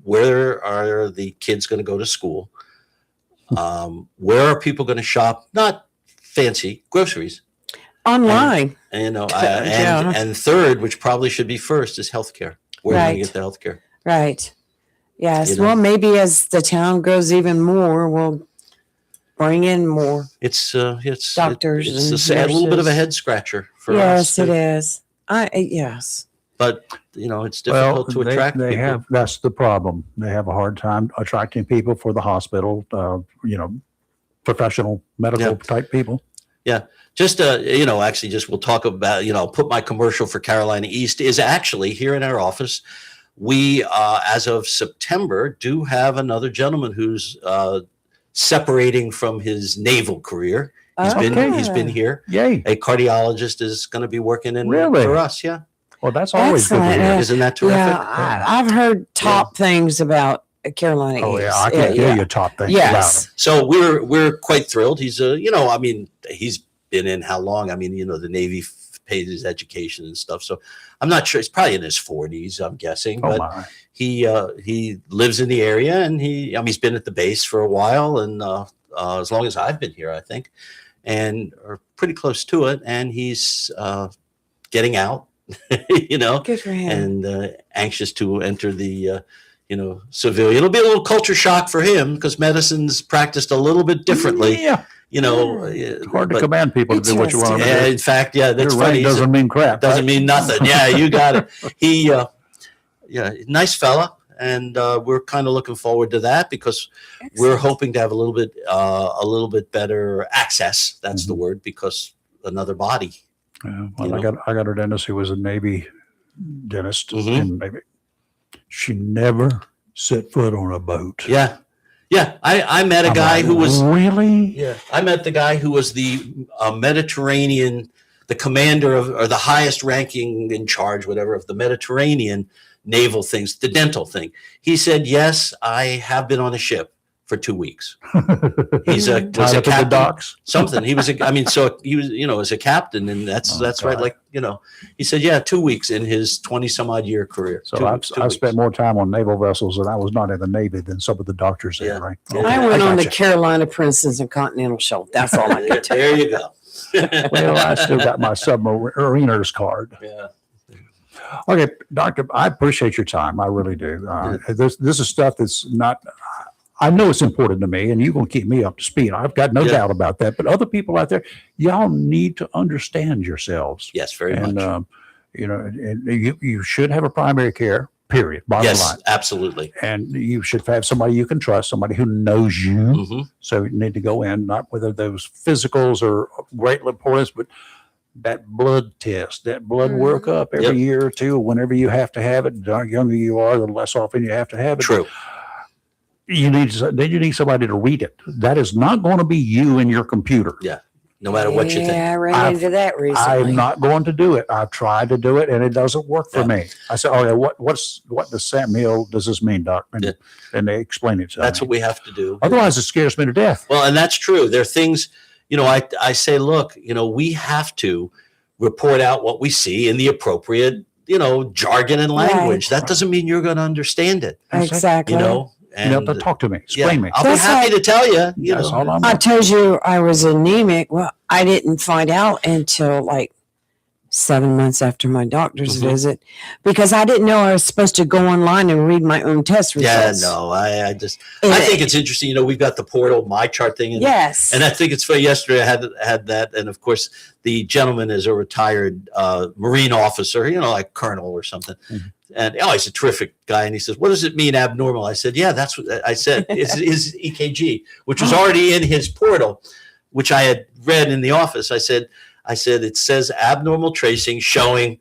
S4: where are the kids going to go to school? Where are people going to shop? Not fancy groceries.
S3: Online.
S4: And,
S3: Yeah.
S4: and third, which probably should be first, is healthcare. Where are you going to get the healthcare?
S3: Right. Yes.
S4: You know?
S3: Well, maybe as the town grows even more, we'll bring in more.
S4: It's
S3: Doctors
S4: It's
S3: and
S4: a little bit of a
S3: nurses.
S4: head scratcher for
S3: Yes,
S4: us.
S3: it is. Yes.
S4: But it's difficult to attract
S2: they
S4: people.
S2: that's the problem. They have a hard time attracting people for the hospital, professional medical type people.
S4: Yeah. Just, actually just we'll talk about, put my commercial for Carolina East is actually here in our office. We, as of September, do have another gentleman who's separating from his naval career. He's been here.
S2: Yay.
S4: A cardiologist is going to be working in
S2: Really?
S4: for us. Yeah.
S2: Well, that's always good to
S3: Excellent.
S2: hear.
S4: Isn't that terrific?
S3: Yeah, I've heard top things about Carolina
S2: Oh,
S3: East.
S2: yeah. I can hear you top things about
S3: Yes.
S2: him.
S4: So we're quite thrilled. He's he's been in how long? the Navy pays his education and stuff. So I'm not sure. He's probably in his 40s, I'm guessing.
S2: Oh,
S4: But
S2: my.
S4: he lives in the area, and he's been at the base for a while, and as long as I've been here, I think, and are pretty close to it. And he's getting out,
S3: Good for him.
S4: and anxious to enter the civilian. It'll be a little culture shock for him because medicine's practiced a little bit differently.
S2: Yeah.
S4: It's
S2: Hard to command people to do what you want them to
S4: Yeah,
S2: do.
S4: in fact, that's
S2: Your
S4: funny.
S2: rank doesn't mean crap.
S4: Doesn't
S2: right?
S4: mean nothing. Yeah, you got it. He, nice fella, and we're kind of looking forward to that because we're hoping to have a little bit better access. That's the word, because another body.
S2: Yeah, well, I got a dentist who was a Navy dentist,
S4: Mhm.
S2: and maybe she never set foot on a boat.
S4: Yeah. I met a
S2: I'm
S4: guy
S2: like,
S4: who was.
S2: really.
S4: Yeah, I met the guy who was the Mediterranean, the commander of, or the highest ranking in charge, whatever, of the Mediterranean naval things, the dental thing. He said, "Yes, I have been on a ship for 2 weeks." He's was
S2: Tied
S4: a
S2: up in the
S4: captain.
S2: docks.
S4: Something. He was. So he was. As a captain, and that's right.
S2: God.
S4: Like he said, yeah, 2 weeks in his 20-some-odd year career.
S2: So
S4: Two
S2: I've
S4: weeks.
S2: spent more time on naval vessels, and I was not in the Navy than some of the doctors there.
S4: Yeah.
S2: Right?
S4: Yeah.
S2: Okay,
S3: I went on the
S2: gotcha.
S3: Carolina Princess and Continental Shelf. That's all I can tell you.
S4: There you go.
S2: Well, I still got my submariner's card.
S4: Yeah.
S2: Okay, Doctor, I appreciate your time. I really do. This is stuff that's not. I know it's important to me, and you're going to keep me up to speed. I've got no doubt about that. But other people out there, y'all need to understand yourselves.
S4: Yes, very
S2: And
S4: much.
S2: and you should have a primary care. Period. Bottom
S4: Yes,
S2: line.
S4: absolutely.
S2: And you should have somebody you can trust, somebody who knows you.
S4: Hmm.
S2: So you need to go in, not whether those physicals are great importance, but that blood test, that blood workup every
S4: Yep.
S2: year or two, whenever you have to have it. The younger you are, the less often you have to have it.
S4: True.
S2: You need somebody to read it. That is not going to be you and your computer.
S4: Yeah. No matter what you
S3: Yeah,
S4: think.
S3: I ran
S2: I've-
S3: into that recently.
S2: I'm not going to do it. I've tried to do it, and it doesn't work for
S4: Yeah.
S2: me. I said, "Okay, what does Samuel does this mean, Doc?" And,
S4: Yeah.
S2: and they explain it to
S4: That's
S2: me.
S4: what we have to do.
S2: Otherwise, it scares me to death.
S4: Well, and that's true. There are things, I say, look, we have to report out what we see in the appropriate, jargon and language.
S3: Right.
S4: That doesn't mean you're going to understand it,
S3: Exactly.
S4: and
S2: Talk to me.
S4: yeah,
S2: Explain me.
S4: I'll be
S3: That's
S4: happy to tell you,
S2: That's all I'm.
S3: I told you I was anemic. Well, I didn't find out until like 7 months after my doctor's
S4: Mhm.
S3: visit because I didn't know I was supposed to go online and read my own test
S4: Yeah,
S3: results.
S4: no, I just,
S3: And
S4: I think it's interesting. You know, we've got the portal, my chart thing.
S3: yes.
S4: And I think it's funny. Yesterday I had that. And of course, the gentleman is a retired Marine officer, you know, like colonel or something.
S2: Mhm.
S4: And he's a terrific guy. And he says, "What does it mean abnormal?" I said, "Yeah, that's what I said. It's his EKG, which was already in his portal, which I had read in the office." I said, it says abnormal tracing showing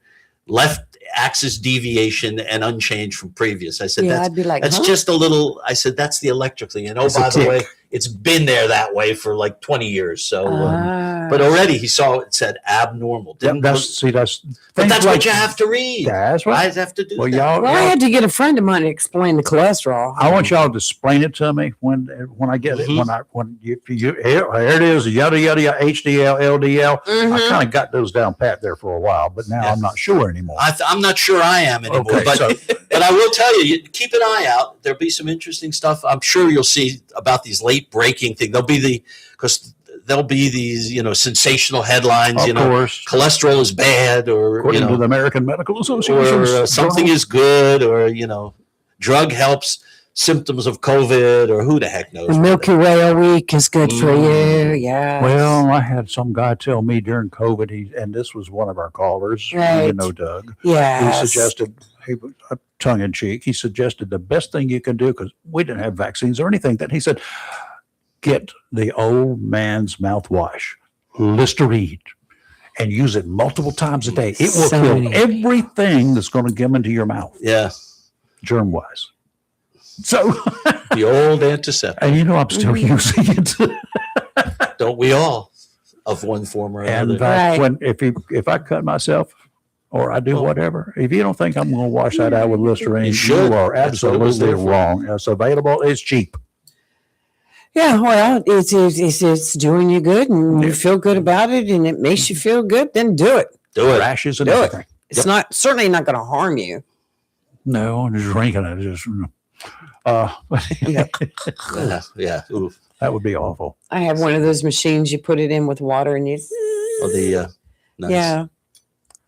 S4: left axis deviation and unchanged from previous. I said,
S3: Yeah, I'd be like,
S4: that's
S3: huh?
S4: just a little, I said, that's the electrically. And
S2: It's a
S4: by the
S2: tick.
S4: way, it's been there that way for like 20 years. So,
S3: Ah.
S4: but already he saw it said abnormal.
S2: Yep,
S4: Didn't
S2: that's
S4: but
S2: things
S4: that's
S2: like-
S4: what you have to read.
S2: That's
S4: I
S2: right.
S4: have to do
S2: Well,
S4: that.
S2: y'all,
S3: Well, I
S2: y'all-
S3: had to get a friend of mine to explain the cholesterol.
S2: I want y'all to explain it to me when I get it.
S4: Mhm.
S2: When you here it is, yada yada yada, HDL, LDL. I
S3: Mhm.
S2: kind of got those down pat there for a while, but now
S4: Yeah.
S2: I'm not sure anymore.
S4: I'm not sure I am anymore,
S2: Okay,
S4: but
S2: so
S4: but I will tell you, keep an eye out. There'll be some interesting stuff. I'm sure you'll see about these late breaking things. There'll be these, you know, sensational headlines.
S2: of
S4: You know,
S2: course,
S4: cholesterol is bad, or
S2: according
S4: you know,
S2: to the American Medical Association,
S4: or something is good, or you know, drug helps symptoms of COVID, or who the heck knows.
S3: The Milky Way a week is good for you.
S4: Mm.
S3: Yeah.
S2: Well, I had some guy tell me during COVID, and this was one of our callers, you
S3: Right.
S2: know, Doug.
S3: yeah.
S2: He suggested, tongue in cheek, he suggested the best thing you can do, because we didn't have vaccines or anything, that he said, get the old man's mouthwash, Listerine, and use it multiple times a day. It will
S3: So
S2: kill
S3: many.
S2: everything that's going to come into your mouth,
S4: Yeah,
S2: germ wise. So,
S4: the old antiseptic.
S2: and you know, I'm still using it.
S4: Don't we all, of one form or
S2: And
S4: another?
S3: Right.
S2: if I cut myself or I do whatever, if you don't think I'm going to wash that out with Listerine,
S4: You
S2: you
S4: should.
S2: are
S4: That's what it was
S2: absolutely
S4: there for.
S2: wrong. It's available. It's cheap.
S3: Yeah, well, it's doing you good and
S2: Yeah.
S3: you feel good about it and it makes you feel good, then do it.
S4: Do it.
S2: Rashes and
S3: Do it.
S2: everything.
S3: It's not certainly not going to harm you.
S2: No, just drinking it just.
S4: Yeah. Ooh.
S2: That would be awful.
S3: I have one of those machines you put it in with water and you.
S4: Oh, the nice.
S3: Yeah.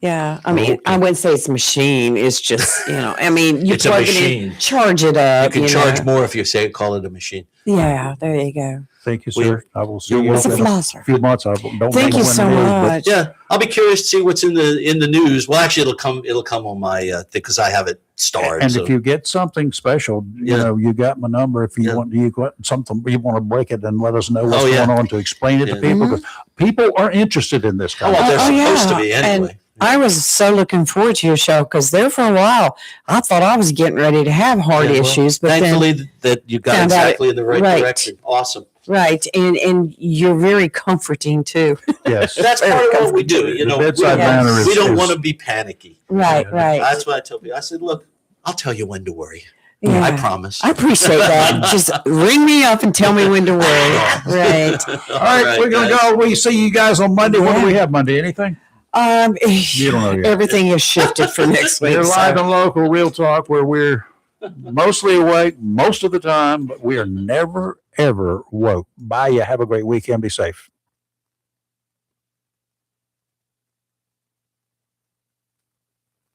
S3: Yeah. I mean,
S2: Okay.
S3: I wouldn't say it's a machine. It's just, you know, I mean, you
S4: It's a
S3: plug it
S4: machine.
S3: in, charge it
S4: You
S3: up.
S4: can charge
S3: know.
S4: more if you say call it a machine.
S3: Yeah, there you go.
S2: Thank you,
S4: We-
S2: sir. I will see
S4: You're
S2: you
S3: It's a
S2: in a
S3: flosser.
S2: few months. I don't know
S3: Thank you
S2: when
S3: so
S2: it is, but
S3: much.
S4: Yeah, I'll be curious to see what's in the news. Well, actually, it'll come on my thing because I have it starred.
S2: And
S4: so.
S2: if you get something special, you
S4: Yeah.
S2: know, you got my number. If you
S4: Yeah.
S2: want, you got something you want to break it, and let us know what's
S4: Oh, yeah.
S2: going on to explain it to
S4: Yeah.
S2: people.
S3: Mhm.
S2: Because people are interested in this
S4: oh,
S2: kind
S4: well,
S2: of
S4: they're
S3: Oh,
S4: supposed to
S3: yeah.
S4: be anyway.
S3: I was so looking forward to your show because there for a while I thought I was getting ready to have heart
S4: Yeah, well,
S3: issues, but then
S4: Thankfully, that you got
S3: found out
S4: exactly in the right
S3: right.
S4: direction. Awesome.
S3: right, and you're very comforting too.
S2: Yes.
S4: That's
S3: Very
S4: part of what we
S3: comforting.
S4: do. You know,
S2: The bedside
S3: Yeah.
S2: manner is.
S4: we don't
S2: is-
S4: want to be panicky.
S3: Right,
S2: Yeah.
S3: right.
S4: That's what I tell people. I said, look, I'll tell you when to worry.
S3: Yeah.
S4: I promise.
S3: I appreciate that. Just ring me up and tell me when to worry. Right.
S2: All right, we're gonna
S4: guys.
S2: go. We see you guys on Monday. What do we have Monday? Anything? You don't know yet.
S3: Everything is shifted for next week.
S2: We're live
S3: so-
S2: and local, real talk, where we're mostly awake most of the time, but we are never ever woke. Bye. You have a great weekend. Be safe.